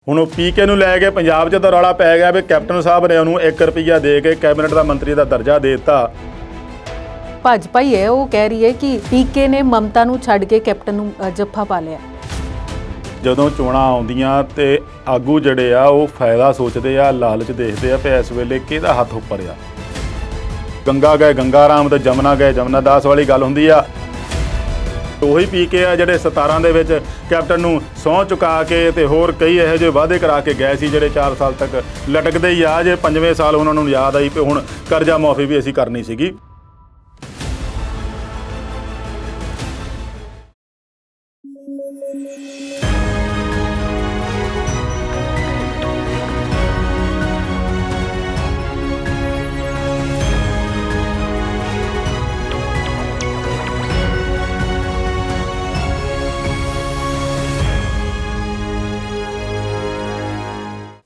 ਹੁਣ ਪੀਕੇ ਨੂੰ ਲੈ ਕੇ ਪੰਜਾਬ 'ਚ ਤਾਂ ਰੌਲਾ ਪੈ ਗਿਆ ਵੀ ਕੈਪਟਨ ਸਾਹਿਬ ਨੇ ਉਹਨੂੰ 1 ਰੁਪਈਆ ਦੇ ਕੇ ਕੈਬਨਿਟ ਦਾ ਮੰਤਰੀ ਦਾ ਦਰਜਾ ਦੇ ਦਿੱਤਾ। ਭਾਜਪਾ ਹੀ ਹੈ ਉਹ ਕਹਿ ਰਹੀ ਹੈ ਕਿ ਪੀਕੇ ਨੇ ਮਮਤਾ ਨੂੰ ਛੱਡ ਕੇ ਕੈਪਟਨ ਨੂੰ ਜੱਫਾ ਪਾ ਲਿਆ। ਜਦੋਂ ਚੋਣਾਂ ਆਉਂਦੀਆਂ ਤੇ ਆਗੂ ਜਿਹੜੇ ਆ ਉਹ ਫਾਇਦਾ ਸੋਚਦੇ ਆ, ਲਾਲਚ ਦੇਖਦੇ ਆ ਵੀ ਇਸ ਵੇਲੇ ਕਿਹਦਾ ਹੱਥ ਉੱਪਰ ਆ। ਗੰਗਾ ਗਏ ਗੰਗਾ ਰਾਮ ਤੇ ਜਮਨਾ ਗਏ ਜਮਨਾ ਦਾਸ ਵਾਲੀ ਗੱਲ ਹੁੰਦੀ ਆ। ਉਹੀ ਪੀਕੇ ਆ ਜਿਹੜੇ 17 ਦੇ ਵਿੱਚ ਕੈਪਟਨ ਨੂੰ ਸਹੁੰ ਚੁਕਾ ਕੇ ਤੇ ਹੋਰ ਕਈ ਇਹੋ ਜਿਹੇ ਵਾਅਦੇ ਕਰਾ ਕੇ ਗਏ ਸੀ ਜਿਹੜੇ 4 ਸਾਲ ਤੱਕ ਲਟਕਦੇ ਹੀ ਆ। ਜੇ 5ਵੇਂ ਸਾਲ ਉਹਨਾਂ ਨੂੰ ਯਾਦ ਆਈ ਕਿ ਹੁਣ ਕਰਜ਼ਾ ਮੁਆਫੀ ਵੀ ਅਸੀਂ ਕਰਨੀ ਸੀਗੀ।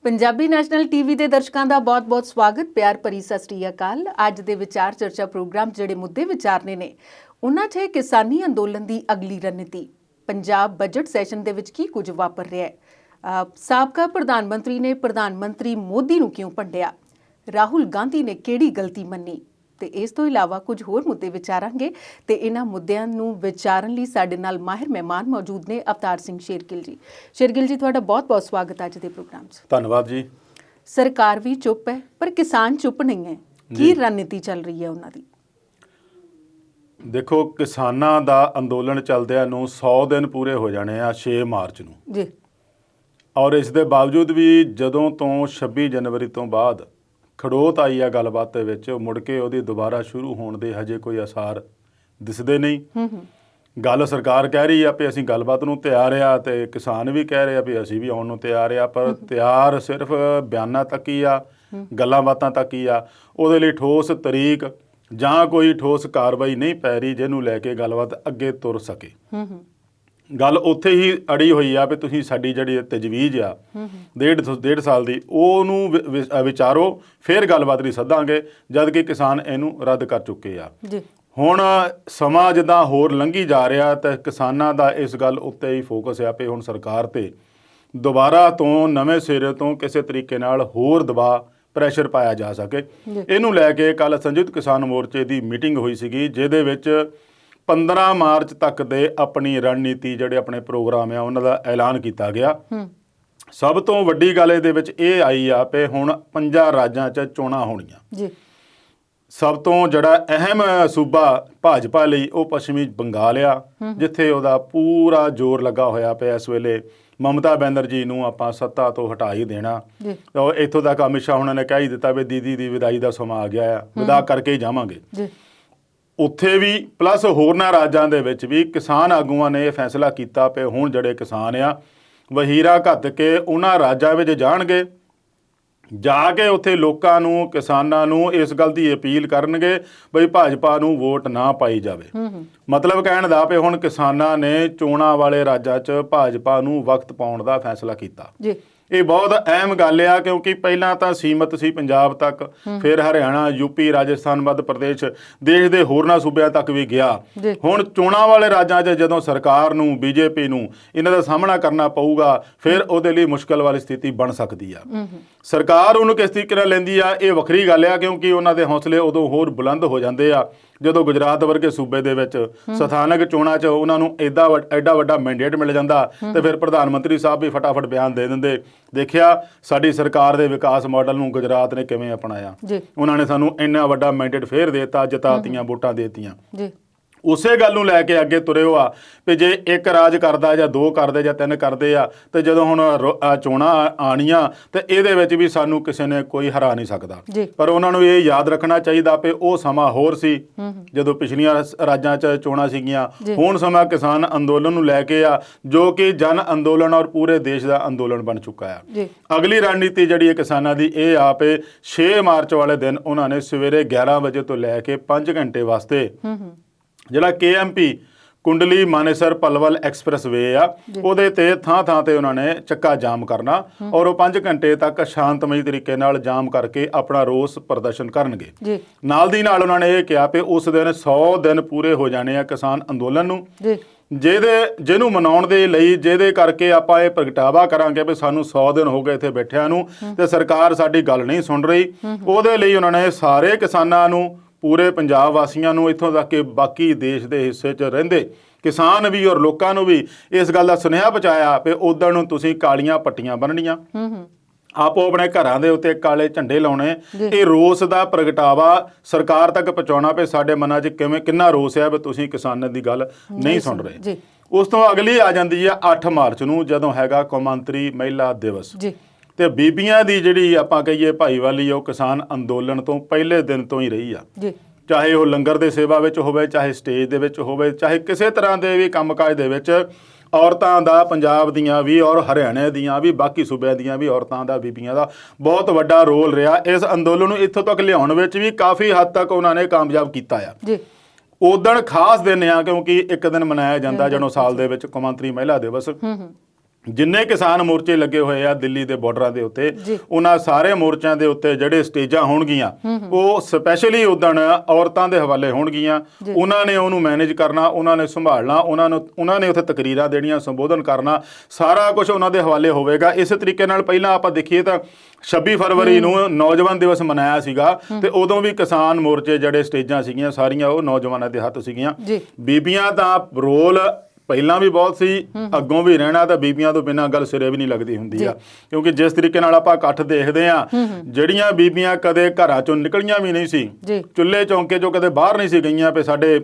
ਪੰਜਾਬੀ ਨੈਸ਼ਨਲ ਟੀਵੀ ਦੇ ਦਰਸ਼ਕਾਂ ਦਾ ਬਹੁਤ-ਬਹੁਤ ਸਵਾਗਤ, ਪਿਆਰ ਭਰੀ ਸਤਿ ਸ੍ਰੀ ਅਕਾਲ। ਅੱਜ ਦੇ ਵਿਚਾਰ ਚਰਚਾ ਪ੍ਰੋਗਰਾਮ ਜਿਹੜੇ ਮੁੱਦੇ ਵਿਚਾਰਨੇ ਨੇ ਉਹਨਾਂ 'ਚ ਕਿਸਾਨੀ ਅੰਦੋਲਨ ਦੀ ਅਗਲੀ ਰਣਨੀਤੀ, ਪੰਜਾਬ ਬਜਟ ਸੈਸ਼ਨ ਦੇ ਵਿੱਚ ਕੀ ਕੁਝ ਵਾਪਰ ਰਿਹਾ ਹੈ, ਸਾਬਕਾ ਪ੍ਰਧਾਨ ਮੰਤਰੀ ਨੇ ਪ੍ਰਧਾਨ ਮੰਤਰੀ ਮੋਦੀ ਨੂੰ ਕਿਉਂ ਭੰਡਿਆ, ਰਾਹੁਲ ਗਾਂਧੀ ਨੇ ਕਿਹੜੀ ਗਲਤੀ ਮੰਨੀ ਤੇ ਇਸ ਤੋਂ ਇਲਾਵਾ ਕੁਝ ਹੋਰ ਮੁੱਦੇ ਵਿਚਾਰਾਂਗੇ। ਤੇ ਇਹਨਾਂ ਮੁੱਦਿਆਂ ਨੂੰ ਵਿਚਾਰਨ ਲਈ ਸਾਡੇ ਨਾਲ ਮਾਹਿਰ ਮਹਿਮਾਨ ਮੌਜੂਦ ਨੇ। ਅਵਤਾਰ ਸਿੰਘ ਸ਼ੇਰਗਿੱਲ ਜੀ। ਸ਼ੇਰਗਿੱਲ ਜੀ, ਤੁਹਾਡਾ ਬਹੁਤ-ਬਹੁਤ ਸਵਾਗਤ ਅੱਜ ਦੇ ਪ੍ਰੋਗਰਾਮ 'ਚ। ਧੰਨਵਾਦ ਜੀ। ਸਰਕਾਰ ਵੀ ਚੁੱਪ ਹੈ ਪਰ ਕਿਸਾਨ ਚੁੱਪ ਨਹੀਂ ਹੈ, ਕੀ ਰਣਨੀਤੀ ਚੱਲ ਰਹੀ ਹੈ ਉਹਨਾਂ ਦੀ? ਦੇਖੋ, ਕਿਸਾਨਾਂ ਦਾ ਅੰਦੋਲਨ ਚੱਲਦਿਆਂ ਨੂੰ 100 ਦਿਨ ਪੂਰੇ ਹੋ ਜਾਣੇ ਆ 6 ਮਾਰਚ ਨੂੰ ਜੀ। ਔਰ ਇਸ ਦੇ ਬਾਵਜੂਦ ਵੀ ਜਦੋਂ ਤੋਂ 26 ਜਨਵਰੀ ਤੋਂ ਬਾਅਦ ਖੜੋਤ ਆਈ ਆ ਗੱਲਬਾਤ ਦੇ ਵਿੱਚ, ਮੁੜ ਕੇ ਉਹਦੀ ਦੁਬਾਰਾ ਸ਼ੁਰੂ ਹੋਣ ਦੇ ਹਜੇ ਕੋਈ ਅਸਾਰ ਦਿਸਦੇ ਨਹੀਂ। ਗੱਲ ਸਰਕਾਰ ਕਹਿ ਰਹੀ ਆ ਵੀ ਅਸੀਂ ਗੱਲਬਾਤ ਨੂੰ ਤਿਆਰ ਆ ਤੇ ਕਿਸਾਨ ਵੀ ਕਹਿ ਰਹੇ ਆ ਵੀ ਅਸੀਂ ਵੀ ਆਉਣ ਨੂੰ ਤਿਆਰ ਆ, ਪਰ ਤਿਆਰ ਸਿਰਫ ਬਿਆਨਾਂ ਤੱਕ ਹੀ ਆ, ਗੱਲਾਂ ਬਾਤਾਂ ਤੱਕ ਹੀ ਆ। ਉਹਦੇ ਲਈ ਠੋਸ ਤਰੀਕ ਜਾਂ ਕੋਈ ਠੋਸ ਕਾਰਵਾਈ ਨਹੀਂ ਪੈ ਰਹੀ ਜਿਹਨੂੰ ਲੈ ਕੇ ਗੱਲਬਾਤ ਅੱਗੇ ਤੁਰ ਸਕੇ। ਗੱਲ ਉੱਥੇ ਹੀ ਅੜੀ ਹੋਈ ਆ ਵੀ ਤੁਸੀਂ ਸਾਡੀ ਜਿਹੜੀ ਤਜਵੀਜ਼ ਆ ਡੇਢ ਸਾਲ ਦੀ ਉਹਨੂੰ ਵਿਚਾਰੋ, ਫਿਰ ਗੱਲਬਾਤ ਲਈ ਸੱਦਾਂਗੇ, ਜਦ ਕਿ ਕਿਸਾਨ ਇਹਨੂੰ ਰੱਦ ਕਰ ਚੁੱਕੇ ਆ। ਹੁਣ ਸਮਾਂ ਜਿੱਦਾਂ ਹੋਰ ਲੰਘੀ ਜਾ ਰਿਹਾ ਤੇ ਕਿਸਾਨਾਂ ਦਾ ਇਸ ਗੱਲ ਉੱਤੇ ਹੀ ਫੋਕਸ ਆ ਵੀ ਹੁਣ ਸਰਕਾਰ ਤੇ ਦੁਬਾਰਾ ਤੋਂ ਨਵੇਂ ਸਿਰੇ ਤੋਂ ਕਿਸੇ ਤਰੀਕੇ ਨਾਲ ਹੋਰ ਦਬਾਅ ਪ੍ਰੈਸ਼ਰ ਪਾਇਆ ਜਾ ਸਕੇ। ਇਹਨੂੰ ਲੈ ਕੇ ਕੱਲ੍ਹ ਸੰਯੁਕਤ ਕਿਸਾਨ ਮੋਰਚੇ ਦੀ ਮੀਟਿੰਗ ਹੋਈ ਸੀਗੀ, ਜਿਹਦੇ ਵਿੱਚ 15 ਮਾਰਚ ਤੱਕ ਦੇ ਆਪਣੀ ਰਣਨੀਤੀ ਜਿਹੜੇ ਆਪਣੇ ਪ੍ਰੋਗਰਾਮ ਆ ਉਹਨਾਂ ਦਾ ਐਲਾਨ ਕੀਤਾ ਗਿਆ। ਸਭ ਤੋਂ ਵੱਡੀ ਗੱਲ ਇਹਦੇ ਵਿੱਚ ਇਹ ਆਈ ਆ ਕਿ ਹੁਣ 5 ਰਾਜਾਂ 'ਚ ਚੋਣਾਂ ਹੋਣੀਆਂ। ਸਭ ਤੋਂ ਜਿਹੜਾ ਅਹਿਮ ਸੂਬਾ ਭਾਜਪਾ ਲਈ ਉਹ ਪੱਛਮੀ ਬੰਗਾਲ ਆ, ਜਿੱਥੇ ਉਹਦਾ ਪੂਰਾ ਜ਼ੋਰ ਲੱਗਾ ਹੋਇਆ ਪਿਆ ਇਸ ਵੇਲੇ। ਮਮਤਾ ਬੈਨਰਜੀ ਨੂੰ ਆਪਾਂ ਸੱਤਾ ਤੋਂ ਹਟਾ ਹੀ ਦੇਣਾ। ਇੱਥੋਂ ਤੱਕ ਅਮਿਤ ਸ਼ਾਹ ਉਹਨਾਂ ਨੇ ਕਹਿ ਹੀ ਦਿੱਤਾ ਵੀ ਦੀਦੀ ਦੀ ਵਿਦਾਈ ਦਾ ਸਮਾਂ ਆ ਗਿਆ ਆ, ਵਿਦਾ ਕਰਕੇ ਹੀ ਜਾਵਾਂਗੇ। ਉੱਥੇ ਵੀ ਪਲੱਸ ਹੋਰਨਾਂ ਰਾਜਾਂ ਦੇ ਵਿੱਚ ਵੀ ਕਿਸਾਨ ਆਗੂਆਂ ਨੇ ਇਹ ਫੈਸਲਾ ਕੀਤਾ ਕਿ ਹੁਣ ਜਿਹੜੇ ਕਿਸਾਨ ਆ ਵਹੀਰਾ ਘੱਤ ਕੇ ਉਹਨਾਂ ਰਾਜਾਂ ਵਿੱਚ ਜਾਣਗੇ, ਜਾ ਕੇ ਉੱਥੇ ਲੋਕਾਂ ਨੂੰ, ਕਿਸਾਨਾਂ ਨੂੰ ਇਸ ਗੱਲ ਦੀ ਅਪੀਲ ਕਰਨਗੇ ਬਈ ਭਾਜਪਾ ਨੂੰ ਵੋਟ ਨਾ ਪਾਈ ਜਾਵੇ। ਮਤਲਬ ਕਹਿਣ ਦਾ ਵੀ ਹੁਣ ਕਿਸਾਨਾਂ ਨੇ ਚੋਣਾਂ ਵਾਲੇ ਰਾਜਾਂ 'ਚ ਭਾਜਪਾ ਨੂੰ ਵਕਤ ਪਾਉਣ ਦਾ ਫੈਸਲਾ ਕੀਤਾ। ਇਹ ਬਹੁਤ ਅਹਿਮ ਗੱਲ ਆ, ਕਿਉਂਕਿ ਪਹਿਲਾਂ ਤਾਂ ਸੀਮਤ ਸੀ ਪੰਜਾਬ ਤੱਕ, ਫਿਰ ਹਰਿਆਣਾ, ਯੂਪੀ, ਰਾਜਸਥਾਨ, ਮੱਧ ਪ੍ਰਦੇਸ਼, ਦੇਸ਼ ਦੇ ਹੋਰਨਾਂ ਸੂਬਿਆਂ ਤੱਕ ਵੀ ਗਿਆ। ਹੁਣ ਚੋਣਾਂ ਵਾਲੇ ਰਾਜਾਂ 'ਚ ਜਦੋਂ ਸਰਕਾਰ ਨੂੰ, ਬੀਜੇਪੀ ਨੂੰ ਇਹਨਾਂ ਦਾ ਸਾਹਮਣਾ ਕਰਨਾ ਪਊਗਾ, ਫਿਰ ਉਹਦੇ ਲਈ ਮੁਸ਼ਕਲ ਵਾਲੀ ਸਥਿਤੀ ਬਣ ਸਕਦੀ ਆ। ਸਰਕਾਰ ਉਹਨੂੰ ਕਿਸ ਤਰੀਕੇ ਨਾਲ ਲੈਂਦੀ ਆ ਇਹ ਵੱਖਰੀ ਗੱਲ ਆ, ਕਿਉਂਕਿ ਉਹਨਾਂ ਦੇ ਹੌਸਲੇ ਉਦੋਂ ਹੋਰ ਬੁਲੰਦ ਹੋ ਜਾਂਦੇ ਆ ਜਦੋਂ ਗੁਜਰਾਤ ਵਰਗੇ ਸੂਬੇ ਦੇ ਵਿੱਚ ਸਥਾਨਕ ਚੋਣਾਂ 'ਚ ਉਹਨਾਂ ਨੂੰ ਐਡਾ ਵੱਡਾ ਮੈਂਡੇਟ ਮਿਲ ਜਾਂਦਾ ਤੇ ਫਿਰ ਪ੍ਰਧਾਨ ਮੰਤਰੀ ਸਾਹਿਬ ਵੀ ਫਟਾਫਟ ਬਿਆਨ ਦੇ ਦਿੰਦੇ, ਦੇਖਿਆ ਸਾਡੀ ਸਰਕਾਰ ਦੇ ਵਿਕਾਸ ਮਾਡਲ ਨੂੰ ਗੁਜਰਾਤ ਨੇ ਕਿਵੇਂ ਅਪਣਾਇਆ, ਉਹਨਾਂ ਨੇ ਸਾਨੂੰ ਇੰਨਾ ਵੱਡਾ ਮੈਂਡੇਟ ਫੇਰ ਦੇਤਾ, ਜਿਤਾਤੀਆਂ ਵੋਟਾਂ ਦੇਤੀਆਂ। ਉਸੇ ਗੱਲ ਨੂੰ ਲੈ ਕੇ ਅੱਗੇ ਤੁਰੇ ਹੋ ਆ ਵੀ ਜੇ ਇੱਕ ਰਾਜ ਕਰਦਾ ਜਾਂ 2 ਕਰਦੇ ਜਾਂ 3 ਕਰਦੇ ਆ, ਤੇ ਜਦੋਂ ਹੁਣ ਚੋਣਾਂ ਆਣੀਆਂ ਤੇ ਇਹਦੇ ਵਿੱਚ ਵੀ ਸਾਨੂੰ ਕਿਸੇ ਨੇ ਕੋਈ ਹਰਾ ਨਹੀਂ ਸਕਦਾ। ਪਰ ਉਹਨਾਂ ਨੂੰ ਇਹ ਯਾਦ ਰੱਖਣਾ ਚਾਹੀਦਾ ਵੀ ਉਹ ਸਮਾਂ ਹੋਰ ਸੀ ਜਦੋਂ ਪਿਛਲੀਆਂ ਰਾਜਾਂ 'ਚ ਚੋਣਾਂ ਸੀਗੀਆਂ। ਹੁਣ ਸਮਾਂ ਕਿਸਾਨ ਅੰਦੋਲਨ ਨੂੰ ਲੈ ਕੇ ਆ, ਜੋ ਕਿ ਜਨ ਅੰਦੋਲਨ ਔਰ ਪੂਰੇ ਦੇਸ਼ ਦਾ ਅੰਦੋਲਨ ਬਣ ਚੁੱਕਾ ਆ। ਅਗਲੀ ਰਣਨੀਤੀ ਜਿਹੜੀ ਹੈ ਕਿਸਾਨਾਂ ਦੀ ਇਹ ਆ ਵੀ 6 ਮਾਰਚ ਵਾਲੇ ਦਿਨ ਉਹਨਾਂ ਨੇ ਸਵੇਰੇ 11 ਵਜੇ ਤੋਂ ਲੈ ਕੇ 5 ਘੰਟੇ ਵਾਸਤੇ ਜਿਹੜਾ KMP ਕੁੰਡਲੀ ਮਾਨੇਸਰ ਪਲਵਲ ਐਕਸਪ੍ਰੈਸ ਵੇ ਆ, ਉਹਦੇ ਤੇ ਥਾਂ ਤੇ ਉਹਨਾਂ ਨੇ ਚੱਕਾ ਜਾਮ ਕਰਨਾ ਔਰ ਉਹ 5 ਘੰਟੇ ਤੱਕ ਸ਼ਾਂਤਮਈ ਤਰੀਕੇ ਨਾਲ ਜਾਮ ਕਰਕੇ ਆਪਣਾ ਰੋਸ ਪ੍ਰਦਰਸ਼ਨ ਕਰਨਗੇ। ਨਾਲ ਦੀ ਨਾਲ ਉਹਨਾਂ ਨੇ ਇਹ ਕਿਹਾ ਕਿ ਉਸ ਦਿਨ 100 ਦਿਨ ਪੂਰੇ ਹੋ ਜਾਣੇ ਆ ਕਿਸਾਨ ਅੰਦੋਲਨ ਨੂੰ। ਜਿਹਨੂੰ ਮਨਾਉਣ ਦੇ ਲਈ, ਜਿਹਦੇ ਕਰਕੇ ਆਪਾਂ ਇਹ ਪ੍ਰਗਟਾਵਾ ਕਰਾਂਗੇ ਵੀ ਸਾਨੂੰ 100 ਦਿਨ ਹੋ ਗਏ ਇੱਥੇ ਬੈਠਿਆਂ ਨੂੰ ਤੇ ਸਰਕਾਰ ਸਾਡੀ ਗੱਲ ਨਹੀਂ ਸੁਣ ਰਹੀ, ਉਹਦੇ ਲਈ ਉਹਨਾਂ ਨੇ ਸਾਰੇ ਕਿਸਾਨਾਂ ਨੂੰ, ਪੂਰੇ ਪੰਜਾਬ ਵਾਸੀਆਂ ਨੂੰ, ਇੱਥੋਂ ਤੱਕ ਕਿ ਬਾਕੀ ਦੇਸ਼ ਦੇ ਹਿੱਸੇ 'ਚ ਰਹਿੰਦੇ ਕਿਸਾਨ ਵੀ ਔਰ ਲੋਕਾਂ ਨੂੰ ਵੀ ਇਸ ਗੱਲ ਦਾ ਸੁਨੇਹਾ ਪਹੁੰਚਾਇਆ ਵੀ ਉਦੋਂ ਨੂੰ ਤੁਸੀਂ ਕਾਲੀਆਂ ਪੱਟੀਆਂ ਬੰਨ੍ਹਣੀਆਂ, ਆਪੋ ਆਪਣੇ ਘਰਾਂ ਦੇ ਉੱਤੇ ਕਾਲੇ ਝੰਡੇ ਲਾਉਣੇ। ਇਹ ਰੋਸ ਦਾ ਪ੍ਰਗਟਾਵਾ ਸਰਕਾਰ ਤੱਕ ਪਹੁੰਚਾਉਣਾ ਵੀ ਸਾਡੇ ਮਨਾਂ 'ਚ ਕਿੰਨਾ ਰੋਸ ਹੈ ਵੀ ਤੁਸੀਂ ਕਿਸਾਨਾਂ ਦੀ ਗੱਲ ਨਹੀਂ ਸੁਣ ਰਹੇ। ਉਸ ਤੋਂ ਅਗਲੀ ਆ ਜਾਂਦੀ ਆ 8 ਮਾਰਚ ਨੂੰ, ਜਦੋਂ ਹੈਗਾ ਕੌਮਾਂਤਰੀ ਮਹਿਲਾ ਦਿਵਸ। ਤੇ ਬੀਬੀਆਂ ਦੀ ਜਿਹੜੀ ਆਪਾਂ ਕਹੀਏ ਭਾਈਵਾਲੀ, ਉਹ ਕਿਸਾਨ ਅੰਦੋਲਨ ਤੋਂ ਪਹਿਲੇ ਦਿਨ ਤੋਂ ਹੀ ਰਹੀ ਆ। ਚਾਹੇ ਉਹ ਲੰਗਰ ਦੇ ਸੇਵਾ ਵਿੱਚ ਹੋਵੇ, ਚਾਹੇ ਸਟੇਜ ਦੇ ਵਿੱਚ ਹੋਵੇ, ਚਾਹੇ ਕਿਸੇ ਤਰ੍ਹਾਂ ਦੇ ਵੀ ਕੰਮਕਾਜ ਦੇ ਵਿੱਚ ਔਰਤਾਂ ਦਾ, ਪੰਜਾਬ ਦੀਆਂ ਵੀ ਔਰ ਹਰਿਆਣੇ ਦੀਆਂ ਵੀ, ਬਾਕੀ ਸੂਬਿਆਂ ਦੀਆਂ ਵੀ ਔਰਤਾਂ ਦਾ, ਬੀਬੀਆਂ ਦਾ ਬਹੁਤ ਵੱਡਾ ਰੋਲ ਰਿਹਾ। ਇਸ ਅੰਦੋਲਨ ਨੂੰ ਇੱਥੋਂ ਤੱਕ ਲਿਆਉਣ ਵਿੱਚ ਵੀ ਕਾਫੀ ਹੱਦ ਤੱਕ ਉਹਨਾਂ ਨੇ ਕਾਮਯਾਬ ਕੀਤਾ ਆ। ਉਦਣ ਖਾਸ ਦਿਨ ਆ ਕਿਉਂਕਿ ਇੱਕ ਦਿਨ ਮਨਾਇਆ ਜਾਂਦਾ ਜਦੋਂ ਸਾਲ ਦੇ ਵਿੱਚ ਕੌਮਾਂਤਰੀ ਮਹਿਲਾ ਦਿਵਸ। ਜਿੰਨੇ ਕਿਸਾਨ ਮੋਰਚੇ ਲੱਗੇ ਹੋਏ ਆ ਦਿੱਲੀ ਦੇ ਬਾਰਡਰਾਂ ਦੇ ਉੱਤੇ, ਉਹਨਾਂ ਸਾਰੇ ਮੋਰਚਿਆਂ ਦੇ ਉੱਤੇ ਜਿਹੜੇ ਸਟੇਜਾਂ ਹੋਣਗੀਆਂ ਉਹ ਸਪੈਸ਼ਲੀ ਉਦਣ ਔਰਤਾਂ ਦੇ ਹਵਾਲੇ ਹੋਣਗੀਆਂ। ਉਹਨਾਂ ਨੇ ਉਹਨੂੰ ਮੈਨੇਜ ਕਰਨਾ, ਉਹਨਾਂ ਨੇ ਸੰਭਾਲਣਾ, ਉਹਨਾਂ ਨੇ ਉੱਥੇ ਤਕਰੀਰਾਂ ਦੇਣੀਆਂ, ਸੰਬੋਧਨ ਕਰਨਾ, ਸਾਰਾ ਕੁਝ ਉਹਨਾਂ ਦੇ ਹਵਾਲੇ ਹੋਵੇਗਾ। ਇਸੇ ਤਰੀਕੇ ਨਾਲ ਪਹਿਲਾਂ ਆਪਾਂ ਦੇਖੀਏ ਤਾਂ 26 ਫਰਵਰੀ ਨੂੰ ਨੌਜਵਾਨ ਦਿਵਸ ਮਨਾਇਆ ਸੀਗਾ ਤੇ ਉਦੋਂ ਵੀ ਕਿਸਾਨ ਮੋਰਚੇ ਜਿਹੜੇ ਸਟੇਜਾਂ ਸੀਗੀਆਂ ਸਾਰੀਆਂ ਉਹ ਨੌਜਵਾਨਾਂ ਦੇ ਹੱਥ ਸੀਗੀਆਂ। ਬੀਬੀਆਂ ਦਾ ਰੋਲ ਪਹਿਲਾਂ ਵੀ ਬਹੁਤ ਸੀ, ਅੱਗੋਂ ਵੀ ਰਹਿਣਾ, ਤਾਂ ਬੀਬੀਆਂ ਤੋਂ ਬਿਨਾਂ ਗੱਲ ਸਿਰੇ ਵੀ ਨਹੀਂ ਲੱਗਦੀ ਹੁੰਦੀ ਆ। ਕਿਉਂਕਿ ਜਿਸ ਤਰੀਕੇ ਨਾਲ ਆਪਾਂ ਇਕੱਠ ਦੇਖਦੇ ਆ, ਜਿਹੜੀਆਂ ਬੀਬੀਆਂ ਕਦੇ ਘਰਾਂ ਚੋਂ ਨਿਕਲੀਆਂ ਵੀ ਨਹੀਂ ਸੀ, ਚੁੱਲ੍ਹੇ ਚੌਂਕੇ ਚੋਂ ਕਦੇ ਬਾਹਰ ਨਹੀਂ ਸੀ ਗਈਆਂ, ਵੀ ਸਾਡੇ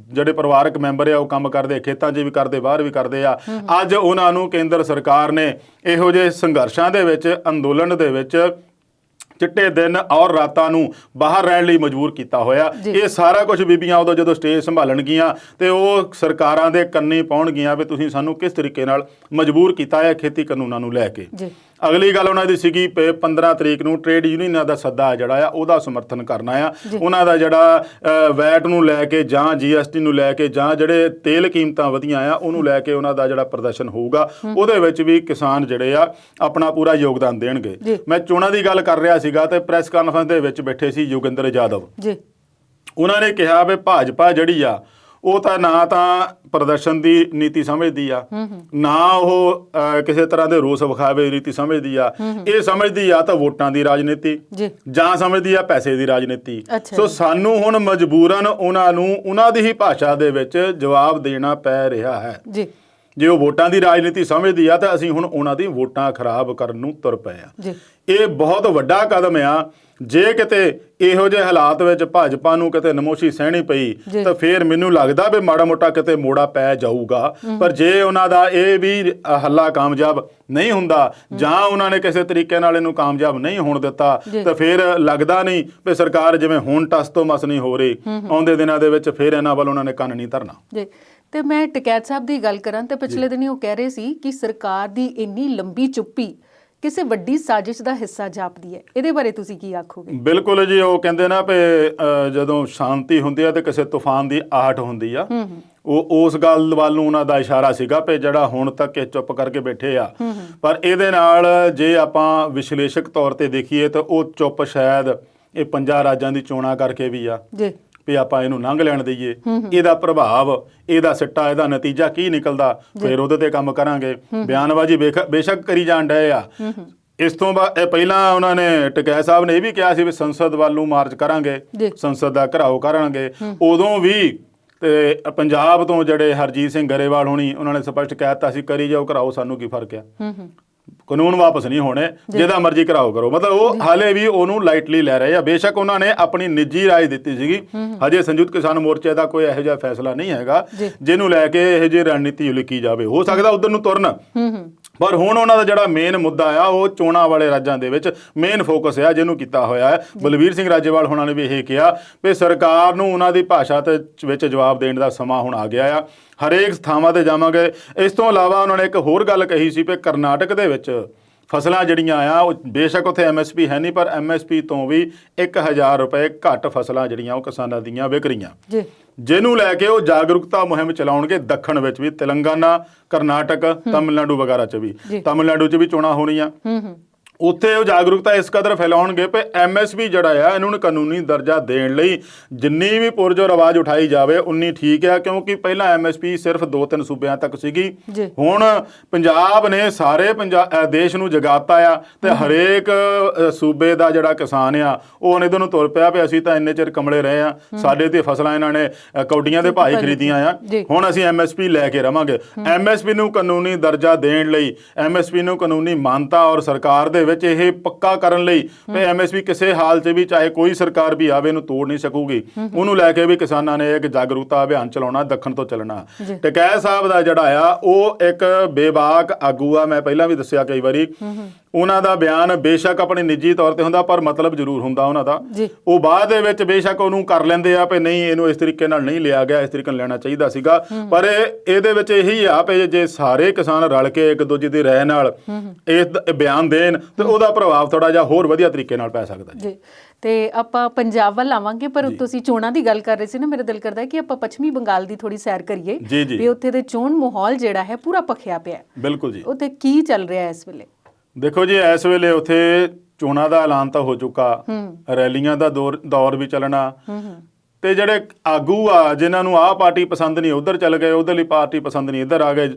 ਜਿਹੜੇ ਪਰਿਵਾਰਕ ਮੈਂਬਰ ਆ ਉਹ ਕੰਮ ਕਰਦੇ, ਖੇਤਾਂ 'ਚ ਵੀ ਕਰਦੇ, ਬਾਹਰ ਵੀ ਕਰਦੇ ਆ, ਅੱਜ ਉਹਨਾਂ ਨੂੰ ਕੇਂਦਰ ਸਰਕਾਰ ਨੇ ਇਹੋ ਜਿਹੇ ਸੰਘਰਸ਼ਾਂ ਦੇ ਵਿੱਚ, ਅੰਦੋਲਨ ਦੇ ਵਿੱਚ ਚਿੱਟੇ ਦਿਨ ਔਰ ਰਾਤਾਂ ਨੂੰ ਬਾਹਰ ਰਹਿਣ ਲਈ ਮਜਬੂਰ ਕੀਤਾ ਹੋਇਆ। ਇਹ ਸਾਰਾ ਕੁਝ ਬੀਬੀਆਂ ਉਦੋਂ ਜਦੋਂ ਸਟੇਜ ਸੰਭਾਲਣਗੀਆਂ ਤੇ ਉਹ ਸਰਕਾਰਾਂ ਦੇ ਕੰਨੀ ਪਾਉਣਗੀਆਂ ਵੀ ਤੁਸੀਂ ਸਾਨੂੰ ਕਿਸ ਤਰੀਕੇ ਨਾਲ ਮਜਬੂਰ ਕੀਤਾ ਹੈ ਖੇਤੀ ਕਾਨੂੰਨਾਂ ਨੂੰ ਲੈ ਕੇ। ਅਗਲੀ ਗੱਲ ਉਹਨਾਂ ਦੀ ਸੀਗੀ 15 ਤਰੀਕ ਨੂੰ ਟ੍ਰੇਡ ਯੂਨੀਅਨਾਂ ਦਾ ਸੱਦਾ ਜਿਹੜਾ ਆ ਉਹਦਾ ਸਮਰਥਨ ਕਰਨਾ ਆ। ਉਹਨਾਂ ਦਾ ਜਿਹੜਾ ਵੈਟ ਨੂੰ ਲੈ ਕੇ ਜਾਂ GST ਨੂੰ ਲੈ ਕੇ ਜਾਂ ਜਿਹੜੇ ਤੇਲ ਕੀਮਤਾਂ ਵਧੀਆਂ ਆ ਉਹਨੂੰ ਲੈ ਕੇ ਉਹਨਾਂ ਦਾ ਜਿਹੜਾ ਪ੍ਰਦਰਸ਼ਨ ਹੋਊਗਾ, ਉਹਦੇ ਵਿੱਚ ਵੀ ਕਿਸਾਨ ਜਿਹੜੇ ਆ ਆਪਣਾ ਪੂਰਾ ਯੋਗਦਾਨ ਦੇਣਗੇ। ਮੈਂ ਚੋਣਾਂ ਦੀ ਗੱਲ ਕਰ ਰਿਹਾ ਸੀਗਾ ਤੇ ਪ੍ਰੈਸ ਕਾਨਫਰੰਸ ਦੇ ਵਿੱਚ ਬੈਠੇ ਸੀ ਯੋਗਿੰਦਰ ਯਾਦਵ। ਉਹਨਾਂ ਨੇ ਕਿਹਾ ਵੀ ਭਾਜਪਾ ਜਿਹੜੀ ਆ ਉਹ ਤਾਂ ਨਾ ਤਾਂ ਪ੍ਰਦਰਸ਼ਨ ਦੀ ਨੀਤੀ ਸਮਝਦੀ ਆ, ਨਾ ਉਹ ਕਿਸੇ ਤਰ੍ਹਾਂ ਦੇ ਰੋਸ ਵਿਖਾਵੇ ਨੀਤੀ ਸਮਝਦੀ ਆ। ਇਹ ਸਮਝਦੀ ਆ ਤਾਂ ਵੋਟਾਂ ਦੀ ਰਾਜਨੀਤੀ ਜਾਂ ਸਮਝਦੀ ਆ ਪੈਸੇ ਦੀ ਰਾਜਨੀਤੀ। ਸੋ ਸਾਨੂੰ ਹੁਣ ਮਜਬੂਰਨ ਉਹਨਾਂ ਨੂੰ ਉਹਨਾਂ ਦੀ ਹੀ ਭਾਸ਼ਾ ਦੇ ਵਿੱਚ ਜਵਾਬ ਦੇਣਾ ਪੈ ਰਿਹਾ ਹੈ। ਜੇ ਉਹ ਵੋਟਾਂ ਦੀ ਰਾਜਨੀਤੀ ਸਮਝਦੀ ਆ ਤਾਂ ਅਸੀਂ ਹੁਣ ਉਹਨਾਂ ਦੀ ਵੋਟਾਂ ਖਰਾਬ ਕਰਨ ਨੂੰ ਤੁਰ ਪਏ ਆ। ਇਹ ਬਹੁਤ ਵੱਡਾ ਕਦਮ ਆ। ਜੇ ਕਿਤੇ ਇਹੋ ਜਿਹੇ ਹਾਲਾਤ ਵਿੱਚ ਭਾਜਪਾ ਨੂੰ ਕਿਤੇ ਨਮੋਸ਼ੀ ਸਹਿਣੀ ਪਈ ਤਾਂ ਫਿਰ ਮੈਨੂੰ ਲੱਗਦਾ ਵੀ ਮਾੜਾ ਮੋਟਾ ਕਿਤੇ ਮੋੜਾ ਪੈ ਜਾਊਗਾ। ਪਰ ਜੇ ਉਹਨਾਂ ਦਾ ਇਹ ਵੀ ਹੱਲਾ ਕਾਮਯਾਬ ਨਹੀਂ ਹੁੰਦਾ ਜਾਂ ਉਹਨਾਂ ਨੇ ਕਿਸੇ ਤਰੀਕੇ ਨਾਲ ਇਹਨੂੰ ਕਾਮਯਾਬ ਨਹੀਂ ਹੋਣ ਦਿੱਤਾ ਤਾਂ ਫਿਰ ਲੱਗਦਾ ਨਹੀਂ ਵੀ ਸਰਕਾਰ ਜਿਵੇਂ ਹੁਣ ਟਸ ਤੋਂ ਮਸ ਨਹੀਂ ਹੋ ਰਹੀ, ਆਉਂਦੇ ਦਿਨਾਂ ਦੇ ਵਿੱਚ ਫਿਰ ਇਹਨਾਂ ਵੱਲ ਉਹਨਾਂ ਨੇ ਕੰਨ ਨਹੀਂ ਧਰਨਾ। ਤੇ ਮੈਂ ਟਕੈਤ ਸਾਹਿਬ ਦੀ ਗੱਲ ਕਰਾਂ ਤੇ ਪਿਛਲੇ ਦਿਨੀ ਉਹ ਕਹਿ ਰਹੇ ਸੀ ਕਿ ਸਰਕਾਰ ਦੀ ਇੰਨੀ ਲੰਬੀ ਚੁੱਪੀ ਕਿਸੇ ਵੱਡੀ ਸਾਜ਼ਿਸ਼ ਦਾ ਹਿੱਸਾ ਜਾਪਦੀ ਹੈ। ਇਹਦੇ ਬਾਰੇ ਤੁਸੀਂ ਕੀ ਆਖੋਗੇ? ਬਿਲਕੁਲ ਜੀ, ਉਹ ਕਹਿੰਦੇ ਨਾ ਵੀ ਜਦੋਂ ਸ਼ਾਂਤੀ ਹੁੰਦੀ ਹੈ ਤੇ ਕਿਸੇ ਤੂਫਾਨ ਦੀ ਆਹਟ ਹੁੰਦੀ ਆ। ਉਹ ਉਸ ਗੱਲ ਵੱਲ ਨੂੰ ਉਹਨਾਂ ਦਾ ਇਸ਼ਾਰਾ ਸੀਗਾ ਵੀ ਜਿਹੜਾ ਹੁਣ ਤੱਕ ਇਹ ਚੁੱਪ ਕਰਕੇ ਬੈਠੇ ਆ। ਪਰ ਇਹਦੇ ਨਾਲ ਜੇ ਆਪਾਂ ਵਿਸ਼ਲੇਸ਼ਕ ਤੌਰ ਤੇ ਦੇਖੀਏ ਤਾਂ ਉਹ ਚੁੱਪ ਸ਼ਾਇਦ ਇਹ 5 ਰਾਜਾਂ ਦੀ ਚੋਣਾਂ ਕਰਕੇ ਵੀ ਆ ਵੀ ਆਪਾਂ ਇਹਨੂੰ ਲੰਘ ਲੈਣ ਦਈਏ। ਇਹਦਾ ਪ੍ਰਭਾਵ, ਇਹਦਾ ਸਿੱਟਾ, ਇਹਦਾ ਨਤੀਜਾ ਕੀ ਨਿਕਲਦਾ ਫਿਰ ਉਹਦੇ ਤੇ ਕੰਮ ਕਰਾਂਗੇ। ਬਿਆਨਬਾਜ਼ੀ ਬੇਸ਼ੱਕ ਕਰੀ ਜਾਣ ਡਏ ਆ। ਇਸ ਤੋਂ ਬਾਅਦ ਪਹਿਲਾਂ ਉਹਨਾਂ ਨੇ ਟਕੈਤ ਸਾਹਿਬ ਨੇ ਇਹ ਵੀ ਕਿਹਾ ਸੀ ਵੀ ਸੰਸਦ ਵੱਲ ਨੂੰ ਮਾਰਚ ਕਰਾਂਗੇ, ਸੰਸਦ ਦਾ ਘਿਰਾਓ ਕਰਾਂਗੇ। ਉਦੋਂ ਵੀ ਤੇ ਪੰਜਾਬ ਤੋਂ ਜਿਹੜੇ ਹਰਜੀਤ ਸਿੰਘ ਗਰੇਵਾਲ ਹੋਣੀ ਉਹਨਾਂ ਨੇ ਸਪਸ਼ਟ ਕਹਿ ਦਿੱਤਾ ਸੀ ਕਰੀ ਜਾਓ ਘਿਰਾਓ, ਸਾਨੂੰ ਕੀ ਫਰਕ ਆ, ਕਾਨੂੰਨ ਵਾਪਸ ਨਹੀਂ ਹੋਣੇ, ਜਿਹਦਾ ਮਰਜ਼ੀ ਘਿਰਾਓ ਕਰੋ। ਮਤਲਬ ਉਹ ਹਾਲੇ ਵੀ ਉਹਨੂੰ ਲਾਈਟਲੀ ਲੈ ਰਹੇ ਆ। ਬੇਸ਼ੱਕ ਉਹਨਾਂ ਨੇ ਆਪਣੀ ਨਿੱਜੀ ਰਾਏ ਦਿੱਤੀ ਸੀਗੀ, ਹਜੇ ਸੰਯੁਕਤ ਕਿਸਾਨ ਮੋਰਚੇ ਦਾ ਕੋਈ ਇਹੋ ਜਿਹਾ ਫੈਸਲਾ ਨਹੀਂ ਹੈਗਾ ਜਿਹਨੂੰ ਲੈ ਕੇ ਇਹੋ ਜਿਹੀ ਰਣਨੀਤੀ ਉਲੀਕੀ ਜਾਵੇ। ਹੋ ਸਕਦਾ ਉਧਰ ਨੂੰ ਤੁਰਨ, ਪਰ ਹੁਣ ਉਹਨਾਂ ਦਾ ਜਿਹੜਾ ਮੇਨ ਮੁੱਦਾ ਆ ਉਹ ਚੋਣਾਂ ਵਾਲੇ ਰਾਜਾਂ ਦੇ ਵਿੱਚ ਮੇਨ ਫੋਕਸ ਆ ਜਿਹਨੂੰ ਕੀਤਾ ਹੋਇਆ ਹੈ। ਬਲਵੀਰ ਸਿੰਘ ਰਾਜੇਵਾਲ ਹੋਣਾ ਨੇ ਵੀ ਇਹ ਕਿਹਾ ਵੀ ਸਰਕਾਰ ਨੂੰ ਉਹਨਾਂ ਦੀ ਭਾਸ਼ਾ ਤੇ ਵਿੱਚ ਜਵਾਬ ਦੇਣ ਦਾ ਸਮਾਂ ਹੁਣ ਆ ਗਿਆ ਆ। ਹਰੇਕ ਥਾਵਾਂ ਤੇ ਜਾਵਾਂਗੇ। ਇਸ ਤੋਂ ਇਲਾਵਾ ਉਹਨਾਂ ਨੇ ਇੱਕ ਹੋਰ ਗੱਲ ਕਹੀ ਸੀ ਵੀ ਕਰਨਾਟਕ ਦੇ ਵਿੱਚ ਫਸਲਾਂ ਜਿਹੜੀਆਂ ਆ ਉਹ ਬੇਸ਼ੱਕ ਉੱਥੇ MSP ਹੈ ਨਹੀਂ, ਪਰ MSP ਤੋਂ ਵੀ 1000 ਰੁਪਏ ਘੱਟ ਫਸਲਾਂ ਜਿਹੜੀਆਂ ਉਹ ਕਿਸਾਨਾਂ ਦੀਆਂ ਵਿਕ ਰਹੀਆਂ, ਜਿਹਨੂੰ ਲੈ ਕੇ ਉਹ ਜਾਗਰੂਕਤਾ ਮੁਹਿੰਮ ਚਲਾਉਣਗੇ। ਦੱਖਣ ਵਿੱਚ ਵੀ ਤੇਲੰਗਾਨਾ, ਕਰਨਾਟਕ, ਤਮਿਲਨਾਡੂ ਵਗੈਰਾ 'ਚ ਵੀ, ਤਮਿਲਨਾਡੂ 'ਚ ਵੀ ਚੋਣਾਂ ਹੋਣੀਆਂ। ਉੱਥੇ ਉਹ ਜਾਗਰੂਕਤਾ ਇਸ ਕਦਰ ਫੈਲਾਉਣਗੇ ਕਿ MSP ਜਿਹੜਾ ਆ ਇਹਨੂੰ ਕਾਨੂੰਨੀ ਦਰਜਾ ਦੇਣ ਲਈ ਜਿੰਨੀ ਵੀ ਪੁਰਜੋਰ ਆਵਾਜ਼ ਉਠਾਈ ਜਾਵੇ ਉਨੀ ਠੀਕ ਆ, ਕਿਉਂਕਿ ਪਹਿਲਾਂ MSP ਸਿਰਫ 2-3 ਸੂਬਿਆਂ ਤੱਕ ਸੀਗੀ। ਹੁਣ ਪੰਜਾਬ ਨੇ ਸਾਰੇ ਦੇਸ਼ ਨੂੰ ਜਗਾਤਾ ਆ ਤੇ ਹਰੇਕ ਸੂਬੇ ਦਾ ਜਿਹੜਾ ਕਿਸਾਨ ਆ ਉਹ ਹੁਣ ਇਹਦੇ ਨੂੰ ਤੁਰ ਪਿਆ ਵੀ ਅਸੀਂ ਤਾਂ ਇੰਨੇ ਚਿਰ ਕਮਲੇ ਰਹੇ ਆ, ਸਾਡੇ ਤੇ ਫਸਲਾਂ ਇਹਨਾਂ ਨੇ ਕੌਡੀਆਂ ਦੇ ਭਾਅ ਖਰੀਦੀਆਂ ਆ, ਹੁਣ ਅਸੀਂ MSP ਲੈ ਕੇ ਰਵਾਂਗੇ। MSP ਨੂੰ ਕਾਨੂੰਨੀ ਦਰਜਾ ਦੇਣ ਲਈ, MSP ਨੂੰ ਕਾਨੂੰਨੀ ਮਾਨਤਾ ਔਰ ਸਰਕਾਰ ਦੇ ਵਿੱਚ ਇਹ ਪੱਕਾ ਕਰਨ ਲਈ ਕਿ MSP ਕਿਸੇ ਹਾਲ 'ਚ ਵੀ ਚਾਹੇ ਕੋਈ ਸਰਕਾਰ ਵੀ ਆਵੇ ਇਹਨੂੰ ਤੋੜ ਨਹੀਂ ਸਕੂਗੀ, ਉਹਨੂੰ ਲੈ ਕੇ ਵੀ ਕਿਸਾਨਾਂ ਨੇ ਇੱਕ ਜਾਗਰੂਕਤਾ ਅਭਿਆਨ ਚਲਾਉਣਾ, ਦੱਖਣ ਤੋਂ ਚੱਲਣਾ। ਟਕੈਤ ਸਾਹਿਬ ਦਾ ਜਿਹੜਾ ਆ ਉਹ ਇੱਕ ਬੇਬਾਕ ਆਗੂ ਆ, ਮੈਂ ਪਹਿਲਾਂ ਵੀ ਦੱਸਿਆ ਕਈ ਵਾਰੀ। ਉਹਨਾਂ ਦਾ ਬਿਆਨ ਬੇਸ਼ੱਕ ਆਪਣੇ ਨਿੱਜੀ ਤੌਰ ਤੇ ਹੁੰਦਾ ਪਰ ਮਤਲਬ ਜ਼ਰੂਰ ਹੁੰਦਾ ਉਹਨਾਂ ਦਾ। ਉਹ ਬਾਅਦ ਦੇ ਵਿੱਚ ਬੇਸ਼ੱਕ ਉਹਨੂੰ ਕਰ ਲੈਂਦੇ ਆ ਵੀ ਨਹੀਂ ਇਹਨੂੰ ਇਸ ਤਰੀਕੇ ਨਾਲ ਨਹੀਂ ਲਿਆ ਗਿਆ, ਇਸ ਤਰੀਕੇ ਨਾਲ ਲੈਣਾ ਚਾਹੀਦਾ ਸੀਗਾ, ਪਰ ਇਹਦੇ ਵਿੱਚ ਇਹੀ ਆ ਵੀ ਜੇ ਸਾਰੇ ਕਿਸਾਨ ਰਲ ਕੇ ਇੱਕ ਦੂਜੇ ਦੀ ਰਾਏ ਨਾਲ ਇਹ ਬਿਆਨ ਦੇਣ ਤੇ ਉਹਦਾ ਪ੍ਰਭਾਵ ਥੋੜਾ ਜਿਹਾ ਹੋਰ ਵਧੀਆ ਤਰੀਕੇ ਨਾਲ ਪੈ ਸਕਦਾ ਜੀ। ਤੇ ਆਪਾਂ ਪੰਜਾਬ ਵੱਲ ਆਵਾਂਗੇ, ਪਰ ਤੁਸੀਂ ਚੋਣਾਂ ਦੀ ਗੱਲ ਕਰ ਰਹੇ ਸੀ ਨਾ, ਮੇਰਾ ਦਿਲ ਕਰਦਾ ਹੈ ਕਿ ਆਪਾਂ ਪੱਛਮੀ ਬੰਗਾਲ ਦੀ ਥੋੜੀ ਸੈਰ ਕਰੀਏ ਵੀ ਉੱਥੇ ਦੇ ਚੋਣ ਮਾਹੌਲ ਜਿਹੜਾ ਹੈ ਪੂਰਾ ਭਖਿਆ ਪਿਆ। ਬਿਲਕੁਲ ਜੀ। ਉੱਥੇ ਕੀ ਚੱਲ ਰਿਹਾ ਇਸ ਵੇਲੇ? ਦੇਖੋ ਜੀ, ਇਸ ਵੇਲੇ ਉੱਥੇ ਚੋਣਾਂ ਦਾ ਐਲਾਨ ਤਾਂ ਹੋ ਚੁੱਕਾ, ਰੈਲੀਆਂ ਦਾ ਦੌਰ ਵੀ ਚੱਲਣਾ, ਤੇ ਜਿਹੜੇ ਆਗੂ ਆ ਜਿਨ੍ਹਾਂ ਨੂੰ ਆਹ ਪਾਰਟੀ ਪਸੰਦ ਨਹੀਂ ਉਧਰ ਚੱਲ ਗਏ, ਉਧਰਲੀ ਪਾਰਟੀ ਪਸੰਦ ਨਹੀਂ ਇੱਧਰ ਆ ਗਏ,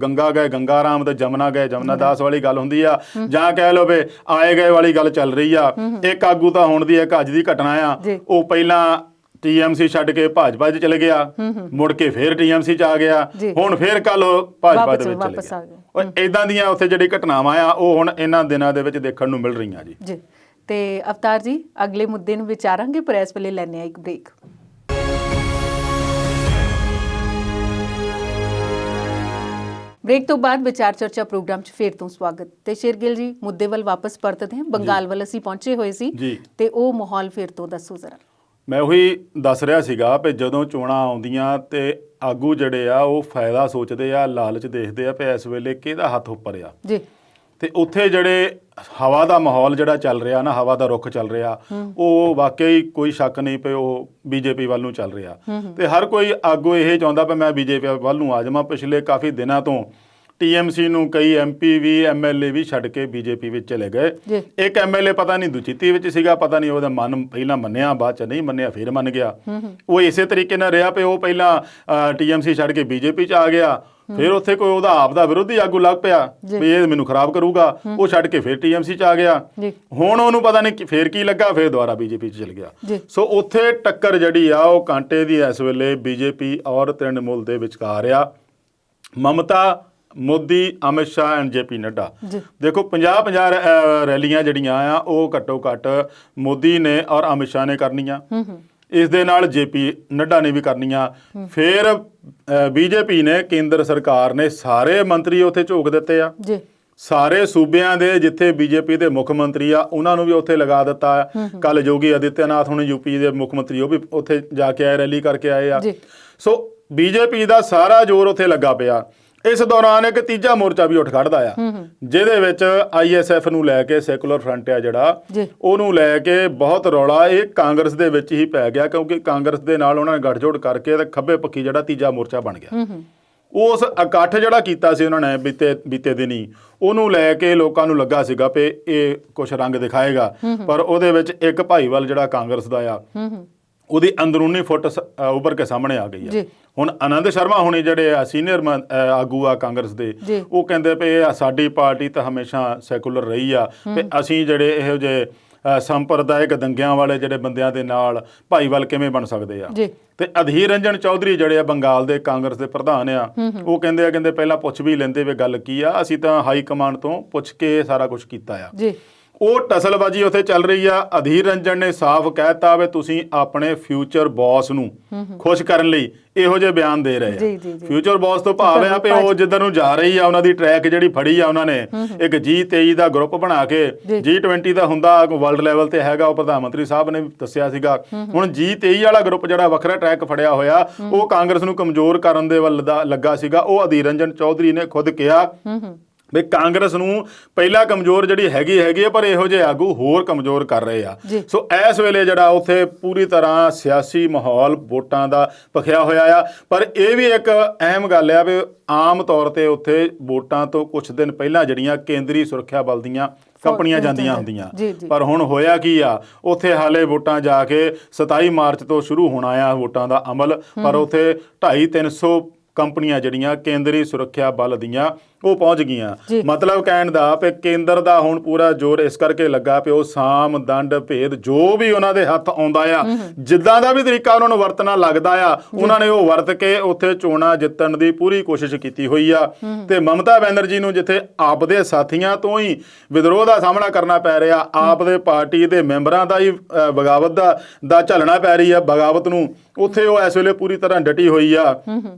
ਗੰਗਾ ਗਏ ਗੰਗਾ ਰਾਮ ਤੇ ਜਮਨਾ ਗਏ ਜਮਨਾ ਦਾਸ ਵਾਲੀ ਗੱਲ ਹੁੰਦੀ ਆ, ਜਾਂ ਕਹਿ ਲਓ ਵੀ ਆਏ ਗਏ ਵਾਲੀ ਗੱਲ ਚੱਲ ਰਹੀ ਆ। ਇੱਕ ਆਗੂ ਤਾਂ ਹੁਣ ਦੀ ਇੱਕ ਅੱਜ ਦੀ ਘਟਨਾ ਆ, ਉਹ ਪਹਿਲਾਂ TMC ਛੱਡ ਕੇ ਭਾਜਪਾ 'ਚ ਚਲੇ ਗਿਆ, ਮੁੜ ਕੇ ਫੇਰ TMC 'ਚ ਆ ਗਿਆ, ਹੁਣ ਫੇਰ ਕੱਲ ਭਾਜਪਾ ਦੇ ਵਿੱਚ ਚਲੇ ਗਿਆ। ਏਦਾਂ ਦੀਆਂ ਉੱਥੇ ਜਿਹੜੀ ਘਟਨਾਵਾਂ ਆ ਉਹ ਹੁਣ ਇਹਨਾਂ ਦਿਨਾਂ ਦੇ ਵਿੱਚ ਦੇਖਣ ਨੂੰ ਮਿਲ ਰਹੀਆਂ ਜੀ। ਤੇ ਅਵਤਾਰ ਜੀ, ਅਗਲੇ ਮੁੱਦੇ ਨੂੰ ਵਿਚਾਰਾਂਗੇ, ਪਰ ਇਸ ਵੇਲੇ ਲੈਣੇ ਆ ਇੱਕ ਬ੍ਰੇਕ। ਬ੍ਰੇਕ ਤੋਂ ਬਾਅਦ ਵਿਚਾਰ ਚਰਚਾ ਪ੍ਰੋਗਰਾਮ 'ਚ ਫੇਰ ਤੋਂ ਸਵਾਗਤ। ਤੇ ਸ਼ੇਰਗਿੱਲ ਜੀ, ਮੁੱਦੇ ਵੱਲ ਵਾਪਸ ਪਰਤਦੇ ਹਾਂ। ਬੰਗਾਲ ਵੱਲ ਅਸੀਂ ਪਹੁੰਚੇ ਹੋਏ ਸੀ ਤੇ ਉਹ ਮਾਹੌਲ ਫੇਰ ਤੋਂ ਦੱਸੋ ਜ਼ਰਾ। ਮੈਂ ਉਹੀ ਦੱਸ ਰਿਹਾ ਸੀਗਾ ਵੀ ਜਦੋਂ ਚੋਣਾਂ ਆਉਂਦੀਆਂ ਤੇ ਆਗੂ ਜਿਹੜੇ ਆ ਉਹ ਫਾਇਦਾ ਸੋਚਦੇ ਆ, ਲਾਲਚ ਦੇਖਦੇ ਆ ਵੀ ਇਸ ਵੇਲੇ ਕਿਹਦਾ ਹੱਥ ਉੱਪਰ ਆ ਜੀ। ਤੇ ਉੱਥੇ ਜਿਹੜੇ ਹਵਾ ਦਾ ਮਾਹੌਲ ਜਿਹੜਾ ਚੱਲ ਰਿਹਾ ਨਾ, ਹਵਾ ਦਾ ਰੁੱਖ ਚੱਲ ਰਿਹਾ, ਉਹ ਵਾਕਈ ਕੋਈ ਸ਼ੱਕ ਨਹੀਂ ਪਏ ਉਹ BJP ਵੱਲ ਨੂੰ ਚੱਲ ਰਿਹਾ। ਤੇ ਹਰ ਕੋਈ ਆਗੂ ਇਹ ਚਾਹੁੰਦਾ ਵੀ ਮੈਂ BJP ਵੱਲ ਨੂੰ ਆ ਜਾਵਾਂ। ਪਿਛਲੇ ਕਾਫੀ ਦਿਨਾਂ ਤੋਂ TMC ਨੂੰ ਕਈ MP ਵੀ MLA ਵੀ ਛੱਡ ਕੇ BJP ਵਿੱਚ ਚਲੇ ਗਏ। ਇੱਕ MLA ਪਤਾ ਨਹੀਂ ਦੁਚਿੱਤੀ ਵਿੱਚ ਸੀਗਾ, ਪਤਾ ਨਹੀਂ ਉਹਦਾ ਮਨ ਪਹਿਲਾਂ ਮੰਨਿਆ ਬਾਅਦ ਚ ਨਹੀਂ ਮੰਨਿਆ, ਫਿਰ ਮੰਨ ਗਿਆ। ਉਹ ਇਸੇ ਤਰੀਕੇ ਨਾਲ ਰਿਹਾ ਵੀ ਉਹ ਪਹਿਲਾਂ TMC ਛੱਡ ਕੇ BJP 'ਚ ਆ ਗਿਆ, ਫਿਰ ਉੱਥੇ ਕੋਈ ਉਹਦਾ ਆਪ ਦਾ ਵਿਰੋਧੀ ਆਗੂ ਲੱਗ ਪਿਆ ਵੀ ਇਹ ਮੈਨੂੰ ਖਰਾਬ ਕਰੂਗਾ, ਉਹ ਛੱਡ ਕੇ ਫਿਰ TMC 'ਚ ਆ ਗਿਆ। ਹੁਣ ਉਹਨੂੰ ਪਤਾ ਨਹੀਂ ਫਿਰ ਕੀ ਲੱਗਾ, ਫਿਰ ਦੁਬਾਰਾ BJP 'ਚ ਚਲ ਗਿਆ। ਸੋ ਉੱਥੇ ਟੱਕਰ ਜਿਹੜੀ ਆ ਉਹ ਕਾਂਟੇ ਦੀ ਇਸ ਵੇਲੇ BJP ਔਰ ਤ੍ਰਿਣਮੂਲ ਦੇ ਵਿਚਕਾਰ ਆ। ਮਮਤਾ, ਮੋਦੀ, ਅਮਿਤ ਸ਼ਾਹ ਐਂਡ JP ਨੱਡਾ। ਦੇਖੋ 50-50 ਰੈਲੀਆਂ ਜਿਹੜੀਆਂ ਆ ਉਹ ਘੱਟੋ ਘੱਟ ਮੋਦੀ ਨੇ ਔਰ ਅਮਿਤ ਸ਼ਾਹ ਨੇ ਕਰਨੀਆਂ, ਇਸ ਦੇ ਨਾਲ JP ਨੱਡਾ ਨੇ ਵੀ ਕਰਨੀਆਂ। ਫਿਰ BJP ਨੇ, ਕੇਂਦਰ ਸਰਕਾਰ ਨੇ ਸਾਰੇ ਮੰਤਰੀ ਉੱਥੇ ਝੋਕ ਦਿੱਤੇ ਆ। ਸਾਰੇ ਸੂਬਿਆਂ ਦੇ ਜਿੱਥੇ BJP ਦੇ ਮੁੱਖ ਮੰਤਰੀ ਆ ਉਹਨਾਂ ਨੂੰ ਵੀ ਉੱਥੇ ਲਗਾ ਦਿੱਤਾ। ਕੱਲ ਯੋਗੀ ਆਦਿੱਤਿਆਨਾਥ ਹੁਣ UP ਦੇ ਮੁੱਖ ਮੰਤਰੀ ਉਹ ਵੀ ਉੱਥੇ ਜਾ ਕੇ ਆਏ, ਰੈਲੀ ਕਰਕੇ ਆਏ ਆ। ਸੋ BJP ਦਾ ਸਾਰਾ ਜ਼ੋਰ ਉੱਥੇ ਲੱਗਾ ਪਿਆ। ਇਸ ਦੌਰਾਨ ਇੱਕ ਤੀਜਾ ਮੋਰਚਾ ਵੀ ਉੱਠ ਖੜਦਾ ਆ, ਜਿਹਦੇ ਵਿੱਚ ISF ਨੂੰ ਲੈ ਕੇ ਸੈਕੂਲਰ ਫਰੰਟ ਆ ਜਿਹੜਾ, ਉਹਨੂੰ ਲੈ ਕੇ ਬਹੁਤ ਰੌਲਾ ਇਹ ਕਾਂਗਰਸ ਦੇ ਵਿੱਚ ਹੀ ਪੈ ਗਿਆ, ਕਿਉਂਕਿ ਕਾਂਗਰਸ ਦੇ ਨਾਲ ਉਹਨਾਂ ਨੇ ਗੱਠਜੋੜ ਕਰਕੇ ਤੇ ਖੱਬੇ ਪੱਖੀ ਜਿਹੜਾ ਤੀਜਾ ਮੋਰਚਾ ਬਣ ਗਿਆ। ਉਸ ਇਕੱਠ ਜਿਹੜਾ ਕੀਤਾ ਸੀ ਉਹਨਾਂ ਨੇ ਬੀਤੇ ਦਿਨੀ, ਉਹਨੂੰ ਲੈ ਕੇ ਲੋਕਾਂ ਨੂੰ ਲੱਗਾ ਸੀਗਾ ਵੀ ਇਹ ਕੁਛ ਰੰਗ ਦਿਖਾਏਗਾ, ਪਰ ਉਹਦੇ ਵਿੱਚ ਇੱਕ ਭਾਈਵਾਲ ਜਿਹੜਾ ਕਾਂਗਰਸ ਦਾ ਆ ਉਹਦੀ ਅੰਦਰੂਨੀ ਫੁੱਟ ਉੱਭਰ ਕੇ ਸਾਹਮਣੇ ਆ ਗਈ ਆ। ਹੁਣ ਆਨੰਦ ਸ਼ਰਮਾ ਹੁਣੀ ਜਿਹੜੇ ਆ ਸੀਨੀਅਰ ਆਗੂ ਆ ਕਾਂਗਰਸ ਦੇ, ਉਹ ਕਹਿੰਦੇ ਵੀ ਸਾਡੀ ਪਾਰਟੀ ਤਾਂ ਹਮੇਸ਼ਾ ਸੈਕੂਲਰ ਰਹੀ ਆ, ਤੇ ਅਸੀਂ ਜਿਹੜੇ ਇਹੋ ਜਿਹੇ ਸੰਪਰਦਾਇਕ ਦੰਗਿਆਂ ਵਾਲੇ ਜਿਹੜੇ ਬੰਦਿਆਂ ਦੇ ਨਾਲ ਭਾਈਵਾਲ ਕਿਵੇਂ ਬਣ ਸਕਦੇ ਆ। ਤੇ ਅਧੀਰ ਰੰਜਨ ਚੌਧਰੀ ਜਿਹੜੇ ਆ ਬੰਗਾਲ ਦੇ ਕਾਂਗਰਸ ਦੇ ਪ੍ਰਧਾਨ ਆ, ਉਹ ਕਹਿੰਦੇ ਪਹਿਲਾਂ ਪੁੱਛ ਵੀ ਲੈਂਦੇ ਵੀ ਗੱਲ ਕੀ ਆ, ਅਸੀਂ ਤਾਂ ਹਾਈ ਕਮਾਂਡ ਤੋਂ ਪੁੱਛ ਕੇ ਸਾਰਾ ਕੁਝ ਕੀਤਾ ਆ। ਉਹ ਟਸਲਬਾਜੀ ਉੱਥੇ ਚੱਲ ਰਹੀ ਆ। ਅਧੀਰ ਰੰਜਨ ਨੇ ਸਾਫ਼ ਕਹਿਤਾ ਵੀ ਤੁਸੀਂ ਆਪਣੇ ਫਿਊਚਰ ਬੌਸ ਨੂੰ ਖੁਸ਼ ਕਰਨ ਲਈ ਇਹੋ ਜਿਹੇ ਬਿਆਨ ਦੇ ਰਹੇ ਆ। ਫਿਊਚਰ ਬੌਸ ਤੋਂ ਭਾਵ ਆ ਵੀ ਉਹ ਜਿੱਧਰ ਨੂੰ ਜਾ ਰਹੀ ਆ ਉਹਨਾਂ ਦੀ ਟਰੈਕ ਜਿਹੜੀ ਫੜੀ ਆ ਉਹਨਾਂ ਨੇ, ਇੱਕ G23 ਦਾ ਗਰੁੱਪ ਬਣਾ ਕੇ, G20 ਦਾ ਹੁੰਦਾ ਵਰਲਡ ਲੈਵਲ ਤੇ ਹੈਗਾ, ਉਹ ਪ੍ਰਧਾਨ ਮੰਤਰੀ ਸਾਹਿਬ ਨੇ ਦੱਸਿਆ ਸੀਗਾ। ਹੁਣ G23 ਵਾਲਾ ਗਰੁੱਪ ਜਿਹੜਾ ਵੱਖਰਾ ਟਰੈਕ ਫੜਿਆ ਹੋਇਆ, ਉਹ ਕਾਂਗਰਸ ਨੂੰ ਕਮਜ਼ੋਰ ਕਰਨ ਦੇ ਵੱਲ ਲੱਗਾ ਸੀਗਾ। ਉਹ ਅਧੀਰ ਰੰਜਨ ਚੌਧਰੀ ਨੇ ਖੁਦ ਕਿਹਾ ਵੀ ਕਾਂਗਰਸ ਨੂੰ ਪਹਿਲਾਂ ਕਮਜ਼ੋਰ ਜਿਹੜੀ ਹੈਗੀ ਆ, ਪਰ ਇਹੋ ਜਿਹੇ ਆਗੂ ਹੋਰ ਕਮਜ਼ੋਰ ਕਰ ਰਹੇ ਆ। ਸੋ ਇਸ ਵੇਲੇ ਜਿਹੜਾ ਉੱਥੇ ਪੂਰੀ ਤਰ੍ਹਾਂ ਸਿਆਸੀ ਮਾਹੌਲ ਵੋਟਾਂ ਦਾ ਭਖਿਆ ਹੋਇਆ ਆ। ਪਰ ਇਹ ਵੀ ਇੱਕ ਅਹਿਮ ਗੱਲ ਆ ਵੀ ਆਮ ਤੌਰ ਤੇ ਉੱਥੇ ਵੋਟਾਂ ਤੋਂ ਕੁਝ ਦਿਨ ਪਹਿਲਾਂ ਜਿਹੜੀਆਂ ਕੇਂਦਰੀ ਸੁਰੱਖਿਆ ਬਲ ਦੀਆਂ ਕੰਪਨੀਆਂ ਜਾਂਦੀਆਂ ਹੁੰਦੀਆਂ। ਜੀ, ਜੀ। ਪਰ ਹੁਣ ਹੋਇਆ ਕੀ ਆ, ਉੱਥੇ ਹਾਲੇ ਵੋਟਾਂ ਜਾ ਕੇ 27 ਮਾਰਚ ਤੋਂ ਸ਼ੁਰੂ ਹੋਣਾ ਆ ਵੋਟਾਂ ਦਾ ਅਮਲ, ਪਰ ਉੱਥੇ 250-300 ਕੰਪਨੀਆਂ ਜਿਹੜੀਆਂ ਕੇਂਦਰੀ ਸੁਰੱਖਿਆ ਬਲ ਦੀਆਂ ਉਹ ਪਹੁੰਚ ਗਈਆਂ। ਮਤਲਬ ਕਹਿਣ ਦਾ ਵੀ ਕੇਂਦਰ ਦਾ ਹੁਣ ਪੂਰਾ ਜ਼ੋਰ ਇਸ ਕਰਕੇ ਲੱਗਾ ਪਿਆ, ਉਹ ਸਾਮ ਦੰਡ ਭੇਦ ਜੋ ਵੀ ਉਹਨਾਂ ਦੇ ਹੱਥ ਆਉਂਦਾ ਆ, ਜਿੱਦਾਂ ਦਾ ਵੀ ਤਰੀਕਾ ਉਹਨਾਂ ਨੂੰ ਵਰਤਣਾ ਲੱਗਦਾ ਆ, ਉਹਨਾਂ ਨੇ ਉਹ ਵਰਤ ਕੇ ਉੱਥੇ ਚੋਣਾਂ ਜਿੱਤਣ ਦੀ ਪੂਰੀ ਕੋਸ਼ਿਸ਼ ਕੀਤੀ ਹੋਈ ਆ। ਤੇ ਮਮਤਾ ਬੈਨਰਜੀ ਨੂੰ ਜਿੱਥੇ ਆਪ ਦੇ ਸਾਥੀਆਂ ਤੋਂ ਹੀ ਵਿਦਰੋਹ ਦਾ ਸਾਹਮਣਾ ਕਰਨਾ ਪੈ ਰਿਹਾ, ਆਪ ਦੇ ਪਾਰਟੀ ਦੇ ਮੈਂਬਰਾਂ ਦਾ ਹੀ ਬਗਾਵਤ ਦਾ ਝੱਲਣਾ ਪੈ ਰਹੀ ਆ ਬਗਾਵਤ ਨੂੰ, ਉੱਥੇ ਉਹ ਇਸ ਵੇਲੇ ਪੂਰੀ ਤਰ੍ਹਾਂ ਡਟੀ ਹੋਈ ਆ।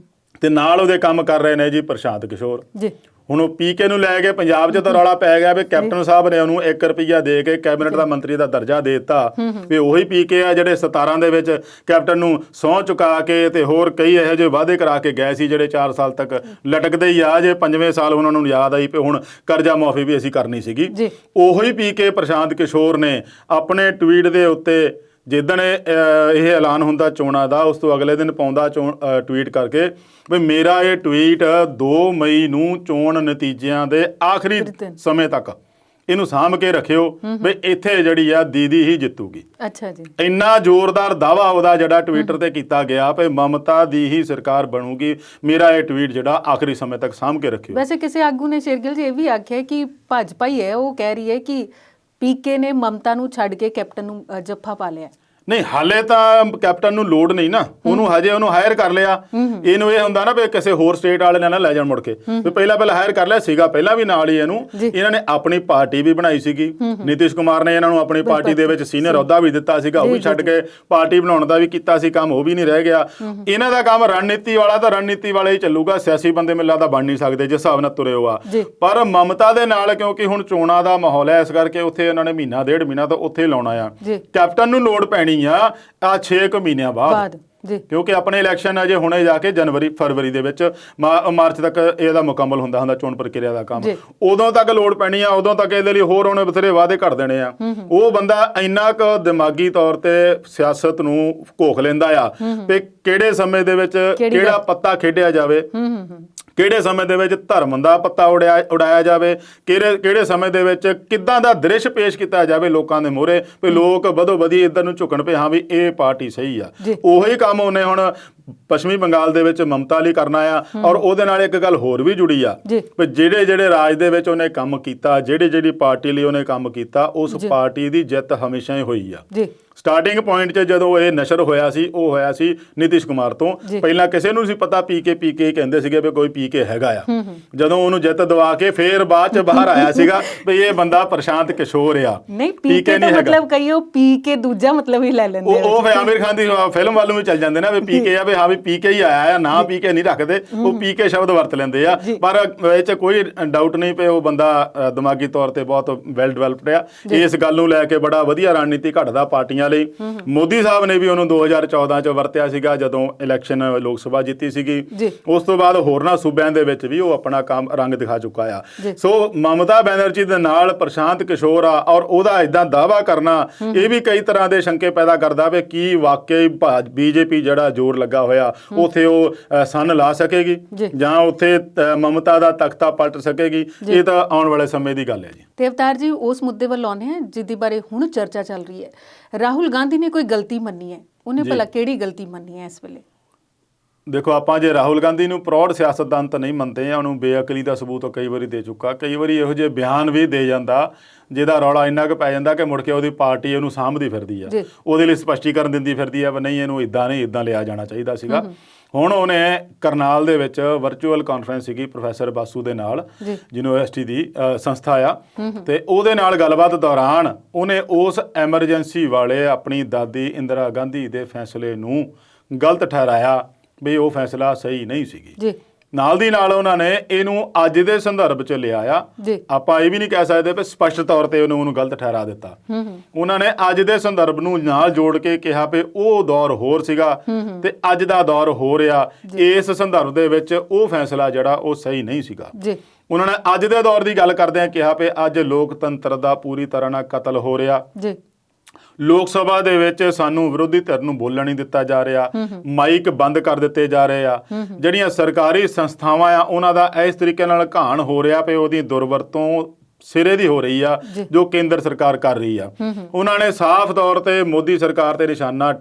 ਤੇ ਨਾਲ ਉਹਦੇ ਕੰਮ ਕਰ ਰਹੇ ਨੇ ਜੀ ਪ੍ਰਸ਼ਾਂਤ ਕਿਸ਼ੋਰ ਜੀ। ਹੁਣ ਉਹ ਪੀਕੇ ਨੂੰ ਲੈ ਕੇ ਪੰਜਾਬ 'ਚ ਤਾਂ ਰੌਲਾ ਪੈ ਗਿਆ ਵੀ ਕੈਪਟਨ ਸਾਹਿਬ ਨੇ ਉਹਨੂੰ 1 ਰੁਪਈਆ ਦੇ ਕੇ ਕੈਬਨਿਟ ਦਾ ਮੰਤਰੀ ਦਾ ਦਰਜਾ ਦੇ ਦਿੱਤਾ, ਵੀ ਉਹੀ ਪੀਕੇ ਆ ਜਿਹੜੇ 17 ਦੇ ਵਿੱਚ ਕੈਪਟਨ ਨੂੰ ਸਹੁੰ ਚੁਕਾ ਕੇ ਤੇ ਹੋਰ ਕਈ ਇਹੋ ਜਿਹੇ ਵਾਅਦੇ ਕਰਾ ਕੇ ਗਏ ਸੀ ਜਿਹੜੇ 4 ਸਾਲ ਤੱਕ ਲਟਕਦੇ ਹੀ ਆ। ਜੇ 5ਵੇਂ ਸਾਲ ਉਹਨਾਂ ਨੂੰ ਯਾਦ ਆਈ ਵੀ ਹੁਣ ਕਰਜ਼ਾ ਮੁਆਫੀ ਵੀ ਅਸੀਂ ਕਰਨੀ ਸੀਗੀ। ਉਹੀ ਪੀਕੇ ਪ੍ਰਸ਼ਾਂਤ ਕਿਸ਼ੋਰ ਨੇ ਆਪਣੇ ਟਵੀਟ ਦੇ ਉੱਤੇ ਜਿੱਦਣ ਇਹ ਐਲਾਨ ਹੁੰਦਾ ਚੋਣਾਂ ਦਾ, ਉਸ ਤੋਂ ਅਗਲੇ ਦਿਨ ਪਾਉਂਦਾ ਟਵੀਟ ਕਰਕੇ ਵੀ ਮੇਰਾ ਇਹ ਟਵੀਟ 2 ਮਈ ਨੂੰ ਚੋਣ ਨਤੀਜਿਆਂ ਦੇ ਆਖਰੀ ਸਮੇਂ ਤੱਕ ਇਹਨੂੰ ਸਾਂਭ ਕੇ ਰੱਖਿਓ ਵੀ ਇੱਥੇ ਜਿਹੜੀ ਆ ਦੀਦੀ ਹੀ ਜਿੱਤੂਗੀ। ਅੱਛਾ ਜੀ, ਇੰਨਾ ਜ਼ੋਰਦਾਰ ਦਾਵਾ ਉਹਦਾ ਜਿਹੜਾ ਟਵਿੱਟਰ ਤੇ ਕੀਤਾ ਗਿਆ ਵੀ ਮਮਤਾ ਦੀ ਹੀ ਸਰਕਾਰ ਬਣੂਗੀ, ਮੇਰਾ ਇਹ ਟਵੀਟ ਜਿਹੜਾ ਆਖਰੀ ਸਮੇਂ ਤੱਕ ਸਾਂਭ ਕੇ ਰੱਖਿਓ। ਵੈਸੇ ਕਿਸੇ ਆਗੂ ਨੇ ਸ਼ੇਰਗਿਲ ਜੀ ਇਹ ਵੀ ਆਖਿਆ ਕਿ ਭਾਜਪਾ ਹੀ ਹੈ, ਉਹ ਕਹਿ ਰਹੀ ਹੈ ਕਿ ਪੀਕੇ ਨੇ ਮਮਤਾ ਨੂੰ ਛੱਡ ਕੇ ਕੈਪਟਨ ਨੂੰ ਜੱਫਾ ਪਾ ਲਿਆ। ਨਹੀਂ, ਹਾਲੇ ਤਾਂ ਕੈਪਟਨ ਨੂੰ ਲੋੜ ਨਹੀਂ ਨਾ, ਉਹਨੂੰ ਹਜੇ ਉਹਨੂੰ ਹਾਇਰ ਕਰ ਲਿਆ। ਇਹਨੂੰ ਇਹ ਹੁੰਦਾ ਨਾ ਵੀ ਕਿਸੇ ਹੋਰ ਸਟੇਟ ਵਾਲੇ ਨੇ ਨਾ ਲੈ ਜਾਣ ਮੁੜ ਕੇ, ਵੀ ਪਹਿਲਾਂ ਹਾਇਰ ਕਰ ਲਿਆ ਸੀਗਾ ਪਹਿਲਾਂ ਵੀ ਨਾਲ ਹੀ ਇਹਨੂੰ। ਇਹਨਾਂ ਨੇ ਆਪਣੀ ਪਾਰਟੀ ਵੀ ਬਣਾਈ ਸੀਗੀ, ਨਿਤਿਸ਼ ਕੁਮਾਰ ਨੇ ਇਹਨਾਂ ਨੂੰ ਆਪਣੀ ਪਾਰਟੀ ਦੇ ਵਿੱਚ ਸੀਨੀਅਰ ਅਹੁਦਾ ਵੀ ਦਿੱਤਾ ਸੀਗਾ, ਉਹ ਵੀ ਛੱਡ ਕੇ ਪਾਰਟੀ ਬਣਾਉਣ ਦਾ ਵੀ ਕੀਤਾ ਸੀ ਕੰਮ, ਉਹ ਵੀ ਨਹੀਂ ਰਹਿ ਗਿਆ। ਇਹਨਾਂ ਦਾ ਕੰਮ ਰਣਨੀਤੀ ਵਾਲਾ ਤਾਂ ਰਣਨੀਤੀ ਵਾਲਾ ਹੀ ਚੱਲੂਗਾ, ਸਿਆਸੀ ਬੰਦੇ ਮੈਨੂੰ ਲੱਗਦਾ ਬਣ ਨਹੀਂ ਸਕਦੇ ਜਿਸ ਹਿਸਾਬ ਨਾਲ ਤੁਰੇ ਹੋ ਆ। ਪਰ ਮਮਤਾ ਦੇ ਨਾਲ ਕਿਉਂਕਿ ਹੁਣ ਚੋਣਾਂ ਦਾ ਮਾਹੌਲ ਹੈ, ਇਸ ਕਰਕੇ ਉੱਥੇ ਇਹਨਾਂ ਨੇ ਮਹੀਨਾ 1.5 ਮਹੀਨਾ ਤਾਂ ਉੱਥੇ ਲਾਉਣਾ ਆ। ਕੈਪਟਨ ਨੂੰ ਲੋੜ ਪੈਣੀ ਆ 6 ਮਹੀਨਿਆਂ ਬਾਅਦ, ਕਿਉਂਕਿ ਆਪਣੇ ਇਲੈਕਸ਼ਨ ਅਜੇ ਹੁਣੇ ਜਾ ਕੇ ਜਨਵਰੀ ਫਰਵਰੀ ਦੇ ਵਿੱਚ ਮਾਰਚ ਤੱਕ ਇਹਦਾ ਮੁਕੰਮਲ ਹੁੰਦਾ ਚੋਣ ਪ੍ਰਕਿਰਿਆ ਦਾ ਕੰਮ, ਉਦੋਂ ਤੱਕ ਲੋੜ ਪੈਣੀ ਆ। ਉਦੋਂ ਤੱਕ ਇਹਦੇ ਲਈ ਹੋਰ ਉਹਨੇ ਬਥੇਰੇ ਵਾਅਦੇ ਕਰ ਦੇਣੇ ਆ। ਉਹ ਬੰਦਾ ਇੰਨਾ ਕੁ ਦਿਮਾਗੀ ਤੌਰ ਤੇ ਸਿਆਸਤ ਨੂੰ ਘੋਖ ਲੈਂਦਾ ਆ ਵੀ ਕਿਹੜੇ ਸਮੇਂ ਦੇ ਵਿੱਚ ਕਿਹੜਾ ਪੱਤਾ ਖੇਡਿਆ ਜਾਵੇ, ਕਿਹੜੇ ਸਮੇਂ ਦੇ ਵਿੱਚ ਧਰਮ ਦਾ ਪੱਤਾ ਉਡਾਇਆ ਜਾਵੇ, ਕਿਹੜੇ ਸਮੇਂ ਦੇ ਵਿੱਚ ਕਿੱਦਾਂ ਦਾ ਦ੍ਰਿਸ਼ ਪੇਸ਼ ਕੀਤਾ ਜਾਵੇ ਲੋਕਾਂ ਦੇ ਮੂਹਰੇ ਵੀ ਲੋਕ ਵਧੋ ਵਧੀ ਇੱਧਰ ਨੂੰ ਝੁਕਣ ਪਏ, ਹਾਂ ਵੀ ਇਹ ਪਾਰਟੀ ਸਹੀ ਆ। ਉਹੀ ਕੰਮ ਉਹਨੇ ਹੁਣ ਪੱਛਮੀ ਬੰਗਾਲ ਦੇ ਵਿੱਚ ਮਮਤਾ ਲਈ ਕਰਨਾ ਆ। ਔਰ ਉਹਦੇ ਨਾਲ ਇੱਕ ਗੱਲ ਹੋਰ ਵੀ ਜੁੜੀ ਆ ਵੀ ਜਿਹੜੇ ਰਾਜ ਦੇ ਵਿੱਚ ਉਹਨੇ ਕੰਮ ਕੀਤਾ, ਜਿਹੜੀ ਪਾਰਟੀ ਲਈ ਉਹਨੇ ਕੰਮ ਕੀਤਾ, ਉਸ ਪਾਰਟੀ ਦੀ ਜਿੱਤ ਹਮੇਸ਼ਾ ਹੀ ਹੋਈ ਆ। ਸਟਾਰਟਿੰਗ ਪੁਆਇੰਟ 'ਚ ਜਦੋਂ ਇਹ ਨਸ਼ਰ ਹੋਇਆ ਸੀ, ਉਹ ਹੋਇਆ ਸੀ ਨਿਤਿਸ਼ ਕੁਮਾਰ ਤੋਂ। ਪਹਿਲਾਂ ਕਿਸੇ ਨੂੰ ਸੀ ਪਤਾ ਪੀਕੇ ਕਹਿੰਦੇ ਸੀਗੇ ਵੀ ਕੋਈ ਪੀਕੇ ਹੈਗਾ ਆ। ਜਦੋਂ ਉਹਨੂੰ ਜਿੱਤ ਦਵਾ ਕੇ ਫੇਰ ਬਾਅਦ 'ਚ ਬਾਹਰ ਆਇਆ ਸੀਗਾ ਵੀ ਇਹ ਬੰਦਾ ਪ੍ਰਸ਼ਾਂਤ ਕਿਸ਼ੋਰ ਆ, ਪੀਕੇ ਨਹੀਂ ਹੈਗਾ। ਮਤਲਬ ਕਈਓ ਪੀਕੇ ਦੂਜਾ ਮਤਲਬ ਹੀ ਲੈ ਲੈਂਦੇ, ਉਹ ਫਿਰ ਆਮਿਰ ਖਾਨ ਦੀ ਫਿਲਮ ਵੱਲ ਨੂੰ ਚੱਲ ਜਾਂਦੇ ਨਾ ਵੀ ਪੀਕੇ ਆ, ਵੀ ਹਾਂ ਵੀ ਪੀਕੇ ਹੀ ਆਇਆ ਆ, ਨਾ ਪੀਕੇ ਨਹੀਂ ਰੱਖਦੇ, ਉਹ ਪੀਕੇ ਸ਼ਬਦ ਵਰਤ ਲੈਂਦੇ ਆ। ਪਰ ਇਹ 'ਚ ਕੋਈ ਡਾਊਟ ਨਹੀਂ ਪਏ ਉਹ ਬੰਦਾ ਦਿਮਾਗੀ ਤੌਰ ਤੇ ਬਹੁਤ ਵੈਲ ਡਿਵੈਲਪਡ ਆ। ਇਸ ਗੱਲ ਨੂੰ ਲੈ ਕੇ ਬੜਾ ਵਧੀਆ ਰਣਨੀਤੀ ਘੜਦਾ ਪਾਰਟੀਆਂ ਲਈ। ਮੋਦੀ ਸਾਹਿਬ ਨੇ ਵੀ ਉਹਨੂੰ 2014 ਚ ਵਰਤਿਆ ਸੀਗਾ ਜਦੋਂ ਇਲੈਕਸ਼ਨ ਲੋਕ ਸਭਾ ਜਿੱਤੀ ਸੀਗੀ। ਉਸ ਤੋਂ ਬਾਅਦ ਹੋਰਨਾਂ ਸੂਬਿਆਂ ਦੇ ਵਿੱਚ ਵੀ ਉਹ ਆਪਣਾ ਕੰਮ ਰੰਗ ਦਿਖਾ ਚੁੱਕਾ ਆ। ਸੋ ਮਮਤਾ ਬੈਨਰਜੀ ਦੇ ਨਾਲ ਪ੍ਰਸ਼ਾਂਤ ਕਿਸ਼ੋਰ ਆ, ਔਰ ਉਹਦਾ ਇਦਾਂ ਦਾਅਵਾ ਕਰਨਾ ਇਹ ਵੀ ਕਈ ਤਰ੍ਹਾਂ ਦੇ ਸ਼ੰਕੇ ਪੈਦਾ ਕਰਦਾ ਵੀ ਕੀ ਵਾਕਈ ਬੀਜੇਪੀ ਜਿਹੜਾ ਜ਼ੋਰ ਲੱਗਾ ਹੋਇਆ ਉੱਥੇ ਉਹ ਸੰਨ ਲਾ ਸਕੇਗੀ ਜਾਂ ਉੱਥੇ ਮਮਤਾ ਦਾ ਤਖਤਾ ਪਲਟ ਸਕੇਗੀ। ਇਹ ਤਾਂ ਆਉਣ ਵਾਲੇ ਸਮੇਂ ਦੀ ਗੱਲ ਹੈ ਜੀ। ਤੇ ਅਵਤਾਰ ਜੀ, ਉਸ ਮੁੱਦੇ ਵੱਲ ਆਉਂਦੇ ਹਾਂ ਜਿਹਦੇ ਬਾਰੇ ਹੁਣ ਚਰਚਾ ਚੱਲ ਰਹੀ ਹੈ। ਰਾਹੁਲ ਗਾਂਧੀ ਨੇ ਕੋਈ ਗਲਤੀ ਮੰਨੀ ਹੈ, ਉਹਨੇ ਭਲਾ ਕਿਹੜੀ ਗਲਤੀ ਮੰਨੀ ਹੈ ਇਸ ਵੇਲੇ? ਦੇਖੋ, ਆਪਾਂ ਜੇ ਰਾਹੁਲ ਗਾਂਧੀ ਨੂੰ ਪ੍ਰੌੜ ਸਿਆਸਤਦਾਨ ਤਾਂ ਨਹੀਂ ਮੰਨਦੇ ਆ, ਉਹਨੂੰ ਬੇਅਕਲੀ ਦਾ ਸਬੂਤ ਕਈ ਵਾਰੀ ਦੇ ਚੁੱਕਾ। ਕਈ ਵਾਰੀ ਇਹੋ ਜਿਹੇ ਬਿਆਨ ਵੀ ਦੇ ਜਾਂਦਾ ਜਿਹਦਾ ਰੌਲਾ ਇੰਨਾ ਕੁ ਪੈ ਜਾਂਦਾ ਕਿ ਮੁੜ ਕੇ ਉਹਦੀ ਪਾਰਟੀ ਉਹਨੂੰ ਸਾਂਭਦੀ ਫਿਰਦੀ ਆ, ਉਹਦੇ ਲਈ ਸਪਸ਼ਟੀਕਰਨ ਦਿੰਦੀ ਫਿਰਦੀ ਆ ਵੀ ਨਹੀਂ ਇਹਨੂੰ ਇੱਦਾਂ ਨਹੀਂ ਇੱਦਾਂ ਲਿਆ ਜਾਣਾ ਚਾਹੀਦਾ ਸੀਗਾ। ਹੁਣ ਉਹਨੇ ਕਰਨਾਲ ਦੇ ਵਿੱਚ ਵਰਚੁਅਲ ਕਾਨਫਰੰਸ ਸੀਗੀ ਪ੍ਰੋਫੈਸਰ ਬਾਸੂ ਦੇ ਨਾਲ, ਯੂਨੀਵਰਸਿਟੀ ਦੀ ਸੰਸਥਾ ਆ, ਤੇ ਉਹਦੇ ਨਾਲ ਗੱਲਬਾਤ ਦੌਰਾਨ ਉਹਨੇ ਉਸ ਐਮਰਜੈਂਸੀ ਵਾਲੇ ਆਪਣੀ ਦਾਦੀ ਇੰਦਰਾ ਗਾਂਧੀ ਦੇ ਫੈਸਲੇ ਨੂੰ ਗਲਤ ਠਹਿਰਾਇਆ ਵੀ ਉਹ ਫੈਸਲਾ ਸਹੀ ਨਹੀਂ ਸੀਗੀ। ਨਾਲ ਦੀ ਨਾਲ ਉਹਨਾਂ ਨੇ ਇਹਨੂੰ ਅੱਜ ਦੇ ਸੰਦਰਭ 'ਚ ਲਿਆ ਆ। ਆਪਾਂ ਇਹ ਵੀ ਨਹੀਂ ਕਹਿ ਸਕਦੇ ਵੀ ਸਪਸ਼ਟ ਤੌਰ ਤੇ ਉਹਨੂੰ ਗਲਤ ਠਹਿਰਾ ਦਿੱਤਾ। ਉਹਨਾਂ ਨੇ ਅੱਜ ਦੇ ਸੰਦਰਭ ਨੂੰ ਨਾਲ ਜੋੜ ਕੇ ਕਿਹਾ ਵੀ ਉਹ ਦੌਰ ਹੋਰ ਸੀਗਾ ਤੇ ਅੱਜ ਦਾ ਦੌਰ ਹੋ ਰਿਹਾ, ਇਸ ਸੰਦਰਭ ਦੇ ਵਿੱਚ ਉਹ ਫੈਸਲਾ ਜਿਹੜਾ ਉਹ ਸਹੀ ਨਹੀਂ ਸੀਗਾ। ਉਹਨਾਂ ਨੇ ਅੱਜ ਦੇ ਦੌਰ ਦੀ ਗੱਲ ਕਰਦਿਆਂ ਕਿਹਾ ਵੀ ਅੱਜ ਲੋਕਤੰਤਰ ਦਾ ਪੂਰੀ ਤਰ੍ਹਾਂ ਨਾਲ ਕਤਲ ਹੋ ਰਿਹਾ। ਲੋਕ ਸਭਾ ਦੇ ਵਿੱਚ ਸਾਨੂੰ ਵਿਰੋਧੀ ਧਿਰ ਨੂੰ ਬੋਲਣ ਨਹੀਂ ਦਿੱਤਾ ਜਾ ਰਿਹਾ, ਮਾਈਕ ਬੰਦ ਕਰ ਦਿੱਤੇ ਜਾ ਰਹੇ ਆ, ਜਿਹੜੀਆਂ ਸਰਕਾਰੀ ਸੰਸਥਾਵਾਂ ਆ ਉਹਨਾਂ ਦਾ ਇਸ ਤਰੀਕੇ ਨਾਲ ਘਾਣ ਹੋ ਰਿਹਾ ਵੀ ਉਹਦੀ ਦੁਰਵਰਤੋਂ ਸਿਰੇ ਦੀ ਹੋ ਰਹੀ ਆ ਜੋ ਕੇਂਦਰ ਸਰਕਾਰ ਕਰ ਰਹੀ ਆ। ਉਹਨਾਂ ਨੇ ਸਾਫ਼ ਤੌਰ ਤੇ ਮੋਦੀ ਸਰਕਾਰ ਤੇ ਨਿਸ਼ਾਨਾ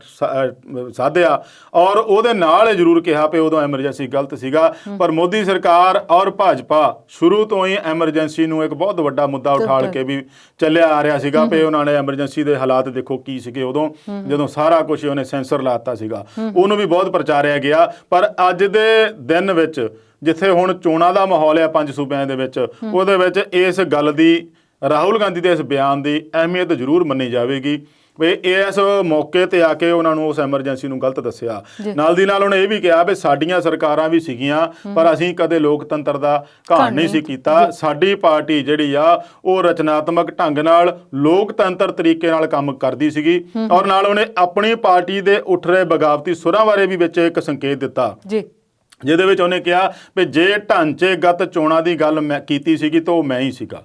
ਸਾਧਿਆ ਔਰ ਉਹਦੇ ਨਾਲ ਇਹ ਜ਼ਰੂਰ ਕਿਹਾ ਕਿ ਉਦੋਂ ਐਮਰਜੈਂਸੀ ਗਲਤ ਸੀਗਾ, ਪਰ ਮੋਦੀ ਸਰਕਾਰ ਔਰ ਭਾਜਪਾ ਸ਼ੁਰੂ ਤੋਂ ਹੀ ਐਮਰਜੈਂਸੀ ਨੂੰ ਇੱਕ ਬਹੁਤ ਵੱਡਾ ਮੁੱਦਾ ਉਠਾਲ ਕੇ ਵੀ ਚੱਲਿਆ ਆ ਰਿਹਾ ਸੀਗਾ ਕਿ ਉਹਨਾਂ ਨੇ ਐਮਰਜੈਂਸੀ ਦੇ ਹਾਲਾਤ ਦੇਖੋ ਕੀ ਸੀਗੇ ਉਦੋਂ, ਜਦੋਂ ਸਾਰਾ ਕੁਝ ਉਹਨੇ ਸੈਂਸਰ ਲਾਤਾ ਸੀਗਾ, ਉਹਨੂੰ ਵੀ ਬਹੁਤ ਪ੍ਰਚਾਰਿਆ ਗਿਆ। ਪਰ ਅੱਜ ਦੇ ਦਿਨ ਵਿੱਚ ਜਿੱਥੇ ਹੁਣ ਚੋਣਾਂ ਦਾ ਮਾਹੌਲ ਹੈ 5 ਸੂਬਿਆਂ ਦੇ ਵਿੱਚ, ਉਹਦੇ ਵਿੱਚ ਇਸ ਗੱਲ ਦੀ, ਰਾਹੁਲ ਗਾਂਧੀ ਦੇ ਇਸ ਬਿਆਨ ਦੀ ਅਹਿਮੀਅਤ ਜ਼ਰੂਰ ਮੰਨੀ ਜਾਵੇਗੀ ਵੀ ਇਸ ਮੌਕੇ ਤੇ ਆ ਕੇ ਉਹਨਾਂ ਨੂੰ ਉਸ ਐਮਰਜੈਂਸੀ ਨੂੰ ਗਲਤ ਦੱਸਿਆ। ਨਾਲ ਦੀ ਨਾਲ ਉਹਨੇ ਇਹ ਵੀ ਕਿਹਾ ਵੀ ਸਾਡੀਆਂ ਸਰਕਾਰਾਂ ਵੀ ਸੀਗੀਆਂ ਪਰ ਅਸੀਂ ਕਦੇ ਲੋਕਤੰਤਰ ਦਾ ਘਾਣ ਨਹੀਂ ਸੀ ਕੀਤਾ। ਸਾਡੀ ਪਾਰਟੀ ਜਿਹੜੀ ਆ ਉਹ ਰਚਨਾਤਮਕ ਢੰਗ ਨਾਲ ਲੋਕਤੰਤਰ ਤਰੀਕੇ ਨਾਲ ਕੰਮ ਕਰਦੀ ਸੀਗੀ ਔਰ ਨਾਲ ਉਹਨੇ ਆਪਣੀ ਪਾਰਟੀ ਦੇ ਉੱਠ ਰਹੇ ਬਗਾਵਤੀ ਸੁਰਾਂ ਬਾਰੇ ਵੀ ਵਿੱਚ ਇੱਕ ਸੰਕੇਤ ਦਿੱਤਾ ਜਿਹਦੇ ਵਿੱਚ ਉਹਨੇ ਕਿਹਾ ਵੀ ਜੇ ਢਾਂਚੇਗਤ ਚੋਣਾਂ ਦੀ ਗੱਲ ਮੈਂ ਕੀਤੀ ਸੀਗੀ ਤਾਂ ਉਹ ਮੈਂ ਹੀ ਸੀਗਾ।